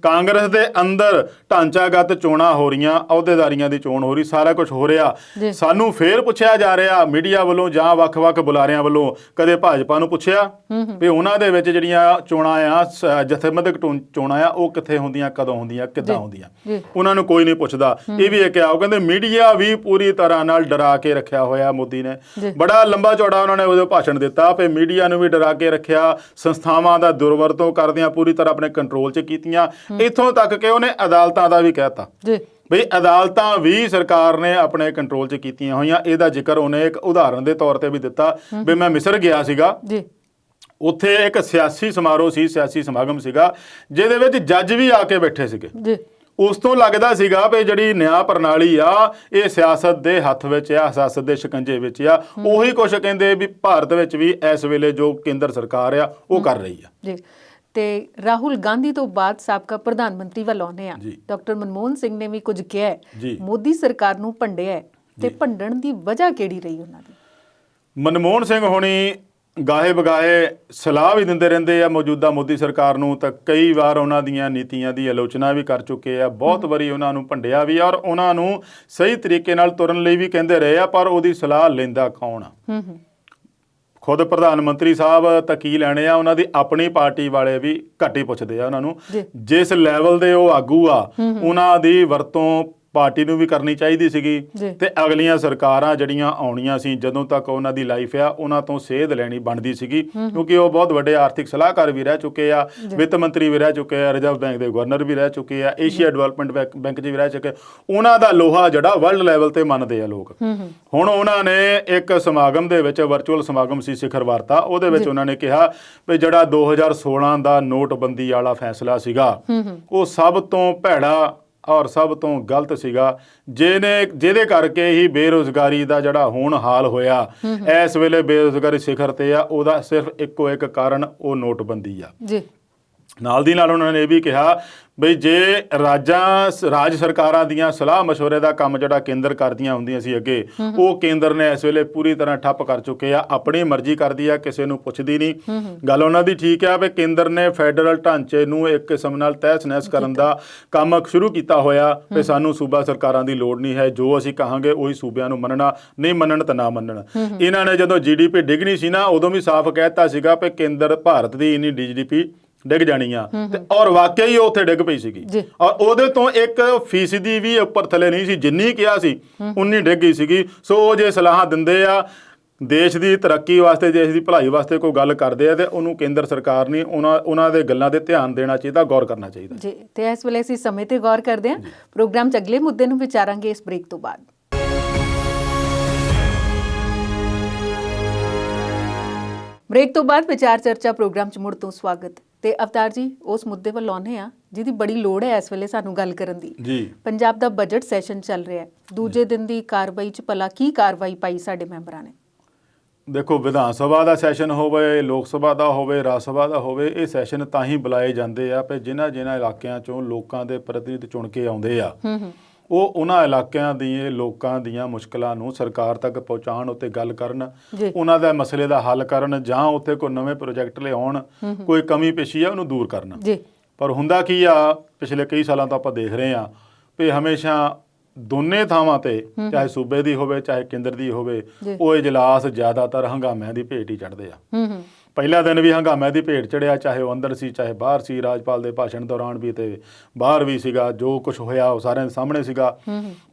ਕਾਂਗਰਸ ਦੇ ਅੰਦਰ ਢਾਂਚਾਗਤ ਚੋਣਾਂ ਹੋ ਰਹੀਆਂ, ਅਹੁਦੇਦਾਰੀਆਂ ਦੀ ਚੋਣ ਹੋ ਰਹੀ, ਸਾਰਾ ਕੁਝ ਹੋ ਰਿਹਾ। ਸਾਨੂੰ ਫੇਰ ਪੁੱਛਿਆ ਜਾ ਰਿਹਾ ਮੀਡੀਆ ਵੱਲੋਂ ਜਾਂ ਵੱਖ-ਵੱਖ ਬੁਲਾਰਿਆਂ ਵੱਲੋਂ, ਕਦੇ ਭਾਜਪਾ ਨੂੰ ਪੁੱਛਿਆ ਵੀ ਉਹਨਾਂ ਦੇ ਵਿੱਚ ਜਿਹੜੀਆਂ ਚੋਣਾਂ ਆ ਜਥੇਬੰਦਕ ਚੋਣਾਂ ਆ ਉਹ ਕਿੱਥੇ ਹੁੰਦੀਆਂ, ਕਦੋਂ ਹੁੰਦੀਆਂ, ਕਿੱਦਾਂ ਹੁੰਦੀਆਂ, ਉਹਨਾਂ ਨੂੰ ਕੋਈ ਨਹੀਂ ਪੁੱਛਦਾ। ਇਹ ਵੀ ਇੱਕ ਆ, ਉਹ ਕਹਿੰਦੇ ਮੀਡੀਆ ਵੀ ਪੂਰੀ ਤਰ੍ਹਾਂ ਨਾਲ ਡਰਾ ਕੇ ਰੱਖਿਆ ਹੋਇਆ ਮੋਦੀ ਨੇ। ਬੜਾ ਲੰਬਾ ਚੌੜਾ ਉਹਨਾਂ ਨੇ ਉਹਦੇ ਭਾਸ਼ਣ ਦਿੱਤਾ, ਮੀਡੀਆ ਨੂੰ ਵੀ ਡਰਾ ਕੇ ਰੱਖਿਆ, ਸੰਸਥਾਵਾਂ ਦਾ ਦੁਰਵਰਤੋਂ ਕਰਦਿਆਂ ਪੂਰੀ ਤਰ੍ਹਾਂ ਆਪਣੇ ਕੰਟਰੋਲ 'ਚ ਕੀਤੀਆਂ, ਇੱਥੋਂ ਤੱਕ ਕਿ ਉਹਨੇ ਅਦਾਲਤਾਂ ਦਾ ਵੀ ਕਹਿਤਾ ਬਈ ਅਦਾਲਤਾਂ ਵੀ ਸਰਕਾਰ ਨੇ ਆਪਣੇ ਕੰਟਰੋਲ 'ਚ ਕੀਤੀਆਂ ਹੋਈਆਂ। ਇਹਦਾ ਜ਼ਿਕਰ ਉਹਨੇ ਇੱਕ ਉਦਾਹਰਨ ਦੇ ਤੌਰ ਤੇ ਵੀ ਦਿੱਤਾ ਵੀ ਮੈਂ ਮਿਸਰ ਗਿਆ ਸੀਗਾ, ਉੱਥੇ ਇੱਕ ਸਿਆਸੀ ਸਮਾਰੋਹ ਸੀ, ਸਿਆਸੀ ਸਮਾਗਮ ਸੀਗਾ ਜਿਹਦੇ ਵਿੱਚ ਜੱਜ ਵੀ ਆ ਕੇ ਬੈਠੇ ਸੀਗੇ। ਉਸ ਤੋਂ ਲੱਗਦਾ ਸੀਗਾ ਵੀ ਜਿਹੜੀ ਨਿਆਂ ਪ੍ਰਣਾਲੀ ਆ ਇਹ ਸਿਆਸਤ ਦੇ ਹੱਥ ਵਿੱਚ ਆ, ਸਿਆਸਤ ਦੇ ਸ਼ਿਕੰਜੇ ਵਿੱਚ ਆ। ਉਹੀ ਕੁਛ ਕਹਿੰਦੇ ਵੀ ਭਾਰਤ ਵਿੱਚ ਵੀ ਇਸ ਵੇਲੇ ਜੋ ਕੇਂਦਰ ਸਰਕਾਰ ਆ ਉਹ ਕਰ ਰਹੀ ਆ ਜੀ। ਤੇ ਰਾਹੁਲ ਗਾਂਧੀ ਤੋਂ ਬਾਅਦ ਸਾਬਕਾ ਪ੍ਰਧਾਨ ਮੰਤਰੀ ਵੱਲ ਆਉਂਦੇ ਆ, ਡਾਕਟਰ ਮਨਮੋਹਨ ਸਿੰਘ ਨੇ ਵੀ ਕੁਝ ਕਿਹਾ, ਮੋਦੀ ਸਰਕਾਰ ਨੂੰ ਭੰਡਿਆ ਤੇ ਭੰਡਣ ਦੀ ਵਜ੍ਹਾ ਕਿਹੜੀ ਰਹੀ ਉਹਨਾਂ ਦੀ? ਮਨਮੋਹਨ ਸਿੰਘ ਹੋਣੀ ਗਾਹੇ ਬਗਾਹੇ ਸਲਾਹ ਵੀ ਦਿੰਦੇ ਰਹਿੰਦੇ ਆ ਮੌਜੂਦਾ ਮੋਦੀ ਸਰਕਾਰ ਨੂੰ, ਤਾਂ ਕਈ ਵਾਰ ਉਹਨਾਂ ਦੀਆਂ ਨੀਤੀਆਂ ਦੀ ਆਲੋਚਨਾ ਵੀ ਕਰ ਚੁੱਕੇ ਆ, ਬਹੁਤ ਵਾਰੀ ਉਹਨਾਂ ਨੂੰ ਭੰਡਿਆ ਵੀ ਔਰ ਉਹਨਾਂ ਨੂੰ ਸਹੀ ਤਰੀਕੇ ਨਾਲ ਤੁਰਨ ਲਈ ਵੀ ਕਹਿੰਦੇ ਰਹੇ ਆ, ਪਰ ਉਹਦੀ ਸਲਾਹ ਲੈਂਦਾ ਕੌਣ ਆ? ਖੁਦ ਪ੍ਰਧਾਨ ਮੰਤਰੀ ਸਾਹਿਬ ਤਾਂ ਕੀ ਲੈਣੇ ਆ, ਉਹਨਾਂ ਦੀ ਆਪਣੀ ਪਾਰਟੀ ਵਾਲੇ ਵੀ ਘੱਟ ਹੀ ਪੁੱਛਦੇ ਆ ਉਹਨਾਂ ਨੂੰ। ਜਿਸ ਲੈਵਲ ਦੇ ਉਹ ਆਗੂ ਆ ਉਹਨਾਂ ਦੀ ਵਰਤੋਂ ਪਾਰਟੀ ਨੂੰ ਵੀ ਕਰਨੀ ਚਾਹੀਦੀ ਸੀਗੀ ਤੇ ਅਗਲੀਆਂ ਸਰਕਾਰਾਂ ਜਿਹੜੀਆਂ ਆਉਣੀਆਂ ਸੀ ਜਦੋਂ ਤੱਕ ਉਹਨਾਂ ਦੀ ਲਾਈਫ ਆ ਉਹਨਾਂ ਤੋਂ ਸੇਧ ਲੈਣੀ ਬਣਦੀ ਸੀਗੀ, ਕਿਉਂਕਿ ਉਹ ਬਹੁਤ ਵੱਡੇ ਆਰਥਿਕ ਸਲਾਹਕਾਰ ਵੀ ਰਹਿ ਚੁੱਕੇ ਆ, ਵਿੱਤ ਮੰਤਰੀ ਵੀ ਰਹਿ ਚੁੱਕੇ ਆ, ਰਿਜ਼ਰਵ ਬੈਂਕ ਦੇ ਗਵਰਨਰ ਵੀ ਰਹਿ ਚੁੱਕੇ ਆ, ਏਸ਼ੀਆ ਡਿਵੈਲਪਮੈਂਟ ਬੈਂਕ 'ਚ ਵੀ ਰਹਿ ਚੁੱਕੇ। ਉਹਨਾਂ ਦਾ ਲੋਹਾ ਜਿਹੜਾ ਵਰਲਡ ਲੈਵਲ ਤੇ ਮੰਨਦੇ ਆ ਲੋਕ। ਹੁਣ ਉਹਨਾਂ ਨੇ ਇੱਕ ਸਮਾਗਮ ਦੇ ਵਿੱਚ, ਵਰਚੁਅਲ ਸਮਾਗਮ ਸੀ ਸਿਖਰ ਵਾਰਤਾ, ਉਹਦੇ ਵਿੱਚ ਉਹਨਾਂ ਨੇ ਕਿਹਾ ਵੀ ਜਿਹੜਾ 2016 ਦਾ ਨੋਟਬੰਦੀ ਵਾਲਾ ਫੈਸਲਾ ਸੀਗਾ ਉਹ ਸਭ ਤੋਂ ਭੈੜਾ ਔਰ ਸਭ ਤੋਂ ਗਲਤ ਸੀਗਾ, ਜਿਹਦੇ ਕਰਕੇ ਹੀ ਬੇਰੁਜ਼ਗਾਰੀ ਦਾ ਜਿਹੜਾ ਹੁਣ ਹਾਲ ਹੋਇਆ, ਇਸ ਵੇਲੇ ਬੇਰੁਜ਼ਗਾਰੀ ਸਿਖਰ ਤੇ ਆ, ਉਹਦਾ ਸਿਰਫ ਇੱਕੋ ਇੱਕ ਕਾਰਨ ਉਹ ਨੋਟਬੰਦੀ ਆ। ਨਾਲ ਦੀ ਨਾਲ ਉਹਨਾਂ ਨੇ ਇਹ ਵੀ ਕਿਹਾ ਬਈ ਜੇ ਰਾਜ ਸਰਕਾਰਾਂ ਦੀਆਂ ਸਲਾਹ ਮਸ਼ਵਰੇ ਦਾ ਕੰਮ ਜਿਹੜਾ ਕੇਂਦਰ ਕਰਦੀਆਂ ਹੁੰਦੀਆਂ ਸੀ ਅੱਗੇ, ਉਹ ਕੇਂਦਰ ਨੇ ਇਸ ਵੇਲੇ ਪੂਰੀ ਤਰ੍ਹਾਂ ਠੱਪ ਕਰ ਚੁੱਕੇ ਆ, ਆਪਣੀ ਮਰਜ਼ੀ ਕਰਦੀ ਆ, ਕਿਸੇ ਨੂੰ ਪੁੱਛਦੀ ਨਹੀਂ। ਗੱਲ ਉਹਨਾਂ ਦੀ ਠੀਕ ਆ ਵੀ ਕੇਂਦਰ ਨੇ ਫੈਡਰਲ ਢਾਂਚੇ ਨੂੰ ਇੱਕ ਕਿਸਮ ਨਾਲ ਤਹਿਸ ਨਹਿਸ ਕਰਨ ਦਾ ਕੰਮ ਸ਼ੁਰੂ ਕੀਤਾ ਹੋਇਆ ਵੀ ਸਾਨੂੰ ਸੂਬਾ ਸਰਕਾਰਾਂ ਦੀ ਲੋੜ ਨਹੀਂ ਹੈ, ਜੋ ਅਸੀਂ ਕਹਾਂਗੇ ਉਹੀ ਸੂਬਿਆਂ ਨੂੰ ਮੰਨਣਾ, ਨਹੀਂ ਮੰਨਣ ਤਾਂ ਨਾ ਮੰਨਣ। ਇਹਨਾਂ ਨੇ ਜਦੋਂ GDP ਡਿੱਗਣੀ ਸੀ ਨਾ ਉਦੋਂ ਵੀ ਸਾਫ਼ ਕਹਿ ਦਿੱਤਾ ਸੀਗਾ ਵੀ ਕੇਂਦਰ ਭਾਰਤ ਦੀ ਇੰਨੀ GDP ਡਿੱਗ ਜਾਣੀ ਆ, ਤੇ ਔਰ ਵਾਕਿਆ ਹੀ ਉਹ ਉੱਥੇ ਡਿੱਗ ਪਈ ਸੀਗੀ ਔਰ ਉਹਦੇ ਤੋਂ 1% ਵੀ ਉੱਪਰ ਥੱਲੇ ਨਹੀਂ ਸੀ, ਜਿੰਨੀ ਕਿਹਾ ਸੀ ਉਨੀ ਡਿੱਗ ਗਈ ਸੀਗੀ। ਸੋ ਉਹ ਜੇ ਸਲਾਹਾਂ ਦਿੰਦੇ ਆ ਦੇਸ਼ ਦੀ ਤਰੱਕੀ ਵਾਸਤੇ, ਦੇਸ਼ ਦੀ ਭਲਾਈ ਵਾਸਤੇ ਕੋਈ ਗੱਲ ਕਰਦੇ ਆ ਤੇ ਉਹਨੂੰ ਕੇਂਦਰ ਸਰਕਾਰ ਨੇ ਉਹਨਾਂ ਦੇ ਗੱਲਾਂ ਤੇ ਧਿਆਨ ਦੇਣਾ ਚਾਹੀਦਾ, ਗੌਰ ਕਰਨਾ ਚਾਹੀਦਾ ਜੀ। ਤੇ ਇਸ ਵੇਲੇ ਅਸੀਂ ਸਮੇਂ ਤੇ ਗੌਰ ਕਰਦੇ ਹਾਂ। ਪ੍ਰੋਗਰਾਮ 'ਚ ਅਗਲੇ ਮੁੱਦੇ ਨੂੰ ਵਿਚਾਰਾਂਗੇ ਇਸ ਬ੍ਰੇਕ ਤੋਂ ਬਾਅਦ। ਬ੍ਰੇਕ ਤੋਂ ਬਾਅਦ ਵਿਚਾਰ ਚਰਚਾ ਪ੍ਰੋਗਰਾਮ 'ਚ ਮੁੜ ਤੋਂ ਸਵਾਗਤ। ਤੇ ਅਵਤਾਰ ਜੀ, ਉਸ ਮੁੱਦੇ ਵੱਲ ਆਉਂਦੇ ਆ ਜਿਹਦੀ ਬੜੀ ਲੋੜ ਹੈ ਇਸ ਵੇਲੇ ਸਾਨੂੰ ਗੱਲ ਕਰਨ ਦੀ। ਪੰਜਾਬ ਦਾ ਬਜਟ ਸੈਸ਼ਨ ਚੱਲ ਰਿਹਾ ਹੈ, ਦੂਜੇ ਦਿਨ ਦੀ ਕਾਰਵਾਈ 'ਚ ਭਲਾ ਕੀ ਕਾਰਵਾਈ ਪਾਈ ਸਾਡੇ ਮੈਂਬਰਾਂ ਨੇ? ਦੇਖੋ, ਵਿਧਾਨ ਸਭਾ ਦਾ ਸੈਸ਼ਨ ਹੋਵੇ, ਲੋਕ ਸਭਾ ਦਾ ਹੋਵੇ, ਰਾਜ ਸਭਾ ਦਾ ਹੋਵੇ, ਇਹ ਸੈਸ਼ਨ ਤਾਂ ਹੀ ਬੁਲਾਏ ਜਾਂਦੇ ਆ ਕਿ ਜਿਨ੍ਹਾਂ ਇਲਾਕਿਆਂ 'ਚੋਂ ਲੋਕਾਂ ਦੇ ਪ੍ਰਤੀਨਿਧ ਚੁਣ ਕੇ ਆਉਂਦੇ ਆ, ਉਹ ਉਹਨਾਂ ਇਲਾਕਿਆਂ ਦੀਆਂ ਲੋਕਾਂ ਦੀਆਂ ਮੁਸ਼ਕਲਾਂ ਨੂੰ ਸਰਕਾਰ ਤੱਕ ਪਹੁੰਚਾਉਣ ਉੱਤੇ ਗੱਲ ਕਰਨ, ਉਹਨਾਂ ਦਾ ਮਸਲੇ ਦਾ ਹੱਲ ਕਰਨ, ਜਾਂ ਉੱਥੇ ਕੋਈ ਨਵੇਂ ਪ੍ਰੋਜੈਕਟ ਲਿਆਉਣ, ਕੋਈ ਕਮੀ ਪੇਸ਼ੀ ਆ ਉਹਨੂੰ ਦੂਰ ਕਰਨ। ਪਰ ਹੁੰਦਾ ਕੀ ਆ, ਪਿਛਲੇ ਕਈ ਸਾਲਾਂ ਤੋਂ ਆਪਾਂ ਦੇਖ ਰਹੇ ਹਾਂ ਵੀ ਹਮੇਸ਼ਾ ਦੋਨੇ ਥਾਵਾਂ ਤੇ, ਚਾਹੇ ਸੂਬੇ ਦੀ ਹੋਵੇ ਚਾਹੇ ਕੇਂਦਰ ਦੀ ਹੋਵੇ, ਉਹ ਇਜਲਾਸ ਜ਼ਿਆਦਾਤਰ ਹੰਗਾਮਿਆਂ ਦੀ ਭੇਟ ਹੀ ਚੜ੍ਹਦੇ ਆ। ਪਹਿਲਾ ਦਿਨ ਵੀ ਹੰਗਾਮੇ ਦੀ ਭੇਟ ਚੜਿਆ, ਚਾਹੇ ਉਹ ਅੰਦਰ ਸੀ ਚਾਹੇ ਬਾਹਰ ਸੀ, ਰਾਜਪਾਲ ਦੇ ਭਾਸ਼ਣ ਦੌਰਾਨ ਵੀ ਤੇ ਬਾਹਰ ਵੀ ਸੀਗਾ, ਜੋ ਕੁਝ ਹੋਇਆ ਉਹ ਸਾਰਿਆਂ ਦੇ ਸਾਹਮਣੇ ਸੀਗਾ।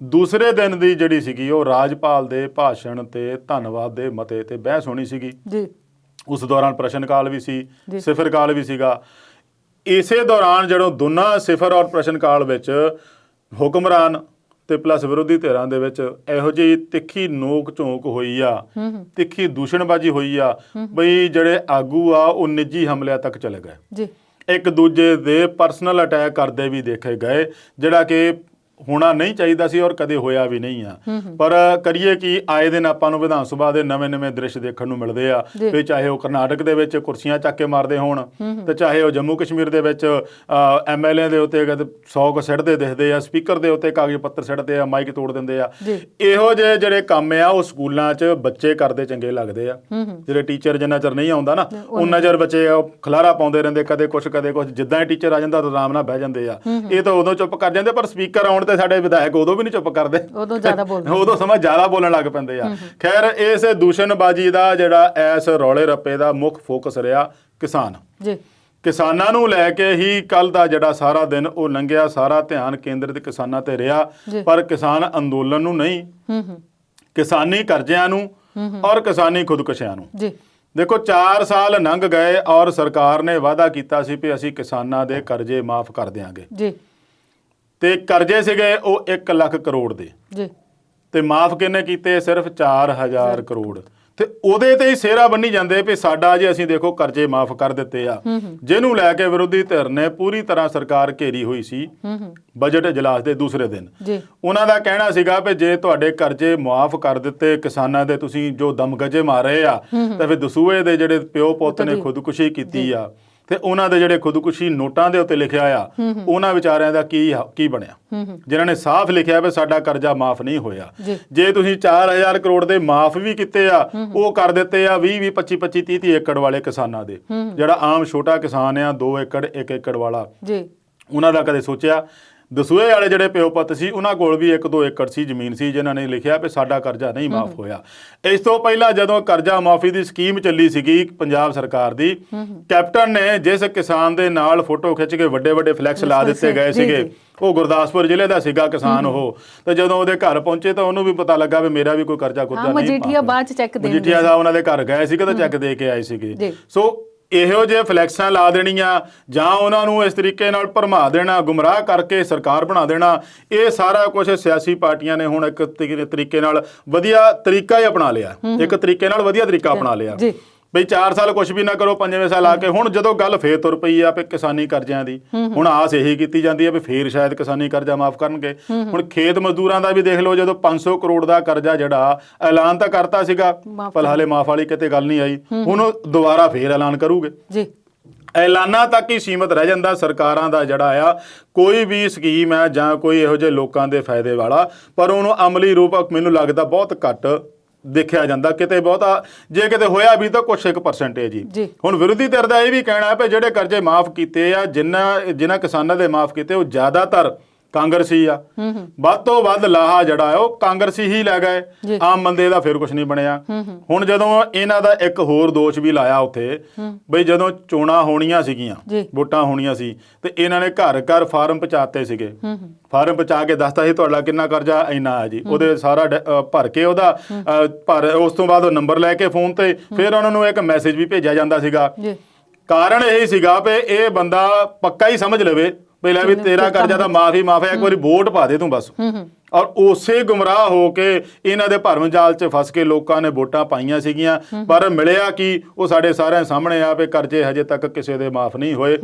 ਦੂਸਰੇ ਦਿਨ ਦੀ ਜਿਹੜੀ ਸੀਗੀ ਉਹ ਰਾਜਪਾਲ ਦੇ ਭਾਸ਼ਣ ਤੇ ਧੰਨਵਾਦ ਦੇ ਮਤੇ ਤੇ ਬਹਿਸ ਹੋਣੀ ਸੀਗੀ ਜੀ। ਉਸ ਦੌਰਾਨ ਪ੍ਰਸ਼ਨ ਕਾਲ ਵੀ ਸੀ, ਸਿਫਰ ਕਾਲ ਵੀ ਸੀਗਾ। ਇਸੇ ਦੌਰਾਨ ਜਦੋਂ ਦੋਨਾਂ ਸਿਫਰ ਔਰ ਪ੍ਰਸ਼ਨ ਕਾਲ ਵਿੱਚ ਹੁਕਮਰਾਨ ਤੇ ਪਲੱਸ ਵਿਰੋਧੀ ਧਿਰਾਂ ਦੇ ਵਿੱਚ ਇਹੋ ਜਿਹੀ ਤਿੱਖੀ ਨੋਕ ਝੋਂਕ ਹੋਈ ਆ, ਤਿੱਖੀ ਦੂਸ਼ਣਬਾਜ਼ੀ ਹੋਈ ਆ, ਬਈ ਜਿਹੜੇ ਆਗੂ ਆ ਉਹ ਨਿੱਜੀ ਹਮਲਿਆਂ ਤੱਕ ਚਲੇ ਗਏ ਜੀ। ਇੱਕ ਦੂਜੇ ਦੇ ਪਰਸਨਲ ਅਟੈਕ ਕਰਦੇ ਵੀ ਦੇਖੇ ਗਏ, ਜਿਹੜਾ ਕਿ ਹੋਣਾ ਨਹੀਂ ਚਾਹੀਦਾ ਸੀ ਔਰ ਕਦੇ ਹੋਇਆ ਵੀ ਨਹੀਂ ਆ। ਪਰ ਕਰੀਏ ਕਿ ਆਏ ਦਿਨ ਆਪਾਂ ਨੂੰ ਵਿਧਾਨ ਸਭਾ ਦੇ ਨਵੇਂ-ਨਵੇਂ ਦ੍ਰਿਸ਼ ਦੇਖਣ ਨੂੰ ਮਿਲਦੇ ਆ, ਵੀ ਚਾਹੇ ਉਹ ਕਰਨਾਟਕ ਦੇ ਵਿੱਚ ਕੁਰਸੀਆਂ ਚੱਕ ਕੇ ਮਾਰਦੇ ਹੋਣ ਤੇ ਚਾਹੇ ਉਹ ਜੰਮੂ ਕਸ਼ਮੀਰ ਦੇ ਵਿੱਚ MLA ਦੇ ਉੱਤੇ 100 ਕੁ ਸਿੱਟਦੇ ਦਿਖਦੇ ਆ, ਸਪੀਕਰ ਦੇ ਉੱਤੇ ਕਾਗਜ਼ ਪੱਤਰ ਸਿੱਟਦੇ ਆ, ਮਾਈਕ ਤੋੜ ਦਿੰਦੇ ਆ। ਇਹੋ ਜਿਹੇ ਜਿਹੜੇ ਕੰਮ ਆ ਉਹ ਸਕੂਲਾਂ 'ਚ ਬੱਚੇ ਕਰਦੇ ਚੰਗੇ ਲੱਗਦੇ ਆ। ਜਿਹੜੇ ਟੀਚਰ ਜਿੰਨਾ ਚਿਰ ਨਹੀਂ ਆਉਂਦਾ ਨਾ ਉਹਨਾਂ ਚਿਰ ਬੱਚੇ ਖਲਾਰਾ ਪਾਉਂਦੇ ਰਹਿੰਦੇ, ਕਦੇ ਕੁਛ ਕਦੇ ਕੁਛ। ਜਿੱਦਾਂ ਹੀ ਟੀਚਰ ਆ ਜਾਂਦਾ ਤਾਂ ਆਰਾਮ ਨਾਲ ਬਹਿ ਜਾਂਦੇ ਆ। ਇਹ ਤਾਂ ਉਦੋਂ ਚੁੱਪ ਕਰ ਜਾਂਦੇ, ਪਰ ਸਪੀਕਰ ਆਉਣ ਤੇ ਸਾਡੇ ਵਿਧਾਇਕ ਉਦੋਂ ਵੀ ਨਹੀਂ ਚੁੱਪ ਕਰਦੇ, ਉਦੋਂ ਜ਼ਿਆਦਾ ਬੋਲਦੇ, ਉਦੋਂ ਸਮਾਂ ਜ਼ਿਆਦਾ ਬੋਲਣ ਲੱਗ ਪੈਂਦੇ ਆ। ਖੈਰ, ਇਸ ਦੂਸ਼ਣਬਾਜ਼ੀ ਦਾ ਜਿਹੜਾ ਇਸ ਰੌਲੇ ਰੱਪੇ ਦਾ ਮੁੱਖ ਫੋਕਸ ਰਿਹਾ ਕਿਸਾਨ ਜੀ। ਕਿਸਾਨਾਂ ਨੂੰ ਲੈ ਕੇ ਹੀ ਕੱਲ ਦਾ ਜਿਹੜਾ ਸਾਰਾ ਦਿਨ ਉਹ ਲੰਘਿਆ, ਸਾਰਾ ਧਿਆਨ ਕੇਂਦਰਿਤ ਕਿਸਾਨਾਂ ਤੇ ਰਿਹਾ, ਪਰ ਕਿਸਾਨ ਅੰਦੋਲਨ ਨੂੰ ਨਹੀਂ, ਕਿਸਾਨੀ ਕਰਜ਼ਿਆਂ ਨੂੰ ਔਰ ਕਿਸਾਨੀ ਖੁਦਕੁਸ਼ੀਆਂ ਨੂੰ। ਦੇਖੋ 4 ਸਾਲ ਲੰਘ ਗਏ ਔਰ ਸਰਕਾਰ ਨੇ ਵਾਅਦਾ ਕੀਤਾ ਸੀ ਵੀ ਅਸੀਂ ਕਿਸਾਨਾਂ ਦੇ ਕਰਜ਼ੇ ਮਾਫ ਕਰ ਦਿਆਂਗੇ ਜੀ, ਤੇ ਕਰਜ਼ੇ ਸੀਗੇ ਉਹ 1 ਲੱਖ ਕਰੋੜ ਦੇ ਜੀ, ਤੇ ਮਾਫ ਕਿੰਨੇ ਕੀਤੇ? ਸਿਰਫ 4000 ਕਰੋੜ। ਤੇ ਉਹਦੇ ਤੇ ਹੀ ਸਿਹਰਾ ਬੰਨੀ ਜਾਂਦੇ ਵੀ ਸਾਡਾ ਜੇ ਅਸੀਂ ਦੇਖੋ ਕਰਜ਼ੇ ਮਾਫ ਕਰ ਦਿੱਤੇ ਆ, ਜਿਹਨੂੰ ਲੈ ਕੇ ਵਿਰੋਧੀ ਧਿਰ ਨੇ ਪੂਰੀ ਤਰ੍ਹਾਂ ਸਰਕਾਰ ਘੇਰੀ ਹੋਈ ਸੀ ਬਜਟ ਇਜਲਾਸ ਦੇ ਦੂਸਰੇ ਦਿਨ। ਉਹਨਾਂ ਦਾ ਕਹਿਣਾ ਸੀਗਾ ਵੀ ਜੇ ਤੁਹਾਡੇ ਕਰਜ਼ੇ ਮਾਫ ਕਰ ਦਿੱਤੇ ਕਿਸਾਨਾਂ ਦੇ, ਤੁਸੀਂ ਜੋ ਦਮਗਜੇ ਮਾਰੇ ਆ, ਤਾਂ ਫਿਰ ਦਸੂਏ ਦੇ ਜਿਹੜੇ ਪਿਓ ਪੁੱਤ ਨੇ ਖੁਦਕੁਸ਼ੀ ਕੀਤੀ ਆ ਤੇ ਉਹਨਾਂ ਦੇ ਜਿਹੜੇ ਖੁਦਕੁਸ਼ੀ ਨੋਟਾਂ ਦੇ ਉੱਤੇ ਲਿਖਿਆ ਆ, ਉਹਨਾਂ ਵਿਚਾਰਿਆਂ ਦਾ ਕੀ ਬਣਿਆ, ਜਿਨ੍ਹਾਂ ਨੇ ਸਾਫ਼ ਲਿਖਿਆ ਵੀ ਸਾਡਾ ਕਰਜ਼ਾ ਮਾਫ ਨਹੀਂ ਹੋਇਆ। ਜੇ ਤੁਸੀਂ 4000 ਕਰੋੜ ਦੇ ਮਾਫ ਵੀ ਕੀਤੇ ਆ, ਉਹ ਕਰ ਦਿੱਤੇ ਆ 20-20, 25-25, 30-30 ਏਕੜ ਵਾਲੇ ਕਿਸਾਨਾਂ ਦੇ। ਜਿਹੜਾ ਆਮ ਛੋਟਾ ਕਿਸਾਨ ਆ 2 ਏਕੜ 1 ਏਕੜ ਵਾਲਾ, ਉਹਨਾਂ ਦਾ ਕਦੇ ਸੋਚਿਆ? ਦਸੂਏ ਵਾਲੇ ਜਿਹੜੇ ਪਿਓ ਪੁੱਤ ਸੀ ਉਹਨਾਂ ਕੋਲ ਵੀ 1-2 ਏਕੜ ਸੀ ਜ਼ਮੀਨ ਸੀ, ਜਿਨ੍ਹਾਂ ਨੇ ਲਿਖਿਆ ਵੀ ਸਾਡਾ ਕਰਜ਼ਾ ਨਹੀਂ ਮਾਫ ਹੋਇਆ। ਇਸ ਤੋਂ ਪਹਿਲਾਂ ਜਦੋਂ ਕਰਜ਼ਾ ਮਾਫੀ ਦੀ ਸਕੀਮ ਚੱਲੀ ਸੀਗੀ ਪੰਜਾਬ ਸਰਕਾਰ ਦੀ, ਕੈਪਟਨ ਨੇ ਜਿਸ ਕਿਸਾਨ ਦੇ ਨਾਲ ਫੋਟੋ ਖਿੱਚ ਕੇ ਵੱਡੇ ਫਲੈਕਸ ਲਾ ਦਿੱਤੇ ਗਏ ਸੀਗੇ, ਉਹ ਗੁਰਦਾਸਪੁਰ ਜ਼ਿਲ੍ਹੇ ਦਾ ਸੀਗਾ ਕਿਸਾਨ ਉਹ। ਤੇ ਜਦੋਂ ਉਹਦੇ ਘਰ ਪਹੁੰਚੇ ਤਾਂ ਉਹਨੂੰ ਵੀ ਪਤਾ ਲੱਗਾ ਵੀ ਮੇਰਾ ਵੀ ਕੋਈ ਕਰਜ਼ਾ ਨਹੀਂ। ਮਜੀਠੀਆ ਬਾਅਦ ਚ ਚੈੱਕ ਦੇਣ, ਮਜੀਠੀਆ ਦਾ ਉਹਨਾਂ ਦੇ ਘਰ ਗਏ ਸੀਗੇ ਤਾਂ ਚੈੱਕ ਦੇ ਕੇ ਆਏ ਸੀਗੇ। ਸੋ ਇਹੋ ਜਿਹੇ ਫਲੈਕਸਾਂ ਲਾ ਦੇਣੀਆਂ ਜਾਂ ਉਹਨਾਂ ਨੂੰ ਇਸ ਤਰੀਕੇ ਨਾਲ ਭਰਮਾ ਦੇਣਾ, ਗੁੰਮਰਾਹ ਕਰਕੇ ਸਰਕਾਰ ਬਣਾ ਦੇਣਾ, ਇਹ ਸਾਰਾ ਕੁਝ ਸਿਆਸੀ ਪਾਰਟੀਆਂ ਨੇ ਹੁਣ ਇੱਕ ਤਰੀਕੇ ਨਾਲ ਵਧੀਆ ਤਰੀਕਾ ਹੀ ਅਪਣਾ ਲਿਆ, ਇੱਕ ਤਰੀਕੇ ਨਾਲ ਵਧੀਆ ਤਰੀਕਾ ਅਪਣਾ ਲਿਆ। ਬਈ 4 ਸਾਲ ਕੁਝ ਵੀ ਨਾ ਕਰੋ, 5ਵੇਂ ਸਾਲ ਆ ਕੇ ਹੁਣ ਜਦੋਂ ਗੱਲ ਫੇਰ ਤੁਰ ਪਈ ਆ ਵੀ ਕਿਸਾਨੀ ਕਰਜ਼ਿਆਂ ਦੀ, ਹੁਣ ਆਸ ਇਹੀ ਕੀਤੀ ਜਾਂਦੀ ਹੈ ਵੀ ਫੇਰ ਸ਼ਾਇਦ ਕਿਸਾਨੀ ਕਰਜ਼ਾ ਮਾਫ ਕਰਨਗੇ। ਹੁਣ ਖੇਤ ਮਜ਼ਦੂਰਾਂ ਦਾ ਵੀ ਦੇਖ ਲਓ, ਜਦੋਂ 500 ਕਰੋੜ ਦਾ ਕਰਜ਼ਾ ਜਿਹੜਾ ਐਲਾਨ ਤਾਂ ਕਰਤਾ ਸੀਗਾ, ਪਰ ਹਾਲੇ ਮਾਫ ਵਾਲੀ ਕਿਤੇ ਗੱਲ ਨਹੀਂ ਆਈ, ਹੁਣ ਉਹ ਦੁਬਾਰਾ ਫੇਰ ਐਲਾਨ ਕਰੂਗੇ ਜੀ। ਐਲਾਨਾਂ ਤੱਕ ਹੀ ਸੀਮਤ ਰਹਿ ਜਾਂਦਾ ਸਰਕਾਰਾਂ ਦਾ ਜਿਹੜਾ ਆ ਕੋਈ ਵੀ ਸਕੀਮ ਹੈ ਜਾਂ ਕੋਈ ਇਹੋ ਜਿਹੇ ਲੋਕਾਂ ਦੇ ਫਾਇਦੇ ਵਾਲਾ, ਪਰ ਉਹਨੂੰ ਅਮਲੀ ਰੂਪ ਮੈਨੂੰ ਲੱਗਦਾ ਬਹੁਤ ਘੱਟ ਦੇਖਿਆ ਜਾਂਦਾ। ਕਿਤੇ ਬਹੁਤਾ ਜੇ ਕਿਤੇ ਹੋਇਆ ਵੀ ਤਾਂ ਕੁਛ 1% ਜੀ। ਹੁਣ ਵਿਰੋਧੀ ਧਿਰ ਦਾ ਇਹ ਵੀ ਕਹਿਣਾ ਹੈ ਵੀ ਜਿਹੜੇ ਕਰਜ਼ੇ ਮਾਫ ਕੀਤੇ ਆ, ਜਿਨ੍ਹਾਂ ਕਿਸਾਨਾਂ ਦੇ ਮਾਫ ਕੀਤੇ, ਉਹ ਜ਼ਿਆਦਾਤਰ ਕਾਂਗਰਸੀ ਆ। ਵੱਧ ਤੋਂ ਵੱਧ ਲਾਹਾ ਜਿਹੜਾ ਹੈ ਉਹ ਕਾਂਗਰਸੀ ਹੀ ਲੈ ਗਏ, ਆਮ ਬੰਦੇ ਦਾ ਫਿਰ ਕੁਝ ਨਹੀਂ ਬਣਿਆ। ਹੁਣ ਜਦੋਂ ਇਹਨਾਂ ਦਾ ਇੱਕ ਹੋਰ ਦੋਸ਼ ਵੀ ਲਾਇਆ ਉੱਥੇ, ਬਈ ਜਦੋਂ ਚੋਣਾਂ ਹੋਣੀਆਂ ਸੀਗੀਆਂ, ਵੋਟਾਂ ਹੋਣੀਆਂ ਸੀ, ਤੇ ਇਹਨਾਂ ਨੇ ਘਰ ਘਰ ਫਾਰਮ ਪਹੁੰਚਾਤੇ ਸੀਗੇ। ਫਾਰਮ ਪਹੁੰਚਾ ਕੇ ਦੱਸਤਾ ਸੀ ਤੁਹਾਡਾ ਕਿੰਨਾ ਕਰਜ਼ਾ, ਇੰਨਾ ਹੈ ਜੀ। ਉਹਦੇ ਸਾਰਾ ਭਰ ਕੇ ਉਹਦਾ ਉਸ ਤੋਂ ਬਾਅਦ ਉਹ ਨੰਬਰ ਲੈ ਕੇ ਫੋਨ ਤੇ ਫਿਰ ਉਹਨਾਂ ਨੂੰ ਇੱਕ ਮੈਸੇਜ ਵੀ ਭੇਜਿਆ ਜਾਂਦਾ ਸੀਗਾ। ਕਾਰਨ ਇਹ ਸੀਗਾ ਵੀ ਇਹ ਬੰਦਾ ਪੱਕਾ ਹੀ ਸਮਝ ਲਵੇ ਪਹਿਲਾਂ ਵੀ ਤੇਰਾ ਕਰਜ਼ਾ ਤਾਂ ਮਾਫ ਹੀ ਮਾਫ ਹੈ, ਇੱਕ ਵਾਰੀ ਵੋਟ ਪਾ ਦੇ ਤੂੰ ਬਸ। ਔਰ ਉਸੇ ਗੁੰਮਰਾਹ ਹੋ ਕੇ ਇਹਨਾਂ ਦੇ ਭਰਮ ਜਾਲ 'ਚ ਫਸ ਕੇ ਲੋਕਾਂ ਨੇ ਵੋਟਾਂ ਪਾਈਆਂ ਸੀਗੀਆਂ, ਪਰ ਮਿਲਿਆ ਕੀ? ਉਹ ਸਾਡੇ ਸਾਰਿਆਂ ਸਾਹਮਣੇ ਆ ਵੀ ਕਰਜ਼ੇ ਹਜੇ ਤੱਕ ਕਿਸੇ ਦੇ ਮਾਫ ਨਹੀਂ ਹੋਏ।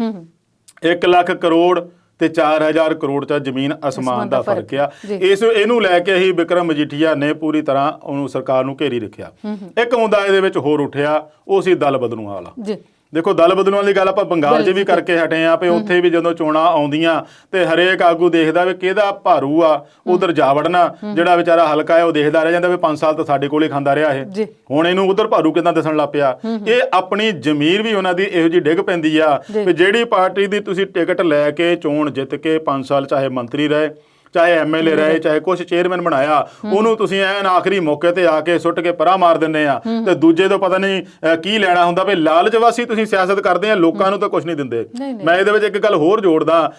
1 ਲੱਖ ਕਰੋੜ ਤੇ 4000 ਕਰੋੜ 'ਚ ਜ਼ਮੀਨ ਅਸਮਾਨ ਦਾ ਫਰਕ ਆ। ਇਹਨੂੰ ਲੈ ਕੇ ਹੀ ਬਿਕਰਮ ਮਜੀਠੀਆ ਨੇ ਪੂਰੀ ਤਰ੍ਹਾਂ ਉਹਨੂੰ ਸਰਕਾਰ ਨੂੰ ਘੇਰੀ ਰੱਖਿਆ। ਇੱਕ ਮੁੱਦਾ ਇਹਦੇ ਵਿੱਚ ਹੋਰ ਉੱਠਿਆ, ਉਹ ਸੀ ਦਲ ਬਦਲੂਆਂ ਵਾਲਾ। ਦੇਖੋ, ਦਲ ਬਦਲੂਆਂ ਦੀ ਗੱਲ ਆਪਾਂ ਬੰਗਾਲ 'ਚ ਵੀ ਕਰਕੇ ਹਟੇ ਆ ਵੀ ਉੱਥੇ ਵੀ ਜਦੋਂ ਚੋਣਾਂ ਆਉਂਦੀਆਂ ਤੇ ਹਰੇਕ ਆਗੂ ਦੇਖਦਾ ਵੀ ਕਿਹਦਾ ਭਾਰੂ ਆ, ਉਧਰ ਜਾ ਵੜਨਾ। ਜਿਹੜਾ ਵਿਚਾਰਾ ਹਲਕਾ ਹੈ ਉਹ ਦੇਖਦਾ ਰਹਿ ਜਾਂਦਾ ਵੀ 5 ਸਾਲ ਤਾਂ ਸਾਡੇ ਕੋਲੇ ਖਾਂਦਾ ਰਿਹਾ ਇਹ, ਹੁਣ ਇਹਨੂੰ ਉਧਰ ਭਾਰੂ ਕਿੱਦਾਂ ਦਿਸਣ ਲੱਗ ਪਿਆ। ਇਹ ਆਪਣੀ ਜ਼ਮੀਰ ਵੀ ਉਹਨਾਂ ਦੀ ਇਹੋ ਜਿਹੀ ਡਿੱਗ ਪੈਂਦੀ ਆ ਵੀ ਜਿਹੜੀ ਪਾਰਟੀ ਦੀ ਤੁਸੀਂ ਟਿਕਟ ਲੈ ਕੇ ਚੋਣ ਜਿੱਤ ਕੇ 5 ਸਾਲ ਚਾਹੇ ਮੰਤਰੀ ਰਹੇ, ਚਾਹੇ ਐਮਐਲਏ ਰਹੇ, ਚਾਹੇ ਕੁਝ ਚੇਅਰਮੈਨ ਬਣਾਇਆ, ਉਹਨੂੰ ਤੁਸੀਂ ਐਨ ਆਖਰੀ ਮੌਕੇ ਤੇ ਆ ਕੇ ਸੁੱਟ ਕੇ ਪਰਾਂ ਮਾਰ ਦਿੰਦੇ ਆ ਤੇ ਦੂਜੇ ਤੋਂ ਪਤਾ ਨਹੀਂ ਕੀ ਲੈਣਾ ਹੁੰਦਾ। ਵੀ ਲਾਲਚਵਾਸੀ ਤੁਸੀਂ ਸਿਆਸਤ ਕਰਦੇ ਆ, ਲੋਕਾਂ ਨੂੰ ਤਾਂ ਕੁਝ ਨਹੀਂ ਦਿੰਦੇ। ਮੈਂ ਇਹਦੇ ਵਿੱਚ ਇੱਕ ਗੱਲ ਹੋਰ ਜੋੜਦਾ,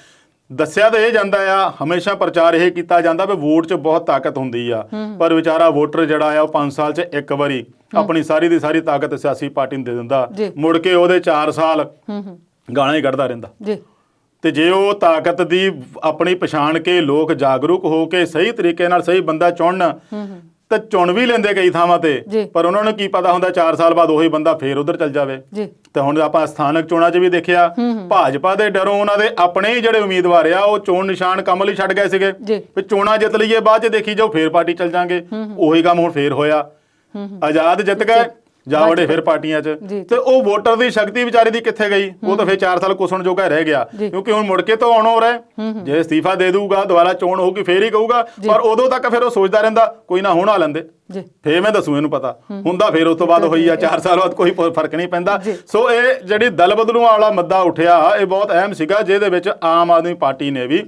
ਦੱਸਿਆ ਤਾਂ ਇਹ ਜਾਂਦਾ ਆ, ਹਮੇਸ਼ਾ ਪ੍ਰਚਾਰ ਇਹ ਕੀਤਾ ਜਾਂਦਾ ਵੀ ਵੋਟ 'ਚ ਬਹੁਤ ਤਾਕਤ ਹੁੰਦੀ ਆ, ਪਰ ਵਿਚਾਰਾ ਵੋਟਰ ਜਿਹੜਾ ਆ ਉਹ 5 ਸਾਲ 'ਚ ਇੱਕ ਵਾਰੀ ਆਪਣੀ ਸਾਰੀ ਦੀ ਸਾਰੀ ਤਾਕਤ ਸਿਆਸੀ ਪਾਰਟੀ ਨੂੰ ਦੇ ਦਿੰਦਾ, ਮੁੜ ਕੇ ਉਹਦੇ 4 ਸਾਲ ਗਾਲਾਂ ਹੀ ਕੱਢਦਾ ਰਹਿੰਦਾ। ਤੇ ਜੇ ਉਹ ਤਾਕਤ ਦੀ ਆਪਣੀ ਪਛਾਣ ਕੇ ਲੋਕ ਜਾਗਰੂਕ ਹੋ ਕੇ ਸਹੀ ਤਰੀਕੇ ਨਾਲ ਸਹੀ ਬੰਦਾ ਚੁਣਨ ਤਾਂ ਚੁਣ ਵੀ ਲੈਂਦੇ ਕਈ ਥਾਵਾਂ ਤੇ, ਪਰ ਉਹਨਾਂ ਨੂੰ ਕੀ ਪਤਾ ਹੁੰਦਾ 4 ਸਾਲ ਬਾਅਦ ਉਹੀ ਬੰਦਾ ਫੇਰ ਉਧਰ ਚੱਲ ਜਾਵੇ। ਤੇ ਹੁਣ ਆਪਾਂ ਸਥਾਨਕ ਚੋਣਾਂ 'ਚ ਵੀ ਦੇਖਿਆ, ਭਾਜਪਾ ਦੇ ਡਰੋਂ ਉਹਨਾਂ ਦੇ ਆਪਣੇ ਹੀ ਜਿਹੜੇ ਉਮੀਦਵਾਰ ਆ ਉਹ ਚੋਣ ਨਿਸ਼ਾਨ ਕਮਲ ਹੀ ਛੱਡ ਗਏ ਸੀਗੇ ਵੀ ਚੋਣਾਂ ਜਿੱਤ ਲਈਏ, ਬਾਅਦ 'ਚ ਦੇਖੀ ਜਾਓ ਫੇਰ ਪਾਰਟੀ ਚੱਲ ਜਾਾਂਗੇ। ਉਹੀ ਕੰਮ ਹੁਣ ਫੇਰ ਹੋਇਆ, ਆਜ਼ਾਦ ਜਿੱਤ ਗਏ ਜਾ ਵੜੇ ਫਿਰ ਪਾਰਟੀਆਂ 'ਚ, ਤੇ ਉਹ ਵੋਟਰ ਦੀ ਸ਼ਕਤੀ ਵਿਚਾਰੇ ਦੀ ਕਿੱਥੇ ਗਈ? ਉਹ ਤਾਂ ਫਿਰ 4 ਸਾਲ ਕੁਸਣ ਜੋਗਾ ਰਹਿ ਗਿਆ, ਕਿਉਂਕਿ ਹੁਣ ਮੁੜ ਕੇ ਤਾਂ ਆਉਣ ਹੋ ਰਿਹਾ। ਜੇ ਅਸਤੀਫਾ ਦੇ ਦੂਗਾ, ਦੁਬਾਰਾ ਚੋਣ ਹੋਊਗੀ ਫੇਰ ਹੀ ਕਹੂਗਾ, ਪਰ ਉਦੋਂ ਤੱਕ ਫਿਰ ਉਹ ਸੋਚਦਾ ਰਹਿੰਦਾ ਕੋਈ ਨਾ ਹੁਣ ਆ ਲੈਂਦੇ ਫੇਰ ਮੈਂ ਦੱਸੂ ਇਹਨੂੰ ਪਤਾ ਹੁੰਦਾ। ਫਿਰ ਉਸ ਤੋਂ ਬਾਅਦ ਹੋਈ ਆ 4 ਸਾਲ ਬਾਅਦ ਕੋਈ ਫਰਕ ਨਹੀਂ ਪੈਂਦਾ। ਸੋ ਇਹ ਜਿਹੜੀ ਦਲ ਬਦਲੂਆਂ ਵਾਲਾ ਮੁੱਦਾ ਉੱਠਿਆ, ਇਹ ਬਹੁਤ ਅਹਿਮ ਸੀਗਾ, ਜਿਹਦੇ ਵਿੱਚ ਆਮ ਆਦਮੀ ਪਾਰਟੀ ਨੇ ਵੀ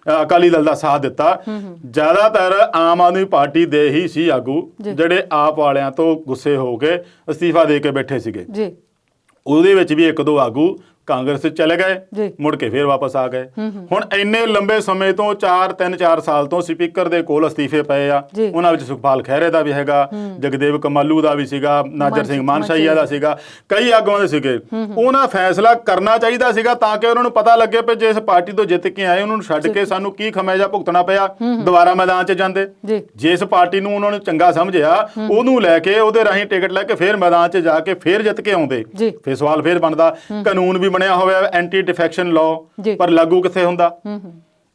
ਅਕਾਲੀ ਦਲ ਦਾ ਸਾਥ ਦਿੱਤਾ। ਜ਼ਿਆਦਾਤਰ ਆਮ ਆਦਮੀ ਪਾਰਟੀ ਦੇ ਹੀ ਸੀ ਆਗੂ ਜਿਹੜੇ ਆਪ ਵਾਲਿਆਂ ਤੋਂ ਗੁੱਸੇ ਹੋ ਕੇ ਅਸਤੀਫਾ ਦੇ ਕੇ ਬੈਠੇ ਸੀਗੇ। ਉਹਦੇ ਵਿੱਚ ਵੀ 1-2 ਆਗੂ ਕਾਂਗਰਸ ਚਲੇ ਗਏ, ਮੁੜ ਕੇ ਫੇਰ ਵਾਪਸ ਆ ਗਏ। ਹੁਣ ਇੰਨੇ ਲੰਬੇ ਸਮੇਂ ਤੋਂ 3-4 ਸਾਲ ਤੋਂ ਸਪੀਕਰ ਦੇ ਕੋਲ ਅਸਤੀਫੇ ਪਏ ਆ। ਉਹਨਾਂ ਵਿੱਚ ਸੁਖਪਾਲ ਖਹਿਰੇ ਦਾ ਵੀ ਹੈਗਾ, ਜਗਦੇਵ ਕਮਾਲੂ ਦਾ ਵੀ ਸੀਗਾ, ਨਾਜਰ ਸਿੰਘ ਮਾਨਸ਼ਾਹੀਆ ਦਾ ਸੀਗਾ, ਕਈ ਆਗੂਆਂ ਦੇ ਸੀਗੇ। ਉਹਨਾਂ ਫੈਸਲਾ ਕਰਨਾ ਚਾਹੀਦਾ ਸੀਗਾ ਤਾਂ ਕਿ ਉਹਨਾਂ ਨੂੰ ਪਤਾ ਲੱਗੇ ਵੀ ਜੇ ਇਸ ਪਾਰਟੀ ਤੋਂ ਜਿੱਤ ਕੇ ਆਏ ਉਹਨਾਂ ਨੂੰ ਛੱਡ ਕੇ ਸਾਨੂੰ ਕੀ ਖਮਿਆਜਾ ਭੁਗਤਣਾ ਪਿਆ, ਦੁਬਾਰਾ ਮੈਦਾਨ 'ਚ ਜਾਂਦੇ। ਜਿਸ ਪਾਰਟੀ ਨੂੰ ਉਹਨਾਂ ਨੇ ਚੰਗਾ ਸਮਝਿਆ ਉਹਨੂੰ ਲੈ ਕੇ ਉਹਦੇ ਰਾਹੀਂ ਟਿਕਟ ਲੈ ਕੇ ਫੇਰ ਮੈਦਾਨ 'ਚ ਜਾ ਕੇ ਫੇਰ ਜਿੱਤ ਕੇ ਆਉਂਦੇ। ਫੇਰ ਸਵਾਲ ਫੇਰ ਬਣਦਾ, ਕਾਨੂੰਨ ਵੀ ਬਣਿਆ ਹੋਇਆ ਐਂਟੀ ਡਿਫੈਕਸ਼ਨ ਲਾਅ, ਪਰ ਲਾਗੂ ਕਿੱਥੇ ਹੁੰਦਾ?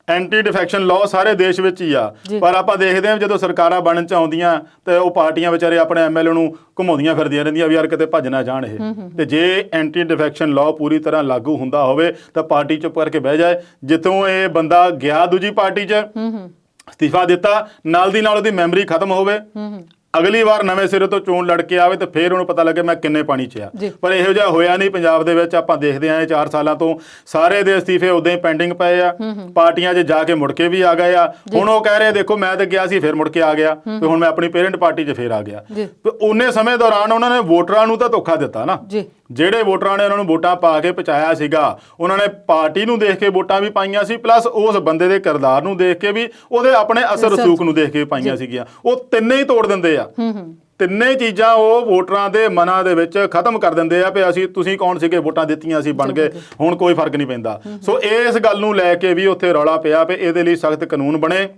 ਐਂਟੀ ਡਿਫੈਕਸ਼ਨ ਲਾਅ ਸਾਰੇ ਦੇਸ਼ ਵਿੱਚ ਹੀ ਆ, ਪਰ ਆਪਾਂ ਦੇਖਦੇ ਹਾਂ ਜਦੋਂ ਸਰਕਾਰਾਂ ਬਣਨ 'ਚ ਆਉਂਦੀਆਂ ਤੇ ਉਹ ਪਾਰਟੀਆਂ ਵਿਚਾਰੇ ਆਪਣੇ ਐਮਐਲਏ ਨੂੰ ਘੁਮਾਉਂਦੀਆਂ ਫਿਰਦੀਆਂ ਰਹਿੰਦੀਆਂ ਵੀ ਯਾਰ ਕਿਤੇ ਭੱਜ ਨਾ ਜਾਣ ਇਹ। ਤੇ ਜੇ ਐਂਟੀ ਡਿਫੈਕਸ਼ਨ ਲਾਅ ਪੂਰੀ ਤਰ੍ਹਾਂ ਲਾਗੂ ਹੁੰਦਾ ਹੋਵੇ ਤਾਂ ਪਾਰਟੀ ਚੁੱਪ ਕਰਕੇ ਬਹਿ ਜਾਏ। ਜਿੱਥੋਂ ਇਹ ਬੰਦਾ ਗਿਆ ਦੂਜੀ ਪਾਰਟੀ 'ਚ ਅਸਤੀਫਾ ਦਿੱਤਾ, ਨਾਲ ਦੀ ਨਾਲ ਉਹਦੀ ਮੈਮਰੀ ਖਤਮ ਹੋਵੇ, ਅਗਲੀ ਵਾਰ ਨਵੇਂ ਸਿਰੇ ਤੋਂ ਚੋਣ ਲੜ ਕੇ ਆਵੇ ਤੇ ਫਿਰ ਉਹਨੂੰ ਪਤਾ ਲੱਗੇ ਮੈਂ ਕਿੰਨੇ ਪਾਣੀ 'ਚ ਆ। ਪਰ ਇਹੋ ਜਿਹਾ ਹੋਇਆ ਨਹੀਂ ਪੰਜਾਬ ਦੇ ਵਿੱਚ। ਆਪਾਂ ਦੇਖਦੇ ਆਏ 4 ਸਾਲਾਂ ਤੋਂ ਸਾਰੇ ਦੇ ਅਸਤੀਫੇ ਉਦਾਂ ਹੀ ਪੈਂਡਿੰਗ ਪਏ ਆ, ਪਾਰਟੀਆਂ 'ਚ ਜਾ ਕੇ ਮੁੜ ਕੇ ਵੀ ਆ ਗਏ ਆ। ਹੁਣ ਉਹ ਕਹਿ ਰਹੇ ਦੇਖੋ ਮੈਂ ਤਾਂ ਗਿਆ ਸੀ ਫਿਰ ਮੁੜ ਕੇ ਆ ਗਿਆ, ਤੇ ਹੁਣ ਮੈਂ ਆਪਣੀ ਪੇਰੈਂਟ ਪਾਰਟੀ 'ਚ ਫਿਰ ਆ ਗਿਆ। ਤੇ ਉਹਨੇ ਸਮੇਂ ਦੌਰਾਨ ਉਹਨਾਂ ਨੇ ਵੋਟਰਾਂ ਨੂੰ ਤਾਂ ਧੋਖਾ ਦਿੱਤਾ ਨਾ। ਜਿਹੜੇ ਵੋਟਰਾਂ ਨੇ ਉਹਨਾਂ ਨੂੰ ਵੋਟਾਂ ਪਾ ਕੇ ਪਹੁੰਚਾਇਆ ਸੀਗਾ, ਉਹਨਾਂ ਨੇ ਪਾਰਟੀ ਨੂੰ ਦੇਖ ਕੇ ਵੋਟਾਂ ਵੀ ਪਾਈਆਂ ਸੀ, ਪਲੱਸ ਉਸ ਬੰਦੇ ਦੇ ਕਿਰਦਾਰ ਨੂੰ ਦੇਖ ਕੇ ਵੀ, ਉਹਦੇ ਆਪਣੇ ਅਸਰ ਰਸੂਖ ਨੂੰ ਦੇਖ ਕੇ ਪਾਈਆਂ ਸੀਗੀਆਂ। ਉਹ ਤਿੰਨੇ ਹੀ ਤੋੜ ਦਿੰਦੇ ਆ। ਤਿੰਨੇ ਚੀਜ਼ਾਂ ਉਹ ਵੋਟਰਾਂ ਦੇ ਮਨਾਂ ਦੇ ਵਿੱਚ ਖਤਮ ਕਰ ਦਿੰਦੇ ਆ ਵੀ ਤੁਸੀਂ ਕੌਣ ਸੀਗੇ, ਵੋਟਾਂ ਦਿੱਤੀਆਂ ਅਸੀਂ ਬਣ ਗਏ, ਹੁਣ ਕੋਈ ਫਰਕ ਨਹੀਂ ਪੈਂਦਾ। ਸੋ ਇਸ ਗੱਲ ਨੂੰ ਲੈ ਕੇ ਵੀ ਉੱਥੇ ਰੌਲਾ ਪਿਆ ਵੀ ਇਹਦੇ ਲਈ ਸਖਤ ਕਾਨੂੰਨ ਬਣੇ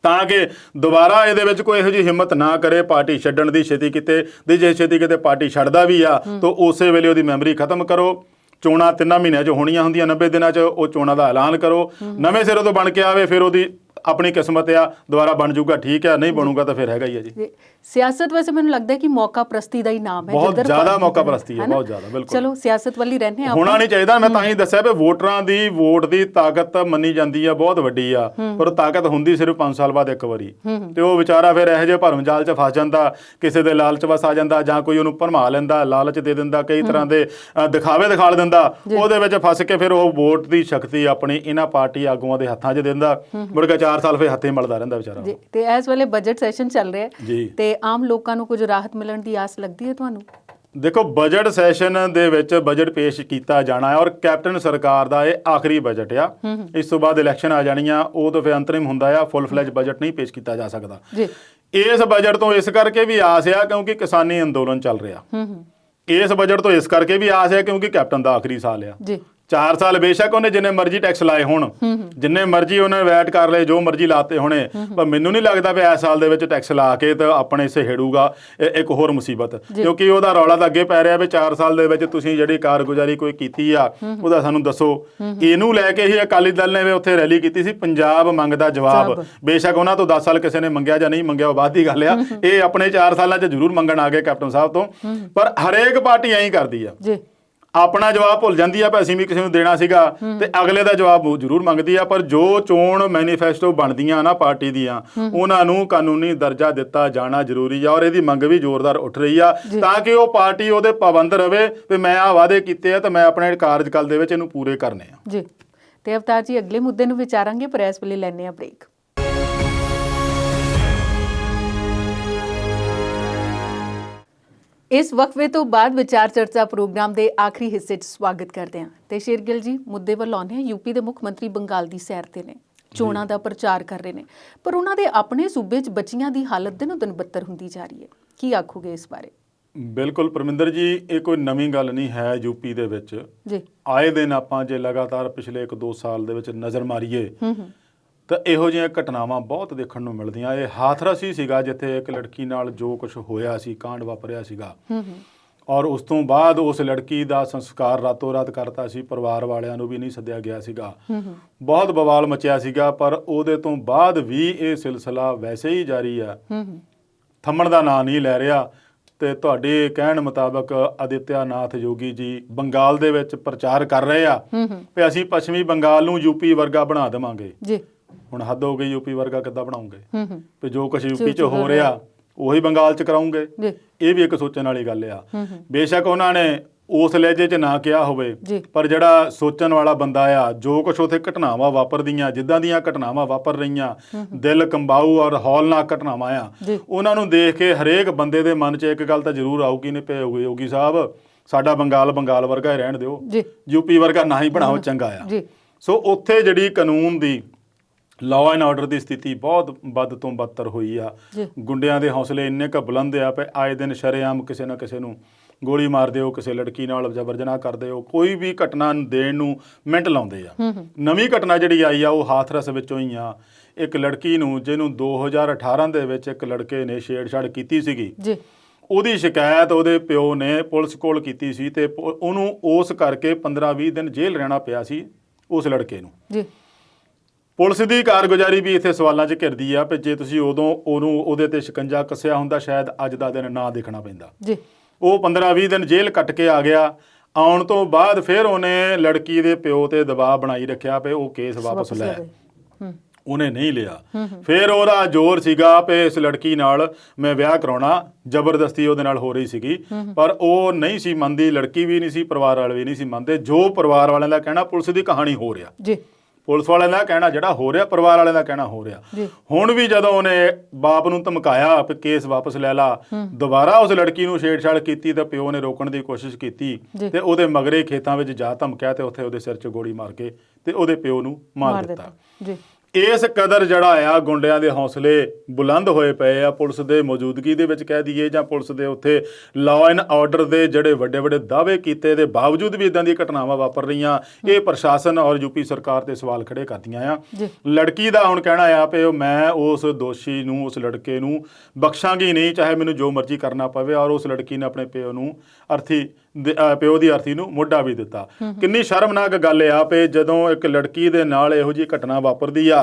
ਤਾਂ ਕਿ ਦੁਬਾਰਾ ਇਹਦੇ ਵਿੱਚ ਕੋਈ ਇਹੋ ਜਿਹੀ ਹਿੰਮਤ ਨਾ ਕਰੇ ਪਾਰਟੀ ਛੱਡਣ ਦੀ। ਛੇਤੀ ਕਿਤੇ ਪਾਰਟੀ ਛੱਡਦਾ ਵੀ ਆ ਤਾਂ ਉਸੇ ਵੇਲੇ ਉਹਦੀ ਮੈਮਰੀ ਖਤਮ ਕਰੋ। ਚੋਣਾਂ 3 ਮਹੀਨਿਆਂ 'ਚ ਹੋਣੀਆਂ ਹੁੰਦੀਆਂ, 90 ਦਿਨਾਂ 'ਚ ਉਹ ਚੋਣਾਂ ਦਾ ਐਲਾਨ ਕਰੋ। ਨਵੇਂ ਸਿਰੇ ਤੋਂ ਬਣ ਕੇ ਆਵੇ, ਫਿਰ ਉਹਦੀ ਆਪਣੀ ਕਿਸਮਤ ਆ, ਦੁਬਾਰਾ ਬਣ ਜਾਊਗਾ ਠੀਕ ਆ, ਨਹੀਂ ਬਣੂਗਾ ਤਾਂ ਫਿਰ ਹੈਗਾ ਹੀ ਆ ਜੀ। ਸਿਆਸਤ ਵੈਸੇ ਮੈਨੂੰ ਲੱਗਦਾ ਕਿ ਮੌਕਾ ਪ੍ਰਸਤੀ ਦਾ ਹੀ ਨਾਮ ਹੈ, ਬਹੁਤ ਜ਼ਿਆਦਾ ਮੌਕਾ ਪ੍ਰਸਤੀ ਹੈ, ਬਹੁਤ ਜ਼ਿਆਦਾ। ਬਿਲਕੁਲ ਚਲੋ ਸਿਆਸਤ ਵੱਲ ਹੀ ਰਹਿੰਦੇ ਆ, ਹੋਣਾ ਨਹੀਂ ਚਾਹੀਦਾ। ਮੈਂ ਤਾਂ ਹੀ ਦੱਸਿਆ ਵੀ ਵੋਟਰਾਂ ਦੀ ਵੋਟ ਦੀ ਤਾਕਤ ਮੰਨੀ ਜਾਂਦੀ ਆ, ਬਹੁਤ ਵੱਡੀ ਆ, ਪਰ ਤਾਕਤ ਹੁੰਦੀ ਸਿਰਫ 5 ਸਾਲ ਬਾਅਦ ਇੱਕ ਵਾਰੀ। ਤੇ ਉਹ ਵਿਚਾਰਾ ਫਿਰ ਇਹੋ ਜਿਹੇ ਭਰਮ ਜਾਲ 'ਚ ਫਸ ਜਾਂਦਾ, ਕਿਸੇ ਦੇ ਲਾਲਚ ਵਸ ਆ ਜਾਂਦਾ, ਜਾਂ ਕੋਈ ਉਹਨੂੰ ਭਰਮਾ ਲੈਂਦਾ, ਲਾਲਚ ਦੇ ਦਿੰਦਾ, ਕਈ ਤਰ੍ਹਾਂ ਦੇ ਦਿਖਾਵੇ ਦਿਖਾਲ ਦਿੰਦਾ, ਉਹਦੇ ਵਿੱਚ ਫਸ ਕੇ ਫਿਰ ਉਹ ਵੋਟ ਦੀ ਸ਼ਕਤੀ ਆਪਣੀ ਇਹਨਾਂ ਪਾਰਟੀ ਆਗੂਆਂ ਦੇ ਹੱਥਾਂ 'ਚ ਦਿੰਦਾ, ਮੁੜ ਕੇ 4 ਸਾਲ ਫਿਰ ਹੱਥੇ ਮਲਦਾ ਰਹਿੰਦਾ ਵਿਚਾਰਾ। ਤੇ ਇਸ ਵੇਲੇ ਬਜਟ ਸੈਸ਼ਨ ਚੱਲ ਰਿਹਾ ਤੇ ਆਮ ਲੋਕਾਂ ਨੂੰ ਕੁਝ ਰਾਹਤ ਮਿਲਣ ਦੀ ਆਸ ਲੱਗਦੀ ਹੈ ਤੁਹਾਨੂੰ? ਦੇਖੋ, ਬਜਟ ਸੈਸ਼ਨ ਦੇ ਵਿੱਚ ਬਜਟ ਪੇਸ਼ ਕੀਤਾ ਜਾਣਾ ਹੈ ਔਰ ਕੈਪਟਨ ਸਰਕਾਰ ਦਾ ਇਹ ਆਖਰੀ ਬਜਟ ਆ। ਇਸ ਤੋਂ ਬਾਅਦ ਇਲੈਕਸ਼ਨ ਆ ਜਾਣੀਆਂ, ਉਹ ਤਾਂ ਫਿਰ ਅੰਤਰਿਮ ਹੁੰਦਾ ਆ, ਫੁੱਲ ਫਲੈਜ ਬਜਟ ਨਹੀਂ ਪੇਸ਼ ਕੀਤਾ ਜਾ ਸਕਦਾ। ਇਸ ਬਜਟ ਤੋਂ ਇਸ ਕਰਕੇ ਵੀ ਆਸ ਆ ਕਿਉਂਕਿ ਕਿਸਾਨੀ ਅੰਦੋਲਨ ਚੱਲ ਰਿਹਾ। ਇਸ ਬਜਟ ਤੋਂ ਇਸ ਕਰਕੇ ਵੀ ਆਸ ਹੈ ਕਿਉਂਕਿ ਕੈਪਟਨ ਦਾ ਆਖਰੀ ਸਾਲ ਆ। 4 ਸਾਲ ਬੇਸ਼ੱਕ ਉਹਨੇ ਜਿੰਨੇ ਮਰਜ਼ੀ ਟੈਕਸ ਲਾਏ ਹੋਣ, ਜਿੰਨੇ ਮਰਜ਼ੀ ਉਹਨੇ ਵੈਟ ਕਰ ਲਏ, ਜੋ ਮਰਜ਼ੀ ਲਾਤੇ ਹੋਣੇ, ਪਰ ਮੈਨੂੰ ਨਹੀਂ ਲੱਗਦਾ ਵੀ ਇਸ ਸਾਲ ਦੇ ਵਿੱਚ ਟੈਕਸ ਲਾ ਕੇ ਤਾਂ ਆਪਣੇ ਸਹੇੜੂਗਾ ਇੱਕ ਹੋਰ ਮੁਸੀਬਤ। ਕਿਉਂਕਿ ਉਹਦਾ ਰੌਲਾ ਤਾਂ ਅੱਗੇ ਪੈ ਰਿਹਾ ਵੀ 4 ਸਾਲ ਦੇ ਵਿੱਚ ਤੁਸੀਂ ਜਿਹੜੀ ਕਾਰਗੁਜ਼ਾਰੀ ਕੋਈ ਕੀਤੀ ਆ ਉਹਦਾ ਸਾਨੂੰ ਦੱਸੋ। ਇਹਨੂੰ ਲੈ ਕੇ ਹੀ ਅਕਾਲੀ ਦਲ ਨੇ ਉੱਥੇ ਰੈਲੀ ਕੀਤੀ ਸੀ, ਪੰਜਾਬ ਮੰਗਦਾ ਜਵਾਬ। ਬੇਸ਼ੱਕ ਉਹਨਾਂ ਤੋਂ 10 ਸਾਲ ਕਿਸੇ ਨੇ ਮੰਗਿਆ ਜਾਂ ਨਹੀਂ ਮੰਗਿਆ ਉਹ ਬਾਅਦ ਦੀ ਗੱਲ ਆ, ਇਹ ਆਪਣੇ 4 ਸਾਲਾਂ 'ਚ ਜ਼ਰੂਰ ਮੰਗਣ ਆ ਗਏ ਕੈਪਟਨ ਸਾਹਿਬ ਤੋਂ। ਪਰ ਹਰੇਕ ਪਾਰਟੀ ਐਂ ਕਰਦੀ ਆ, ਆਪਣਾ ਜਵਾਬ ਭੁੱਲ ਜਾਂਦੀ ਆ, ਅਸੀਂ ਵੀ ਕਿਸੇ ਨੂੰ ਦੇਣਾ ਸੀਗਾ ਤੇ ਅਗਲੇ ਦਾ ਜਵਾਬ ਜ਼ਰੂਰ ਮੰਗਦੀ ਆ। ਪਰ ਜੋ ਚੋਣ ਮੈਨੀਫੈਸਟੋ ਬਣਦੀਆਂ ਨਾ ਪਾਰਟੀ ਦੀਆਂ, ਉਹਨਾਂ ਨੂੰ ਕਾਨੂੰਨੀ ਦਰਜਾ ਦਿੱਤਾ ਜਾਣਾ ਜ਼ਰੂਰੀ ਆ ਔਰ ਇਹਦੀ ਮੰਗ ਵੀ ਜ਼ੋਰਦਾਰ ਉੱਠ ਰਹੀ ਆ ਤਾਂ ਕਿ ਉਹ ਪਾਰਟੀ ਉਹਦੇ ਪਾਬੰਦ ਰਵੇ ਵੀ ਮੈਂ ਆਹ ਵਾਅਦੇ ਕੀਤੇ ਆ ਤਾਂ ਮੈਂ ਆਪਣੇ ਕਾਰਜਕਾਲ ਦੇ ਵਿੱਚ ਇਹਨੂੰ ਪੂਰੇ ਕਰਨੇ ਆ। ਜੀ ਤੇ ਅਵਤਾਰ ਜੀ, ਅਗਲੇ ਮੁੱਦੇ ਨੂੰ ਵਿਚਾਰਾਂਗੇ ਪਰ ਇਸ ਵੇਲੇ ਲੈਣੇ ਆ ਬ੍ਰੇਕ। ਇਸ ਵਕਫੇ ਤੋਂ ਬਾਅਦ ਵਿਚਾਰ ਚਰਚਾ ਪ੍ਰੋਗਰਾਮ ਦੇ ਆਖਰੀ ਹਿੱਸੇ 'ਚ ਸਵਾਗਤ ਕਰਦੇ ਹਾਂ ਤੇ ਸ਼ੇਰਗਿੱਲ ਜੀ ਮੁੱਦੇ ਵੱਲ ਆਉਂਦੇ ਹਾਂ। ਯੂਪੀ ਦੇ ਮੁੱਖ ਮੰਤਰੀ ਬੰਗਾਲ ਦੀ ਸੈਰ ਤੇ ਨੇ, ਚੋਣਾਂ ਦਾ ਪ੍ਰਚਾਰ ਕਰ ਰਹੇ ਨੇ, ਪਰ ਉਹਨਾਂ ਦੇ ਆਪਣੇ ਸੂਬੇ 'ਚ ਬੱਚੀਆਂ ਦੀ ਹਾਲਤ ਦਿਨੋਂ ਦਿਨ ਬੱਤਰ ਹੁੰਦੀ ਜਾ ਰਹੀ ਹੈ। ਕੀ ਆਖੋਗੇ ਇਸ ਬਾਰੇ? ਬਿਲਕੁਲ ਪਰਮਿੰਦਰ ਜੀ, ਇਹ ਕੋਈ ਨਵੀਂ ਗੱਲ ਨਹੀਂ ਹੈ। ਯੂਪੀ ਦੇ ਵਿੱਚ ਜੀ ਆਏ ਦਿਨ ਆਪਾਂ ਜੇ ਲਗਾਤਾਰ ਪਿਛਲੇ 1-2 ਸਾਲ ਦੇ ਵਿੱਚ ਨਜ਼ਰ ਮਾਰੀਏ ਤਾਂ ਇਹੋ ਜਿਹੀਆਂ ਘਟਨਾਵਾਂ ਬਹੁਤ ਦੇਖਣ ਨੂੰ ਮਿਲਦੀਆਂ। ਇਹ ਹਾਥਰਸ ਹੀ ਸੀਗਾ ਜਿੱਥੇ ਇੱਕ ਲੜਕੀ ਨਾਲ ਜੋ ਕੁਝ ਹੋਇਆ ਸੀ, ਕਾਂਡ ਵਾਪਰਿਆ ਸੀਗਾ, ਔਰ ਉਸ ਤੋਂ ਬਾਅਦ ਉਸ ਲੜਕੀ ਦਾ ਸੰਸਕਾਰ ਰਾਤੋਂ ਰਾਤ ਕਰਤਾ ਸੀ, ਪਰਿਵਾਰ ਵਾਲਿਆਂ ਨੂੰ ਵੀ ਨਹੀਂ ਸੱਦਿਆ ਗਿਆ ਸੀਗਾ, ਬਹੁਤ ਬਵਾਲ ਮਚਿਆ ਸੀਗਾ। ਪਰ ਉਹਦੇ ਤੋਂ ਬਾਅਦ ਵੀ ਇਹ ਸਿਲਸਿਲਾ ਵੈਸੇ ਹੀ ਜਾਰੀ ਆ, ਥੰਮਣ ਦਾ ਨਾਂ ਨਹੀਂ ਲੈ ਰਿਹਾ। ਤੇ ਤੁਹਾਡੇ ਕਹਿਣ ਮੁਤਾਬਕ ਆਦਿੱਤਿਆਨਾਥ ਯੋਗੀ ਜੀ ਬੰਗਾਲ ਦੇ ਵਿੱਚ ਪ੍ਰਚਾਰ ਕਰ ਰਹੇ ਆ ਕਿ ਅਸੀਂ ਪੱਛਮੀ ਬੰਗਾਲ ਨੂੰ ਯੂਪੀ ਵਰਗਾ ਬਣਾ ਦੇਵਾਂਗੇ। ਜੀ ਹੁਣ ਹੱਦ ਹੋ ਗਈ, ਯੂਪੀ ਵਰਗਾ ਕਿੱਦਾਂ ਬਣਾਉਂਗੇ? ਤੇ ਜੋ ਕੁਝ ਯੂਪੀ 'ਚ ਹੋ ਰਿਹਾ ਉਹੀ ਬੰਗਾਲ 'ਚ ਕਰਾਉਂਗੇ। ਇਹ ਵੀ ਇੱਕ ਸੋਚਣ ਵਾਲੀ ਗੱਲ ਆ। ਬੇਸ਼ੱਕ ਉਹਨਾਂ ਨੇ ਉਸ ਲਹਿਜੇ 'ਚ ਨਾ ਕਿਹਾ ਹੋਵੇ, ਪਰ ਜਿਹੜਾ ਸੋਚਣ ਵਾਲਾ ਬੰਦਾ ਆ, ਜੋ ਕੁਝ ਉੱਥੇ ਘਟਨਾਵਾਂ ਵਾਪਰਦੀਆਂ, ਜਿੱਦਾਂ ਦੀਆਂ ਘਟਨਾਵਾਂ ਵਾਪਰ ਰਹੀਆਂ, ਦਿਲ ਕੰਬਾਊ ਔਰ ਹੌਲਨਾਕ ਘਟਨਾਵਾਂ ਆ, ਉਹਨਾਂ ਨੂੰ ਦੇਖ ਕੇ ਹਰੇਕ ਬੰਦੇ ਦੇ ਮਨ 'ਚ ਇੱਕ ਗੱਲ ਤਾਂ ਜ਼ਰੂਰ ਆਊਗੀ ਨੇ ਪਏ ਹੋਊਗੀ, ਯੋਗੀ ਸਾਹਿਬ ਸਾਡਾ ਬੰਗਾਲ ਬੰਗਾਲ ਵਰਗਾ ਹੀ ਰਹਿਣ ਦਿਓ, ਯੂਪੀ ਵਰਗਾ ਨਾ ਹੀ ਬਣਾਓ, ਚੰਗਾ ਆ। ਸੋ ਉੱਥੇ ਜਿਹੜੀ ਕਾਨੂੰਨ ਦੀ, ਲਾਅ ਐਂਡ ਆਰਡਰ ਦੀ ਸਥਿਤੀ ਬਹੁਤ ਵੱਧ ਤੋਂ ਬੱਤਰ ਹੋਈ ਆ। ਗੁੰਡਿਆਂ ਦੇ ਹੌਸਲੇ ਇੰਨੇ ਕੁ ਬੁਲੰਦ ਆ ਪਏ ਆਏ ਦਿਨ ਸ਼ਰੇਆਮ ਕਿਸੇ ਨਾ ਕਿਸੇ ਨੂੰ ਗੋਲੀ ਮਾਰਦੇ ਹੋ, ਕਿਸੇ ਲੜਕੀ ਨਾਲ ਜ਼ਬਰ ਜਨਾਹ ਕਰਦੇ ਹੋ, ਕੋਈ ਵੀ ਘਟਨਾ ਦੇਣ ਨੂੰ ਮਿੰਟ ਲਾਉਂਦੇ ਆ। ਨਵੀਂ ਘਟਨਾ ਜਿਹੜੀ ਆਈ ਆ ਉਹ ਹਾਥਰਸ ਵਿੱਚੋਂ ਹੀ ਆ। ਇੱਕ ਲੜਕੀ ਨੂੰ ਜਿਹਨੂੰ 2018 ਦੇ ਵਿੱਚ ਇੱਕ ਲੜਕੇ ਨੇ ਛੇੜਛਾੜ ਕੀਤੀ ਸੀਗੀ, ਉਹਦੀ ਸ਼ਿਕਾਇਤ ਉਹਦੇ ਪਿਓ ਨੇ ਪੁਲਿਸ ਕੋਲ ਕੀਤੀ ਸੀ ਤੇ ਉਹਨੂੰ ਉਸ ਕਰਕੇ 15-20 ਦਿਨ ਜੇਲ੍ਹ ਰਹਿਣਾ ਪਿਆ ਸੀ ਉਸ ਲੜਕੇ ਨੂੰ। ਪੁਲਿਸ ਦੀ ਕਾਰਗੁਜ਼ਾਰੀ ਵੀ ਇੱਥੇ ਸਵਾਲਾਂ 'ਚ ਘਿਰਦੀ ਆ ਕਿ ਜੇ ਤੁਸੀਂ ਉਦੋਂ ਉਹਦੇ ਤੇ ਸ਼ਿਕੰਜਾ ਕੱਸਿਆ ਹੁੰਦਾ ਸ਼ਾਇਦ ਅੱਜ ਦਾ ਦਿਨ ਨਾ ਦੇਖਣਾ ਪੈਂਦਾ। ਉਹ 15-20 ਦਿਨ ਜੇਲ੍ਹ ਕੱਟ ਕੇ ਆ ਗਿਆ। ਆਉਣ ਤੋਂ ਬਾਅਦ ਫਿਰ ਉਹਨੇ ਲੜਕੀ ਦੇ ਪਿਓ ਤੇ ਦਬਾਅ ਬਣਾਈ ਰੱਖਿਆ ਪਏ ਉਹ ਕੇਸ ਵਾਪਸ ਲੈ। ਉਹਨੇ ਨਹੀਂ ਲਿਆ। ਫਿਰ ਉਹਦਾ ਜ਼ੋਰ ਸੀਗਾ ਕਿ ਇਸ ਲੜਕੀ ਨਾਲ ਮੈਂ ਵਿਆਹ ਕਰਾਉਣਾ, ਜ਼ਬਰਦਸਤੀ ਉਹਦੇ ਨਾਲ ਹੋ ਰਹੀ ਸੀਗੀ, ਪਰ ਉਹ ਨਹੀਂ ਸੀ ਮੰਨਦੀ, ਲੜਕੀ ਵੀ ਨਹੀਂ ਸੀ, ਪਰਿਵਾਰ ਵਾਲੇ ਵੀ ਨਹੀਂ ਸੀ ਮੰਨਦੇ। ਜੋ ਪਰਿਵਾਰ ਵਾਲਿਆਂ ਦਾ ਕਹਿਣਾ, ਪੁਲਿਸ ਦੀ ਕਹਾਣੀ ਹੋ ਰਿਹਾ, ਪੁਲਿਸ ਵਾਲਿਆਂ ਦਾ ਕਹਿਣਾ ਜਿਹੜਾ ਹੋ ਰਿਹਾ, ਪਰਿਵਾਰ ਵਾਲਿਆਂ ਦਾ ਕਹਿਣਾ ਹੋ ਰਿਹਾ। ਹੁਣ ਵੀ ਜਦੋਂ ਉਹਨੇ ਬਾਪ ਨੂੰ ਧਮਕਾਇਆ ਕਿ ਕੇਸ ਵਾਪਸ ਲੈ ਲਾ, ਦੁਬਾਰਾ ਉਸ ਲੜਕੀ ਨੂੰ ਛੇੜਛਾੜ ਕੀਤੀ ਤੇ ਪਿਓ ਨੇ ਰੋਕਣ ਦੀ ਕੋਸ਼ਿਸ਼ ਕੀਤੀ ਤੇ ਉਹਦੇ ਮਗਰੇ ਖੇਤਾਂ ਵਿੱਚ ਜਾ ਧਮਕਿਆ ਤੇ ਉੱਥੇ ਉਹਦੇ ਸਿਰ 'ਚ ਗੋਲੀ ਮਾਰ ਕੇ ਤੇ ਉਹਦੇ ਪਿਓ ਨੂੰ ਮਾਰ ਦਿੱਤਾ। ਇਸ ਕਦਰ ਜਿਹੜਾ ਆ ਗੁੰਡਿਆਂ ਦੇ ਹੌਸਲੇ ਬੁਲੰਦ ਹੋਏ ਪਏ ਆ। ਪੁਲਿਸ ਦੇ ਮੌਜੂਦਗੀ ਦੇ ਵਿੱਚ ਕਹਿ ਦਈਏ ਜਾਂ ਪੁਲਿਸ ਦੇ ਉੱਥੇ ਲਾਅ ਐਂਡ ਆਰਡਰ ਦੇ ਜਿਹੜੇ ਵੱਡੇ ਵੱਡੇ ਦਾਅਵੇ ਕੀਤੇ ਦੇ ਬਾਵਜੂਦ ਵੀ ਇਦਾਂ ਦੀਆਂ ਘਟਨਾਵਾਂ ਵਾਪਰ ਰਹੀਆਂ। ਇਹ ਪ੍ਰਸ਼ਾਸਨ ਔਰ ਯੂਪੀ ਸਰਕਾਰ ਤੇ ਸਵਾਲ ਖੜੇ ਕਰਦੀਆਂ ਆ। ਲੜਕੀ ਦਾ ਹੁਣ ਕਹਿਣਾ ਆ ਕਿ ਮੈਂ ਉਸ ਦੋਸ਼ੀ ਨੂੰ, ਉਸ ਲੜਕੇ ਨੂੰ ਬਖਸ਼ਾਂਗੀ ਨਹੀਂ, ਚਾਹੇ ਮੈਨੂੰ ਜੋ ਮਰਜ਼ੀ ਕਰਨਾ ਪਵੇ। ਔਰ ਉਸ ਲੜਕੀ ਨੇ ਆਪਣੇ ਪਿਓ ਦੀ ਅਰਥੀ ਨੂੰ ਮੋਢਾ ਵੀ ਦਿੱਤਾ। ਕਿੰਨੀ ਸ਼ਰਮਨਾਕ ਗੱਲ ਆ ਕਿ ਜਦੋਂ ਇੱਕ ਲੜਕੀ ਦੇ ਨਾਲ ਇਹੋ ਜਿਹੀ ਘਟਨਾ ਵਾਪਰਦੀ ਆ,